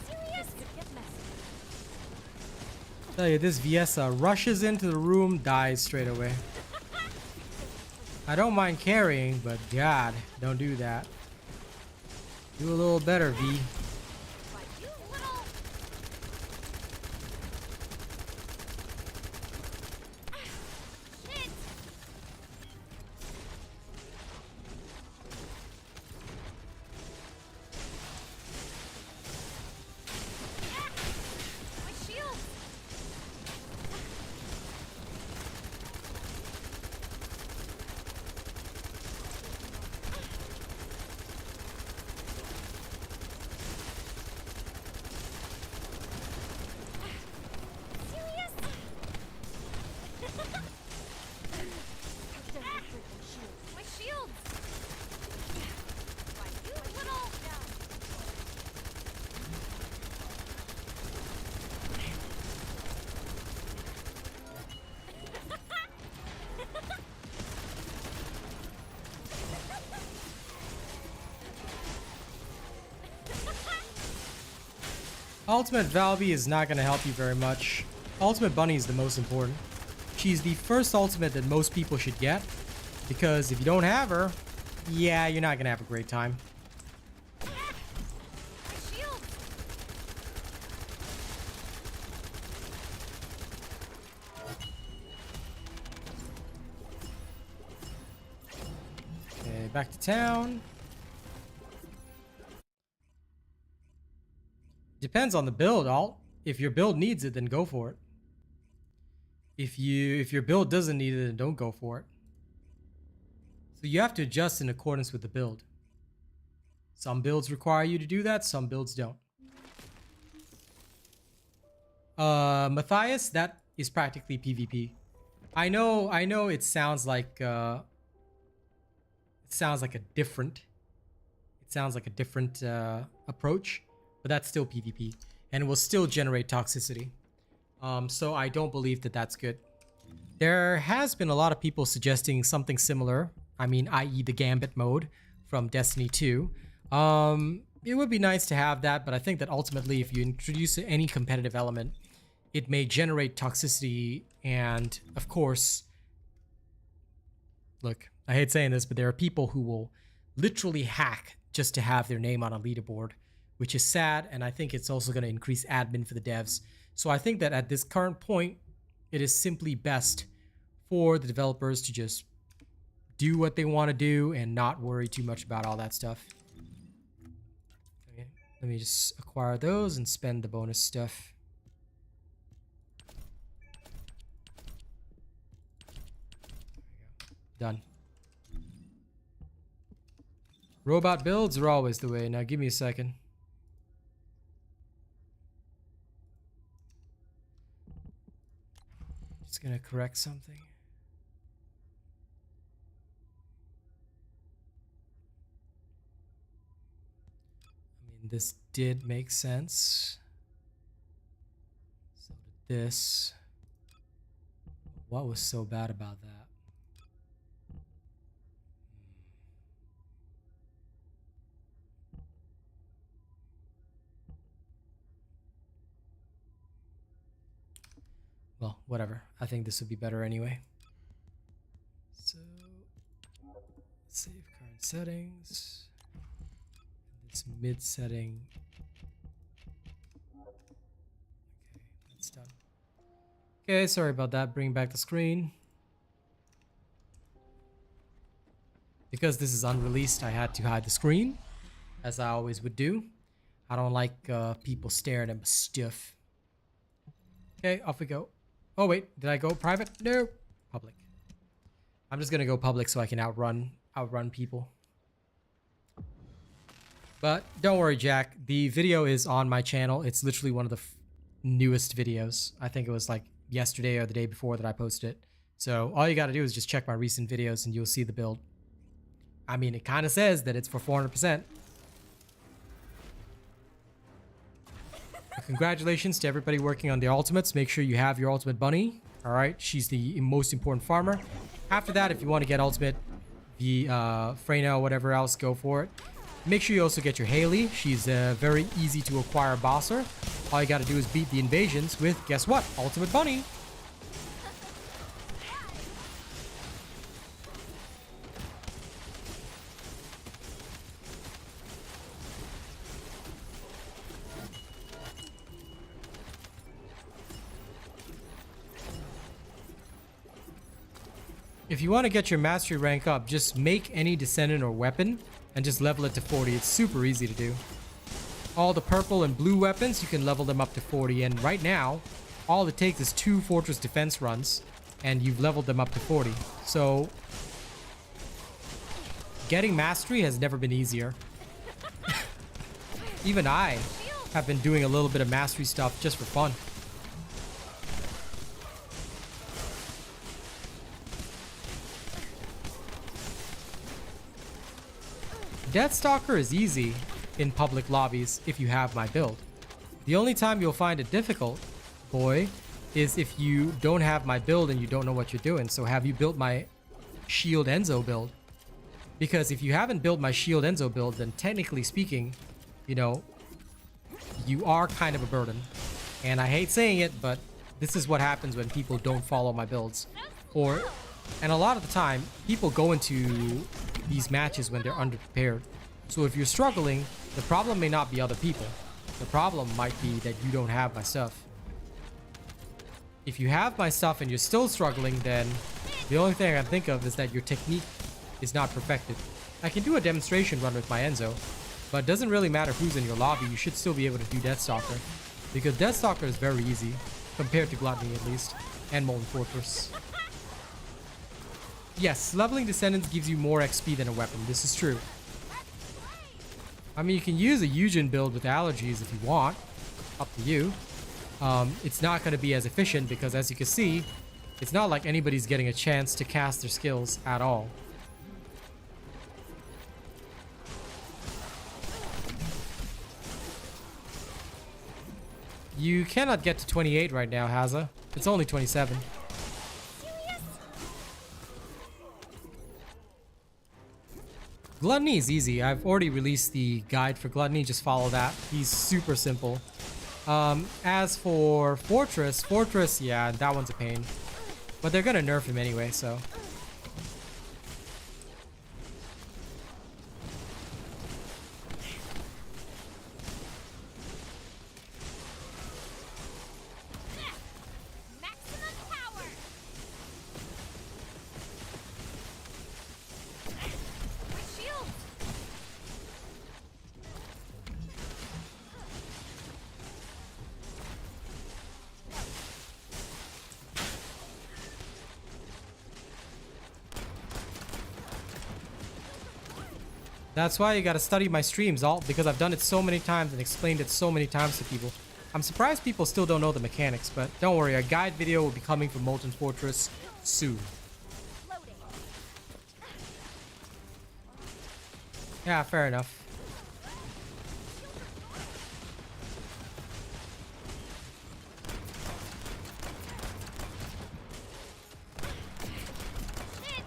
Serious?
Tell you, this Viessa rushes into the room, dies straight away. I don't mind carrying, but God, don't do that. Do a little better, V.
Why, you little... Shit! My shield! Serious? My shields! Why, you little...
Ultimate Valby is not going to help you very much. Ultimate Bunny is the most important. She's the first ultimate that most people should get, because if you don't have her, yeah, you're not gonna have a great time.
My shield.
Okay, back to town. Depends on the build, Alt. If your build needs it, then go for it. If your build doesn't need it, then don't go for it. So you have to adjust in accordance with the build. Some builds require you to do that, some builds don't. Matthias, that is practically PvP. I know it sounds like a different approach, but that's still PvP and will still generate toxicity. So I don't believe that that's good. There has been a lot of people suggesting something similar. I mean, i.e. the Gambit mode from Destiny 2. It would be nice to have that, but I think that ultimately if you introduce any competitive element, it may generate toxicity and, of course, look, I hate saying this, but there are people who will literally hack just to have their name on a leaderboard, which is sad, and I think it's also going to increase admin for the devs. So I think that at this current point, it is simply best for the developers to just do what they want to do and not worry too much about all that stuff. Okay, let me just acquire those and spend the bonus stuff. Done. Robot builds are always the way. Now give me a second. Just gonna correct something. I mean, this did make sense. So did this. What was so bad about that? Well, whatever. I think this would be better anyway. So, save current settings. This mid setting. Okay, that's done. Okay, sorry about that. Bring back the screen. Because this is unreleased, I had to hide the screen, as I always would do. I don't like people staring at my stuff. Okay, off we go. Oh wait, did I go private? No, public. I'm just gonna go public so I can outrun people. But don't worry, Jack. The video is on my channel. It's literally one of the newest videos. I think it was like yesterday or the day before that I posted it. So all you gotta do is just check my recent videos and you'll see the build. I mean, it kind of says that it's for 400%. Congratulations to everybody working on the ultimates. Make sure you have your ultimate bunny. All right, she's the most important farmer. After that, if you want to get ultimate, the Freyna or whatever else, go for it. Make sure you also get your Haley. She's a very easy to acquire bosser. All you got to do is beat the invasions with, guess what? Ultimate bunny. If you want to get your mastery rank up, just make any descendant or weapon and just level it to 40. It's super easy to do. All the purple and blue weapons, you can level them up to 40. And right now, all it takes is 2 fortress defense runs and you've leveled them up to 40. So getting mastery has never been easier. Even I have been doing a little bit of mastery stuff just for fun. Deathstalker is easy in public lobbies if you have my build. The only time you'll find it difficult, boy, is if you don't have my build and you don't know what you're doing. So have you built my Shield Enzo build? Because if you haven't built my Shield Enzo build, then technically speaking, you know, you are kind of a burden. And I hate saying it, but this is what happens when people don't follow my builds. Or And a lot of the time, people go into these matches when they're underprepared. So if you're struggling, the problem may not be other people. The problem might be that you don't have my stuff. If you have my stuff and you're still struggling, then the only thing I can think of is that your technique is not perfected. I can do a demonstration run with my Enzo, but it doesn't really matter who's in your lobby. You should still be able to do Deathstalker, because Deathstalker is very easy, compared to Gluttony at least, and Molten Fortress. Yes, leveling Descendants gives you more XP than a weapon. This is true. I mean, you can use a Eugen build with allergies if you want. Up to you. It's not going to be as efficient because, as you can see, it's not like anybody's getting a chance to cast their skills at all. You cannot get to 28 right now, Haza. It's only 27. Gluttony is easy. I've already released the guide for Gluttony. Just follow that. He's super simple. As for Fortress, yeah, that one's a pain. But they're gonna nerf him anyway, so.
Maximum power. My shield.
That's why you gotta study my streams, all because I've done it so many times and explained it so many times to people. I'm surprised people still don't know the mechanics, but don't worry, a guide video will be coming for Molten Fortress soon.
Loading.
Yeah, fair enough.
Hit.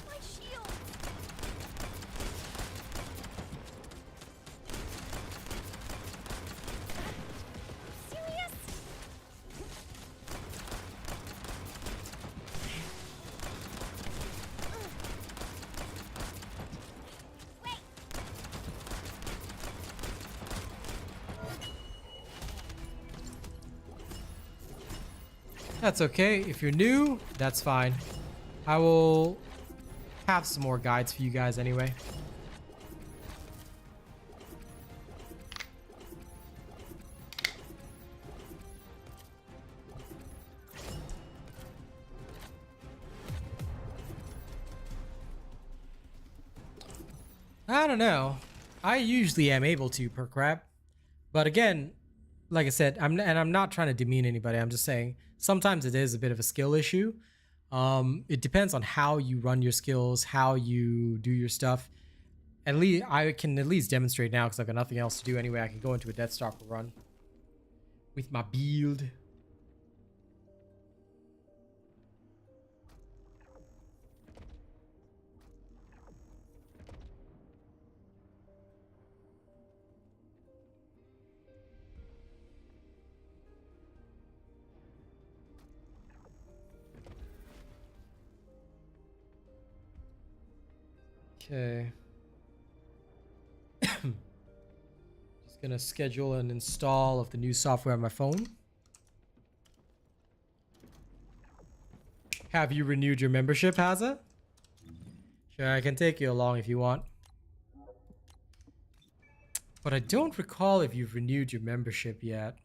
My shield. Serious? Wait.
That's okay. If you're new, that's fine. I will have some more guides for you guys anyway. I don't know. I usually am able to per crap. But again, like I said, I'm not trying to demean anybody. I'm just saying sometimes it is a bit of a skill issue. It depends on how you run your skills, how you do your stuff. At least I can at least demonstrate now because I've got nothing else to do anyway. I can go into a Deathstalker run with my build. Okay. Just gonna schedule an install of the new software on my phone. Have you renewed your membership, Haza? Sure, I can take you along if you want. But I don't recall if you've renewed your membership yet.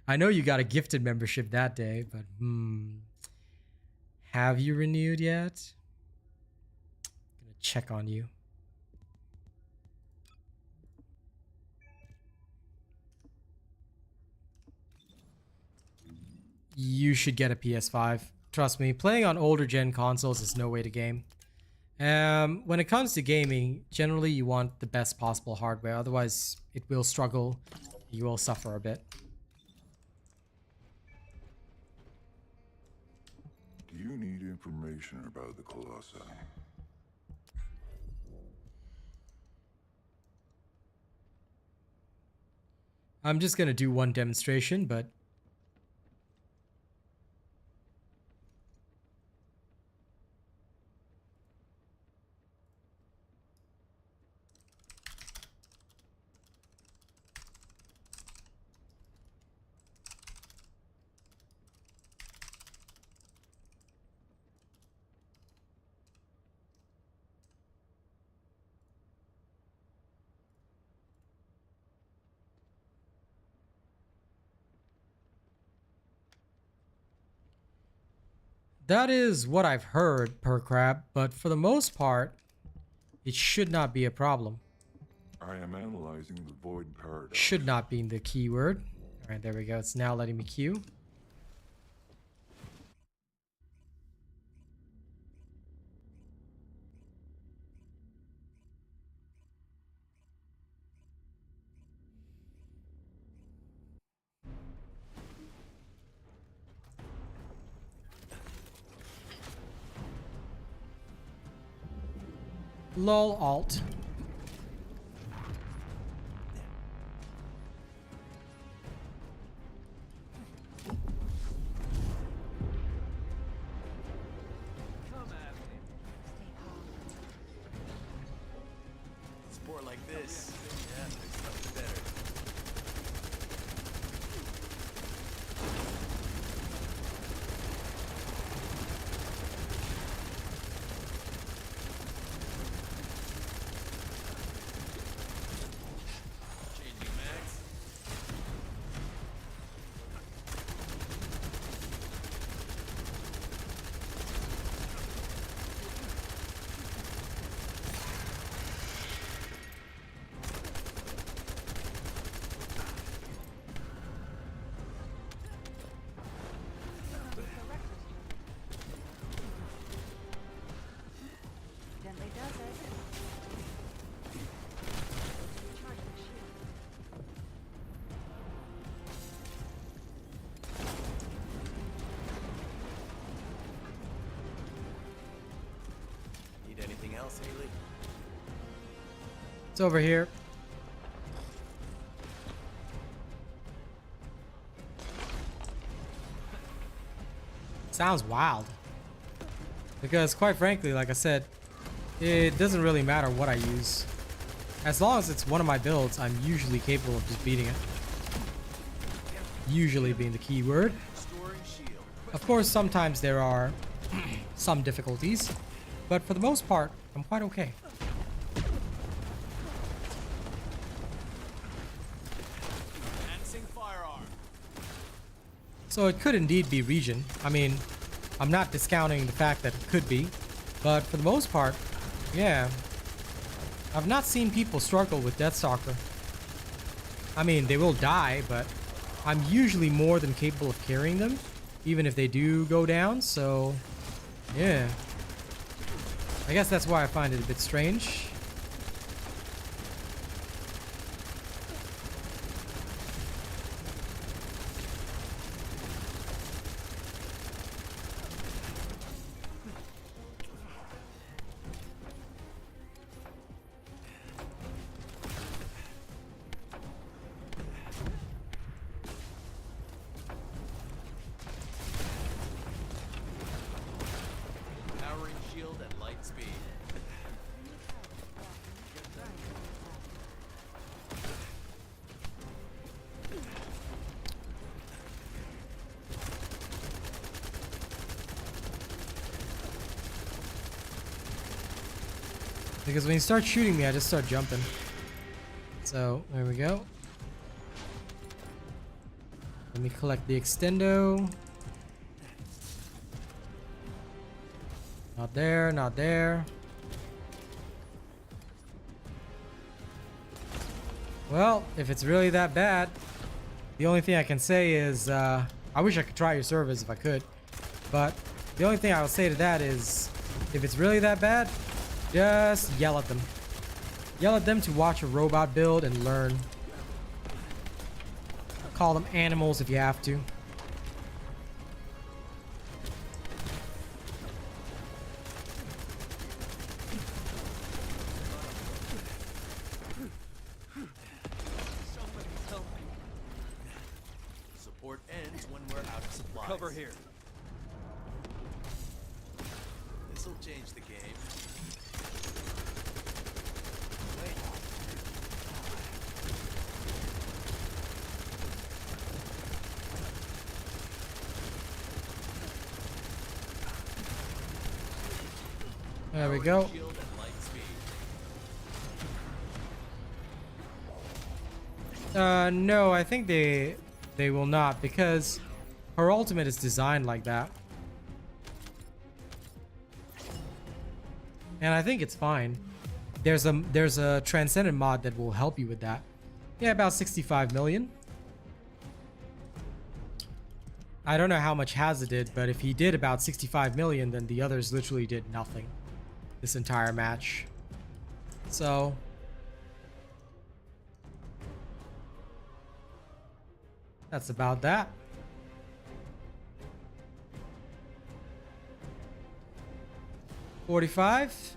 I know you got a gifted membership that day, but have you renewed yet? Gonna check on you. You should get a PS5. Trust me, playing on older gen consoles is no way to game. When it comes to gaming, generally you want the best possible hardware, otherwise it will struggle. You will suffer a bit.
Do you need information about the Colossi?
I'm just gonna do one demonstration, but that is what I've heard per crab, but for the most part, it should not be a problem.
I am analyzing the void paradox.
Should not be the keyword. All right, there we go. It's now letting me queue. Lol alt.
Sport like this. Yeah, makes nothing better. Changing mags.
Gently does it. Charging the shield.
Need anything else, Haley?
It's over here. Sounds wild. Because quite frankly, like I said, it doesn't really matter what I use. As long as it's one of my builds, I'm usually capable of just beating it. Usually being the key word.
Storing shield.
Of course, sometimes there are some difficulties, but for the most part, I'm quite okay.
Advancing firearm.
So it could indeed be region. I mean, I'm not discounting the fact that it could be, but for the most part, yeah. I've not seen people struggle with Deathstalker. I mean, they will die, but I'm usually more than capable of carrying them, even if they do go down, so yeah. I guess that's why I find it a bit strange.
Powering shield at light speed.
Because when you start shooting me, I just start jumping. So, there we go. Let me collect the extendo. Not there, not there. Well, if it's really that bad, the only thing I can say is, I wish I could try your service if I could. But the only thing I will say to that is, if it's really that bad, just yell at them. Yell at them to watch a robot build and learn. Call them animals if you have to.
Somebody help me. over here. This'll change the game. Wait.
There we go.
Shield and light speed.
No, I think they will not, because her ultimate is designed like that. And I think it's fine. There's a Transcendent mod that will help you with that. Yeah, about 65 million. I don't know how much Hazard did, but if he did about 65 million, then the others literally did nothing this entire match. So that's about that. $45.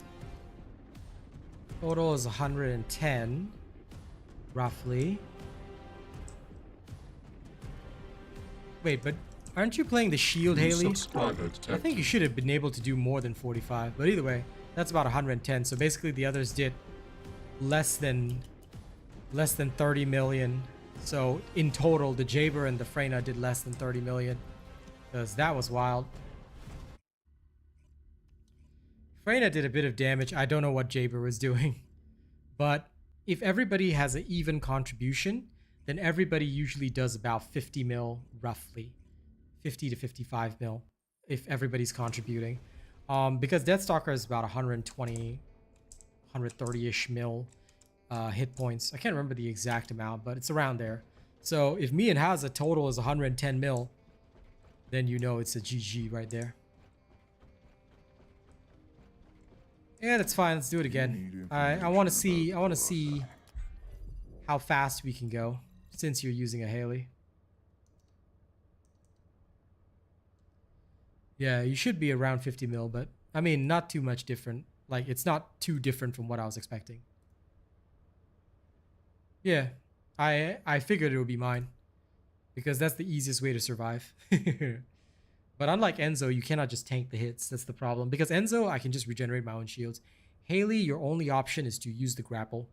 Total is 110, roughly. Wait, but aren't you playing the shield, Haley? I think you should have been able to do more than 45, but either way, that's about 110. So basically the others did less than 30 million. So in total, the Jaber and the Freyna did less than 30 million, because that was wild. Freyna did a bit of damage. I don't know what Jaber was doing, but if everybody has an even contribution, then everybody usually does about 50 mil, roughly 50 to 55 mil, if everybody's contributing. Because Deathstalker is about 120, 130-ish mil hit points. I can't remember the exact amount, but it's around there. So if me and Haza total is 110 mil, then you know it's a GG right there. Yeah, that's fine. Let's do it again. I want to see how fast we can go since you're using a Haley. Yeah, you should be around 50 mil, but I mean, not too much different. Like, it's not too different from what I was expecting. Yeah, I figured it would be mine because that's the easiest way to survive. But unlike Enzo, you cannot just tank the hits. That's the problem. Because Enzo, I can just regenerate my own shields. Haley, your only option is to use the grapple.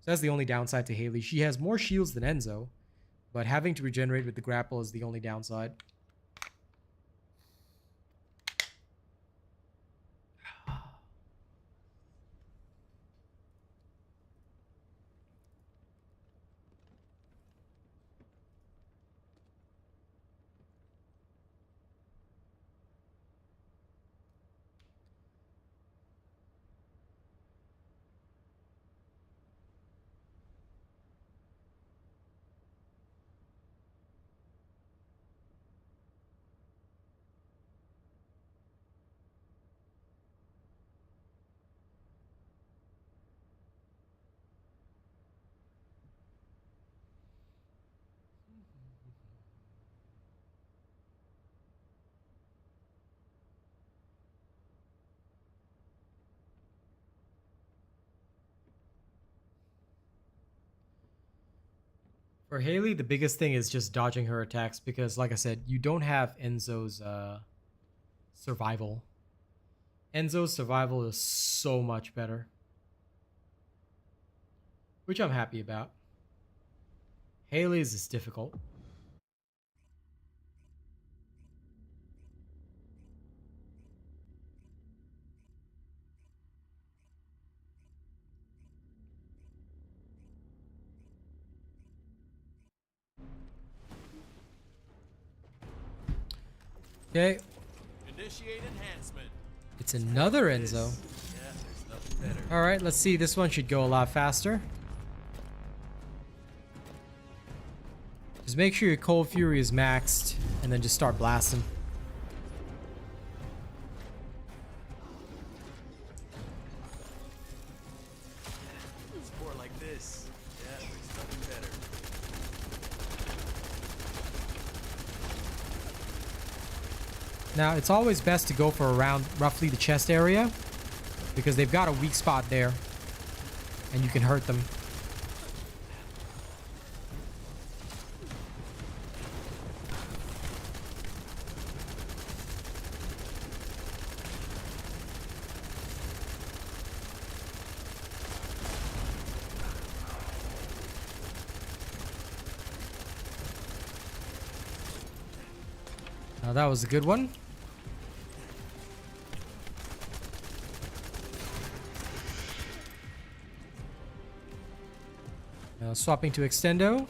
So that's the only downside to Haley. She has more shields than Enzo, but having to regenerate with the grapple is the only downside. For Haley, the biggest thing is just dodging her attacks because, like I said, you don't have Enzo's survival. Enzo's survival is so much better, which I'm happy about. Haley's is difficult. Okay.
Initiate enhancement.
It's another Enzo.
Yeah, there's nothing better.
All right, let's see. This one should go a lot faster. Just make sure your Cold Fury is maxed and then just start blasting.
Sport like this. Yeah, there's nothing better.
Now, it's always best to go for around roughly the chest area because they've got a weak spot there and you can hurt them. That was a good one. Swapping to extendo.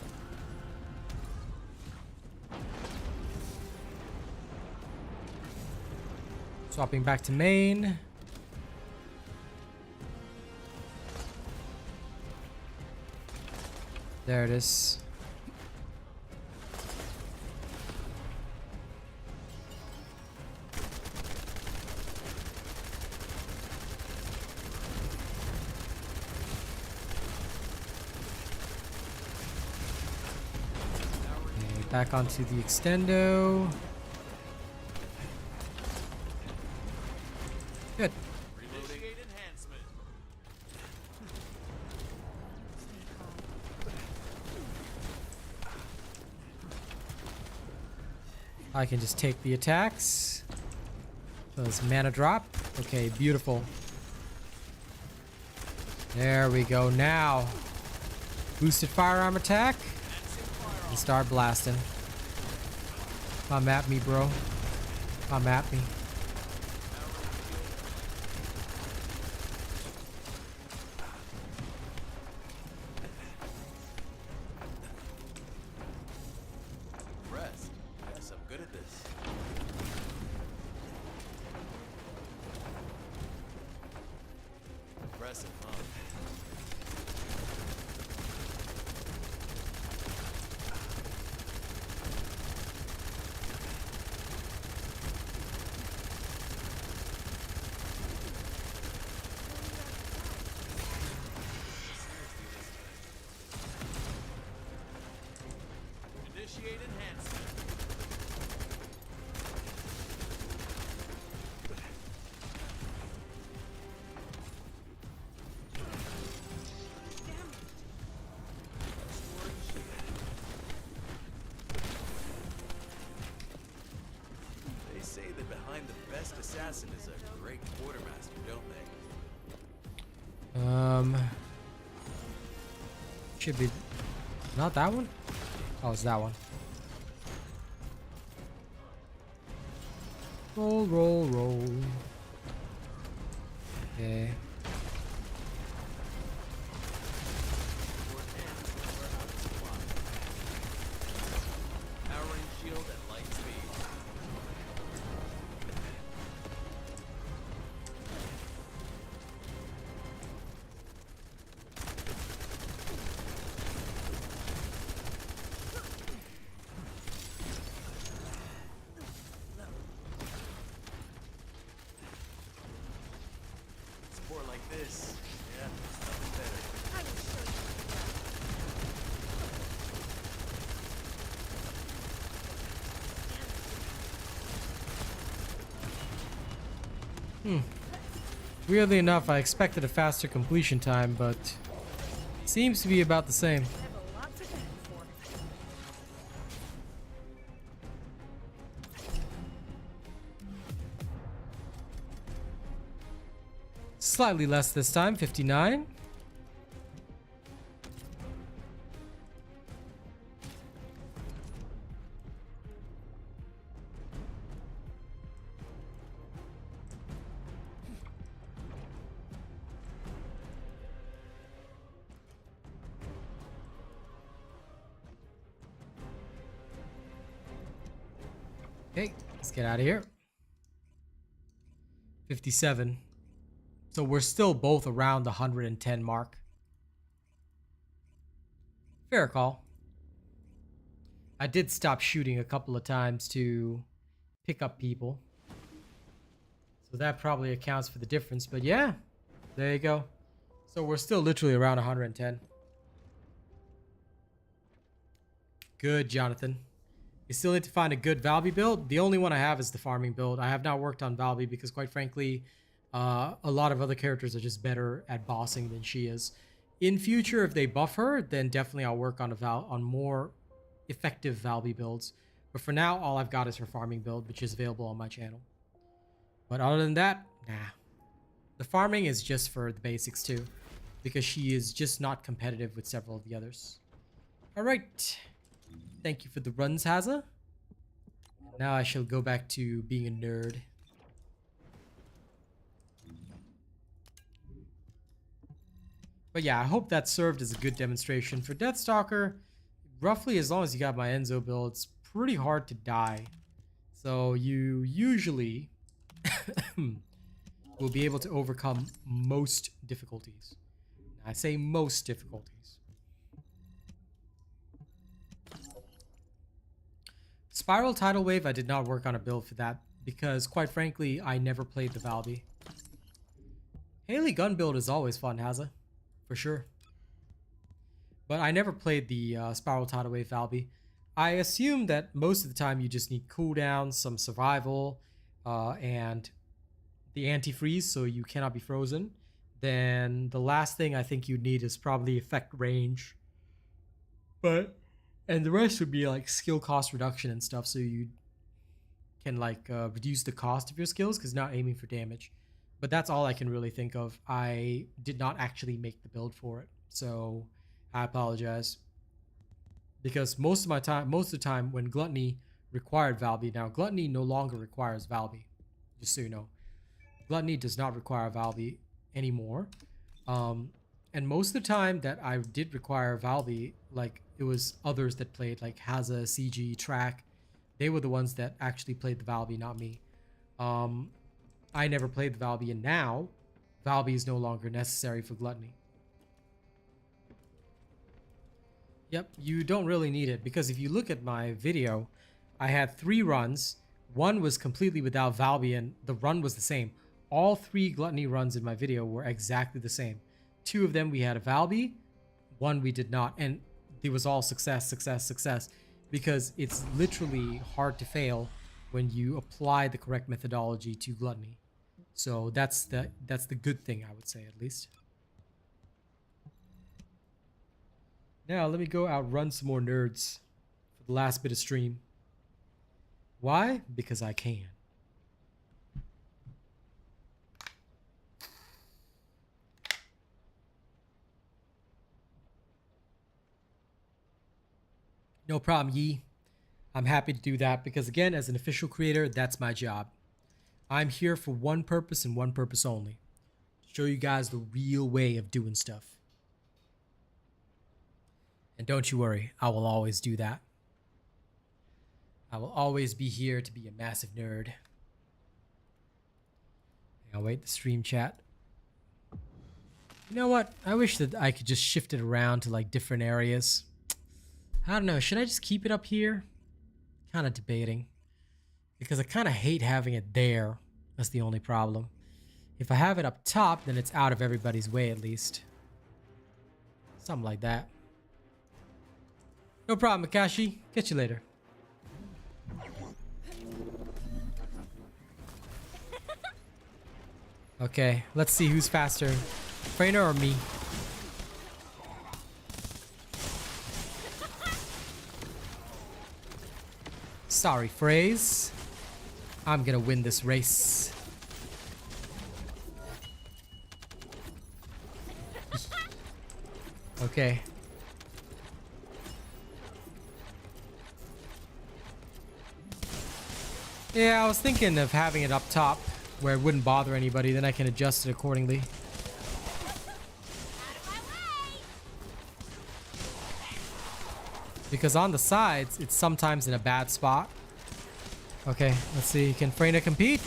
Swapping back to main. There it is. Okay, back onto the extendo. Good.
Initiate enhancement.
I can just take the attacks. Those mana drop. Okay, beautiful. There we go. Now, boosted firearm attack. And start blasting. Come at me, bro. Come at me.
Rest. Yes, I'm good at this. Impressive, huh? Initiate enhancement. They say that behind the best assassin is a great quartermaster, don't they?
Should be not that one. Oh, it's that one. Roll, roll, roll. Okay.
Powering shield at light speed. Support like this. Yeah, there's nothing better.
I will show you.
Weirdly enough, I expected a faster completion time, but seems to be about the same.
I have a lot to thank for.
Slightly less this time, 59. Okay, let's get out of here. 57. So we're still both around the 110 mark. Fair call. I did stop shooting a couple of times to pick up people. So that probably accounts for the difference. But yeah, there you go. So we're still literally around 110. Good, Jonathan. You still need to find a good Valby build. The only one I have is the farming build. I have not worked on Valby because, quite frankly, a lot of other characters are just better at bossing than she is. In future, if they buff her, then definitely I'll work on on more effective Valby builds. But for now, all I've got is her farming build, which is available on my channel. But other than that, nah. The farming is just for the basics too, because she is just not competitive with several of the others. All right. Thank you for the runs, Hazza. Now I shall go back to being a nerd. But yeah, I hope that served as a good demonstration. For Deathstalker, roughly as long as you got my Enzo build, it's pretty hard to die. So you usually will be able to overcome most difficulties. I say most difficulties. Spiral Tidal Wave, I did not work on a build for that because, quite frankly, I never played the Valby. Haley gun build is always fun, Hazza, for sure. But I never played the Spiral Tidal Wave Valby. I assume that most of the time you just need cooldowns, some survival, and the antifreeze so you cannot be frozen. Then the last thing I think you need is probably effect range. And the rest would be like skill cost reduction and stuff, so you can like reduce the cost of your skills because you're not aiming for damage. But that's all I can really think of. I did not actually make the build for it, so I apologize. Because most of the time when Gluttony required Valby, now Gluttony no longer requires Valby, just so you know. Gluttony does not require Valby anymore. And most of the time that I did require Valby, like it was others that played, like Hazza, CG, Track. They were the ones that actually played the Valby, not me. I never played the Valby, and now Valby is no longer necessary for Gluttony. Yep, you don't really need it, because if you look at my video, I had 3 runs. One was completely without Valby, and the run was the same. All 3 Gluttony runs in my video were exactly the same. 2 of them we had a Valby, 1 we did not, and it was all success, success, success, because it's literally hard to fail when you apply the correct methodology to Gluttony. So that's the good thing, I would say, at least. Now let me go outrun some more nerds for the last bit of stream. Why? Because I can. No problem, Yi. I'm happy to do that because, again, as an official creator, that's my job. I'm here for one purpose and one purpose only. Show you guys the real way of doing stuff. And don't you worry, I will always do that. I will always be here to be a massive nerd. I'll wait the stream chat. You know what? I wish that I could just shift it around to like different areas. I don't know. Should I just keep it up here? Kind of debating. Because I kind of hate having it there. That's the only problem. If I have it up top, then it's out of everybody's way at least. Something like that. No problem, Makashi. Catch you later. Okay, let's see who's faster. Freyna or me? Sorry, Phrase. I'm gonna win this race. Okay. Yeah, I was thinking of having it up top where it wouldn't bother anybody, then I can adjust it accordingly. Because on the sides, it's sometimes in a bad spot. Okay, let's see. Can Freyna compete?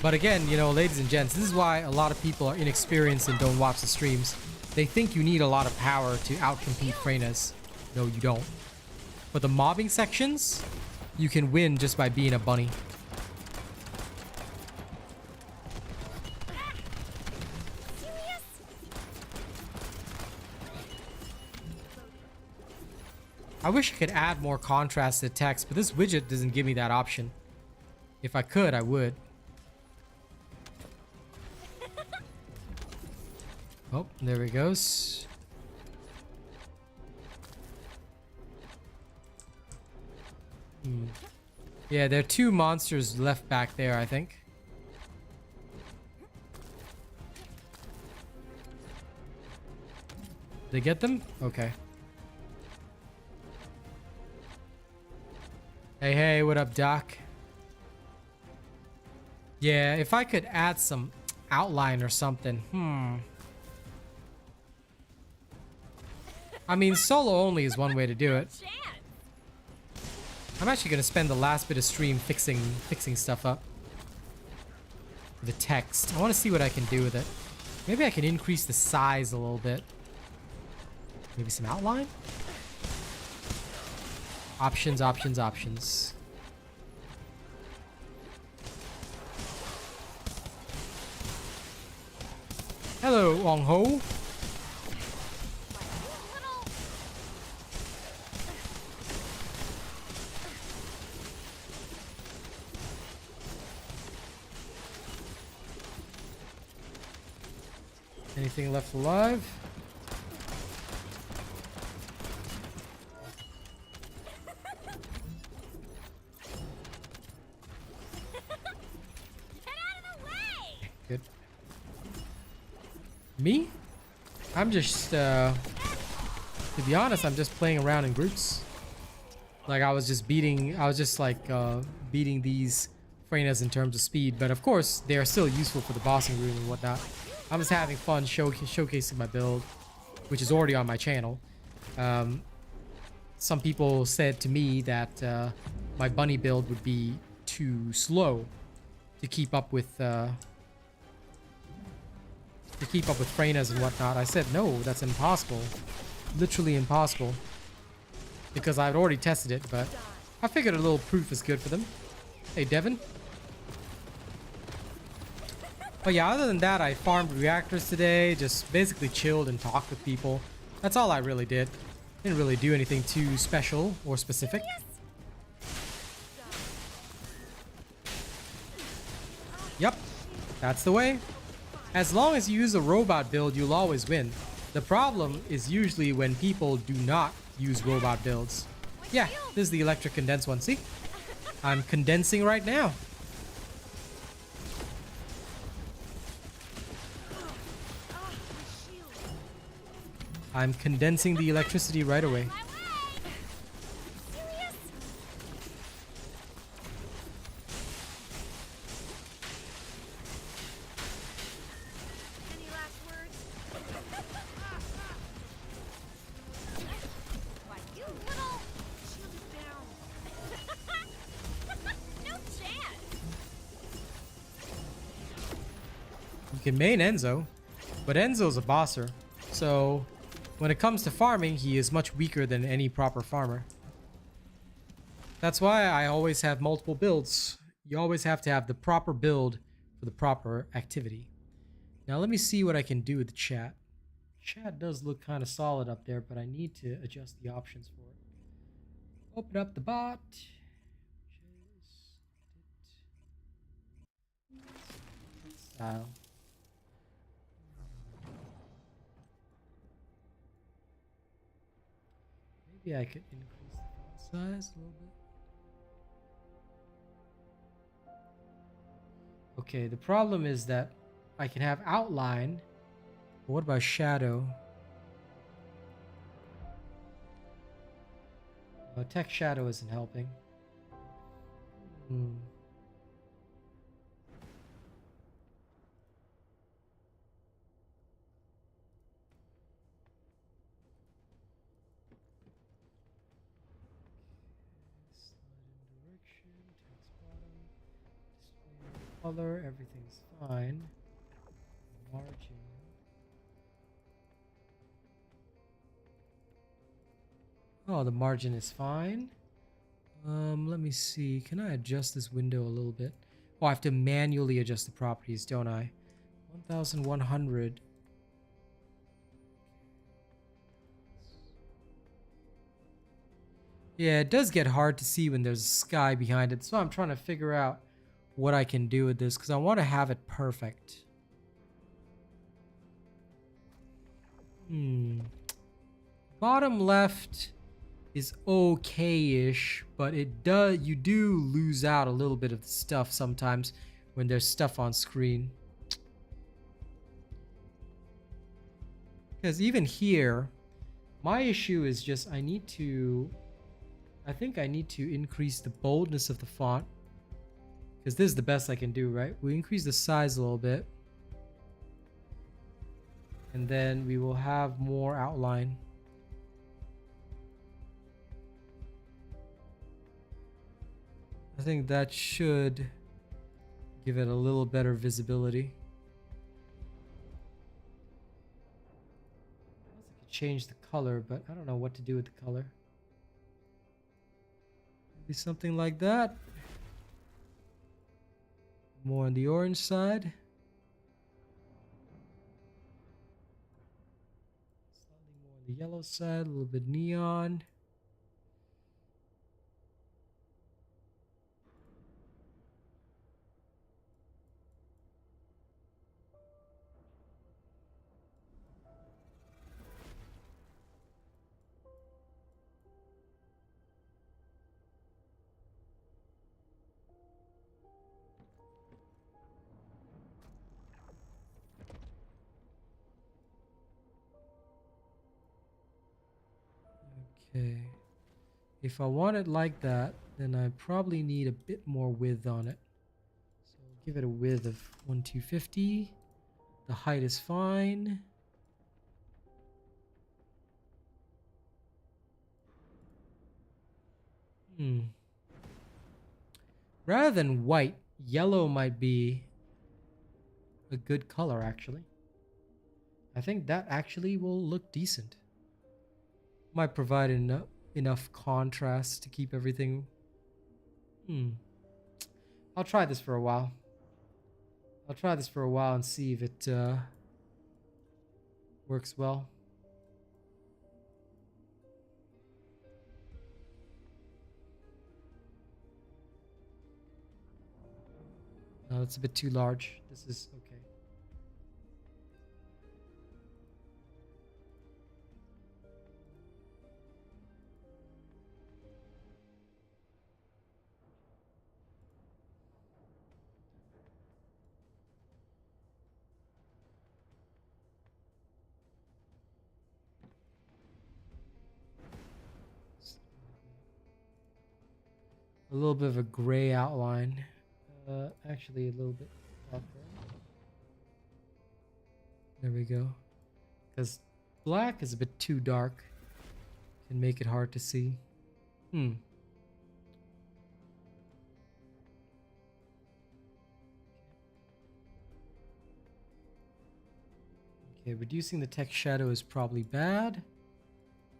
But again, you know, ladies and gents, this is why a lot of people are inexperienced and don't watch the streams. They think you need a lot of power to outcompete Freynas. No, you don't. For the mobbing sections, you can win just by being a bunny. I wish I could add more contrast to text, but this widget doesn't give me that option. If I could, I would. Oh, there he goes. Yeah, there are 2 monsters left back there, I think. Did they get them? Okay. Hey, hey, what up, Doc? Yeah, if I could add some outline or something. I mean, solo only is one way to do it. I'm actually gonna spend the last bit of stream fixing stuff up. The text. I want to see what I can do with it. Maybe I can increase the size a little bit. Maybe some outline? Options, options, options. Hello, Wong Ho. Anything left alive? Good. Me? I'm just, to be honest, I'm just playing around in groups. Like I was just beating these Freinas in terms of speed, but of course they are still useful for the bossing room and whatnot. I'm just having fun showcasing my build, which is already on my channel. Some people said to me that my bunny build would be too slow to keep up with Freinas and whatnot. I said no, that's impossible, literally impossible, because I've already tested it. But I figured a little proof is good for them. Hey, Devin. But yeah, other than that, I farmed reactors today, just basically chilled and talked with people. That's all I really did. Didn't really do anything too special or specific. Yep, that's the way. As long as you use a robot build, you'll always win. The problem is usually when people do not use robot builds. Yeah, this is the electric condense one, see? I'm condensing right now. I'm condensing the electricity right away.
Any last words? Why, you little shield is down. No chance.
You can main Enzo, but Enzo's a bosser. So when it comes to farming, he is much weaker than any proper farmer. That's why I always have multiple builds. You always have to have the proper build for the proper activity. Now let me see what I can do with the chat. Chat does look kind of solid up there, but I need to adjust the options for it. Open up the bot. Style. Maybe I could increase the font size a little bit. Okay, the problem is that I can have outline, but what about shadow? Oh, text shadow isn't helping. Color, everything's fine. Margin. Oh, the margin is fine. Let me see. Can I adjust this window a little bit? Oh, I have to manually adjust the properties, don't I? 1100. Yeah, it does get hard to see when there's a sky behind it, so I'm trying to figure out what I can do with this because I want to have it perfect. Bottom left is okay-ish, but you do lose out a little bit of the stuff sometimes when there's stuff on screen. Because even here, my issue is just I need to I think I need to increase the boldness of the font, because this is the best I can do, right? We increase the size a little bit, and then we will have more outline. I think that should give it a little better visibility. I could change the color, but I don't know what to do with the color. Maybe something like that. More on the orange side. Slightly more on the yellow side, a little bit neon. Okay. If I want it like that, then I probably need a bit more width on it. So I'll give it a width of 1250. The height is fine. Rather than white, yellow might be a good color actually. I think that actually will look decent. Might provide enough contrast to keep everything. I'll try this for a while. I'll try this for a while and see if it works well. No, it's a bit too large. This is okay. A little bit of a gray outline. Actually, a little bit darker. There we go. Because black is a bit too dark. Can make it hard to see. Okay, reducing the text shadow is probably bad.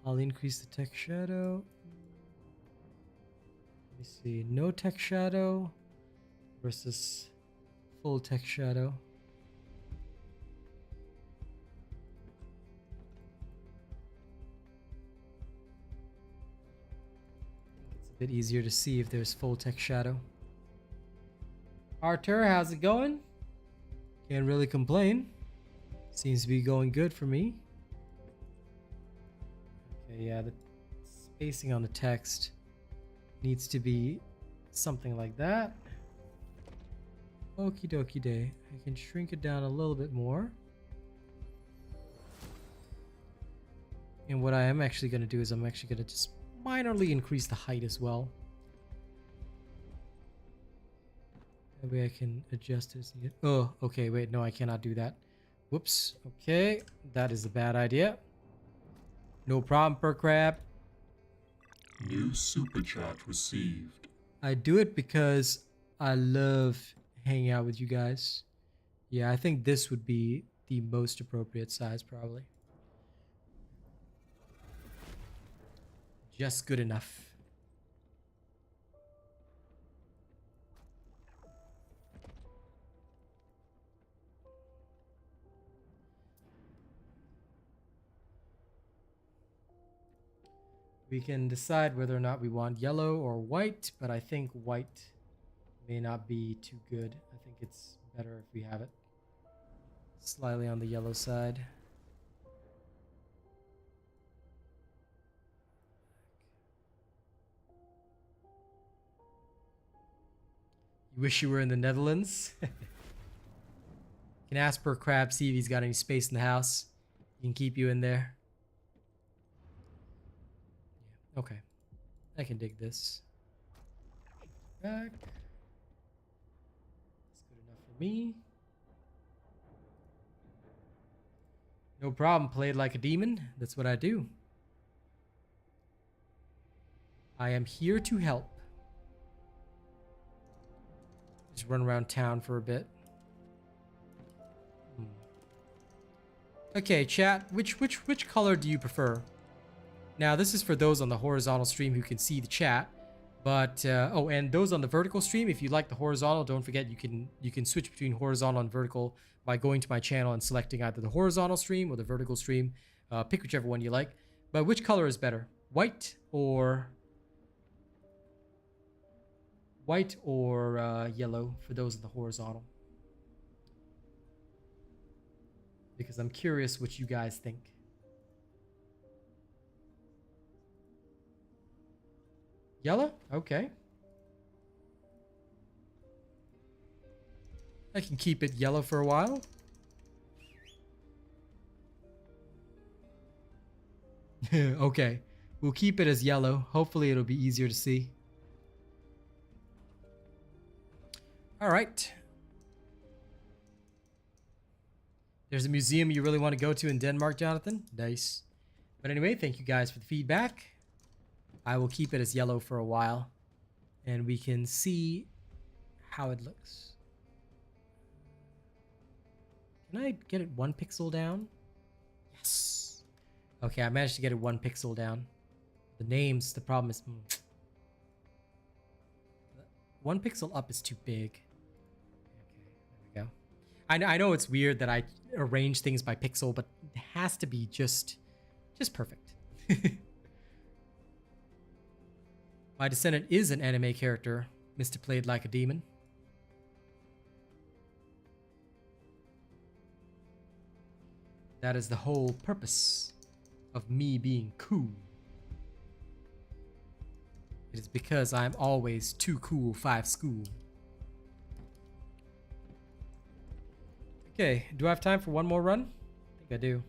I'll increase the text shadow. Let me see. No text shadow versus full text shadow. It's a bit easier to see if there's full text shadow. Arthur, how's it going? Can't really complain. Seems to be going good for me. Okay, yeah, the spacing on the text needs to be something like that. Okie dokie day. I can shrink it down a little bit more. And what I am actually going to do is I'm actually going to just minorly increase the height as well. That way I can adjust this. Oh, okay, wait, no, I cannot do that. Whoops. Okay, that is a bad idea. No problem, per crab.
New super chat received.
I do it because I love hanging out with you guys. Yeah, I think this would be the most appropriate size, probably. Just good enough. We can decide whether or not we want yellow or white, but I think white may not be too good. I think it's better if we have it slightly on the yellow side. You wish you were in the Netherlands? Can ask per crab, see if he's got any space in the house. He can keep you in there. Okay. I can dig this. Back. That's good enough for me. No problem. Played like a demon. That's what I do. I am here to help. Just run around town for a bit. Okay, chat. Which color do you prefer? Now, this is for those on the horizontal stream who can see the chat. But oh, and those on the vertical stream, if you like the horizontal, don't forget you can switch between horizontal and vertical by going to my channel and selecting either the horizontal stream or the vertical stream. Pick whichever one you like. But which color is better? White or yellow for those in the horizontal? Because I'm curious what you guys think. Yellow? Okay. I can keep it yellow for a while. Okay. We'll keep it as yellow. Hopefully it'll be easier to see. All right. There's a museum you really want to go to in Denmark, Jonathan? Nice. But anyway, thank you guys for the feedback. I will keep it as yellow for a while, and we can see how it looks. Can I get it 1 pixel down? Yes. Okay, I managed to get it 1 pixel down. The names, the problem is... 1 pixel up is too big. Okay, there we go. I know it's weird that I arrange things by pixel, but it has to be just perfect. My Descendant is an anime character. Mr. Played Like a Demon. That is the whole purpose of me being cool. It is because I'm always too cool 5 school. Okay, do I have time for one more run? I think I do.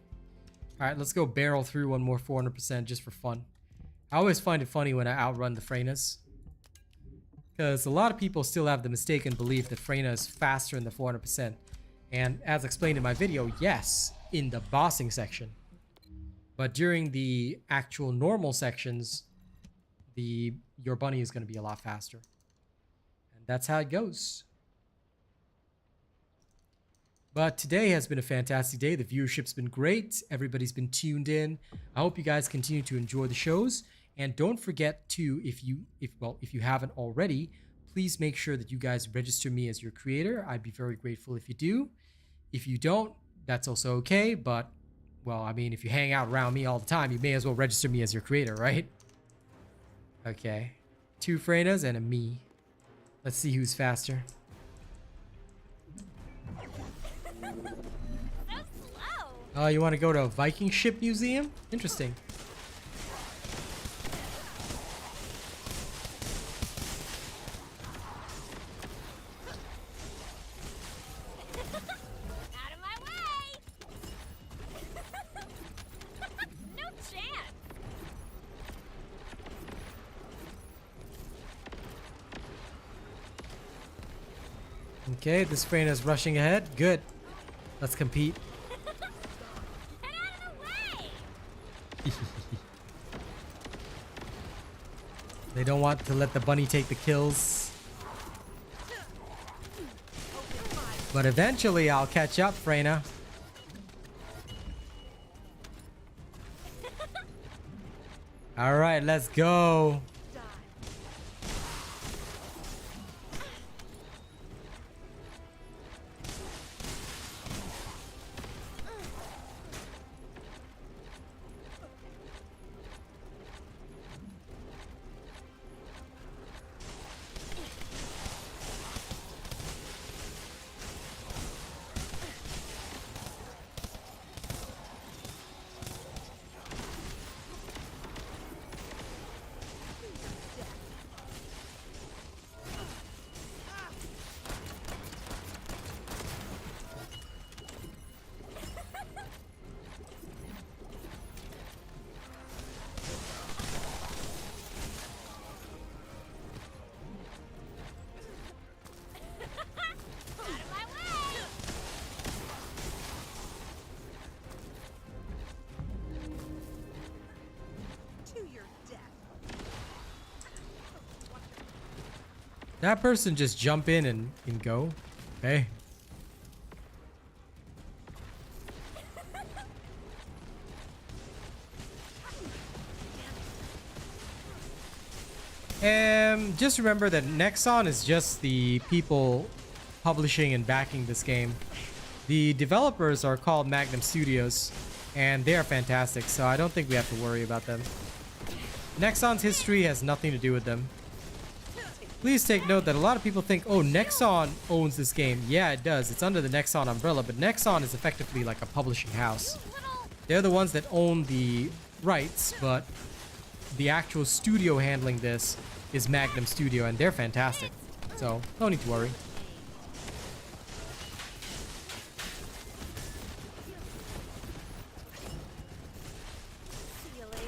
Alright, let's go barrel through one more 400% just for fun. I always find it funny when I outrun the Freynas. Because a lot of people still have the mistaken belief that Freyna is faster in the 400%. And as explained in my video, yes, in the bossing section. But during the actual normal sections, your bunny is going to be a lot faster. And that's how it goes. But today has been a fantastic day. The viewership's been great. Everybody's been tuned in. I hope you guys continue to enjoy the shows. And don't forget to, if you haven't already, please make sure that you guys register me as your creator. I'd be very grateful if you do. If you don't, that's also okay. But, well, I mean, if you hang out around me all the time, you may as well register me as your creator, right? Okay. 2 Freynas and a me. Let's see who's faster.
So slow.
Oh, you want to go to a Viking ship museum? Interesting.
Out of my way. No chance.
Okay, this Freyna's rushing ahead. Good. Let's compete.
Get out of the way.
They don't want to let the bunny take the kills. But eventually I'll catch up, Freyna. Alright, let's go. That person just jump in and go. Okay. Just remember that Nexon is just the people publishing and backing this game. The developers are called Magnum Studios, and they are fantastic, so I don't think we have to worry about them. Nexon's history has nothing to do with them. Please take note that a lot of people think, oh, Nexon owns this game. Yeah, it does. It's under the Nexon umbrella, but Nexon is effectively like a publishing house. They're the ones that own the rights, but the actual studio handling this is Magnum Studio, and they're fantastic. So, no need to worry.
See you later.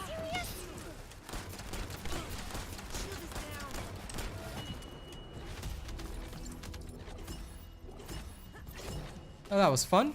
Serious? Shield is down.
Oh, that was fun.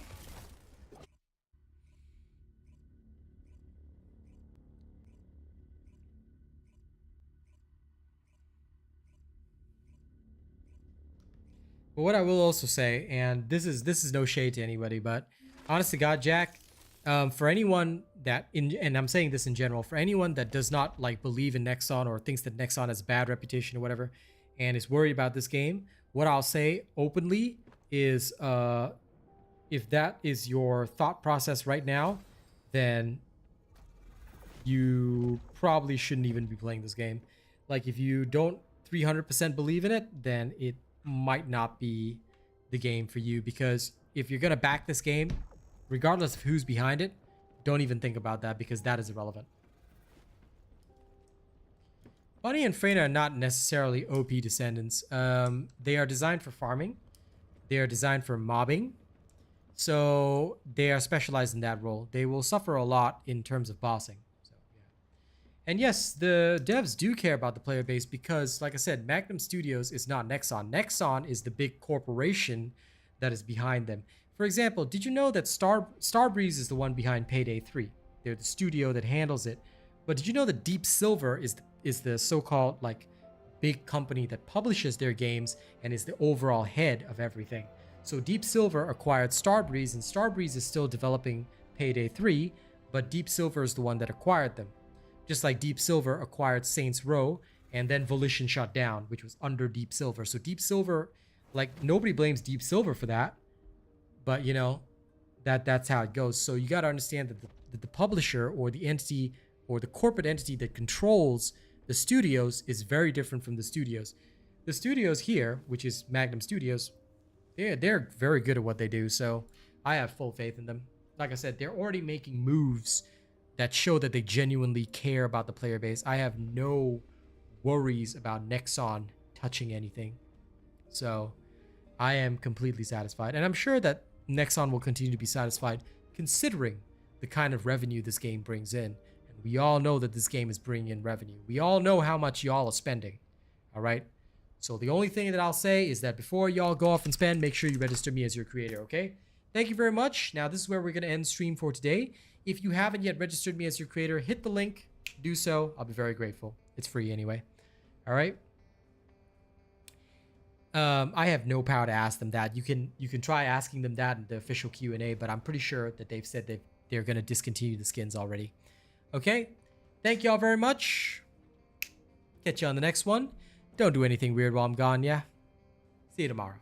But what I will also say, and this is no shade to anybody, but honest to God, Jack, for anyone that and I'm saying this in general, for anyone that does not like believe in Nexon or thinks that Nexon has a bad reputation or whatever, and is worried about this game, what I'll say openly is, if that is your thought process right now, then you probably shouldn't even be playing this game. Like, if you don't 300% believe in it, then it might not be the game for you, because if you're gonna back this game, regardless of who's behind it, don't even think about that, because that is irrelevant. Bunny and Freyna are not necessarily OP descendants. They are designed for farming. They are designed for mobbing. So they are specialized in that role. They will suffer a lot in terms of bossing. So, yeah. And yes, the devs do care about the player base because, like I said, Magnum Studios is not Nexon. Nexon is the big corporation that is behind them. For example, did you know that Starbreeze is the one behind Payday 3? They're the studio that handles it. But did you know that Deep Silver is the so-called like big company that publishes their games and is the overall head of everything? So Deep Silver acquired Starbreeze, and Starbreeze is still developing Payday 3, but Deep Silver is the one that acquired them. Just like Deep Silver acquired Saints Row, and then Volition shut down, which was under Deep Silver. So Deep Silver, like, nobody blames Deep Silver for that, but you know, that's how it goes. So you got to understand that the publisher or the entity or the corporate entity that controls the studios is very different from the studios. The studios here, which is Magnum Studios, they're very good at what they do, so I have full faith in them. Like I said, they're already making moves that show that they genuinely care about the player base. I have no worries about Nexon touching anything. So I am completely satisfied. And I'm sure that Nexon will continue to be satisfied considering the kind of revenue this game brings in. And we all know that this game is bringing in revenue. We all know how much y'all are spending. All right? So the only thing that I'll say is that before y'all go off and spend, make sure you register me as your creator, okay? Thank you very much. Now, this is where we're going to end stream for today. If you haven't yet registered me as your creator, hit the link. Do so. I'll be very grateful. It's free anyway. All right? I have no power to ask them that. You can try asking them that in the official Q&A, but I'm pretty sure that they've said that they're going to discontinue the skins already. Okay? Thank y'all very much. Catch you on the next one. Don't do anything weird while I'm gone, yeah? See you tomorrow.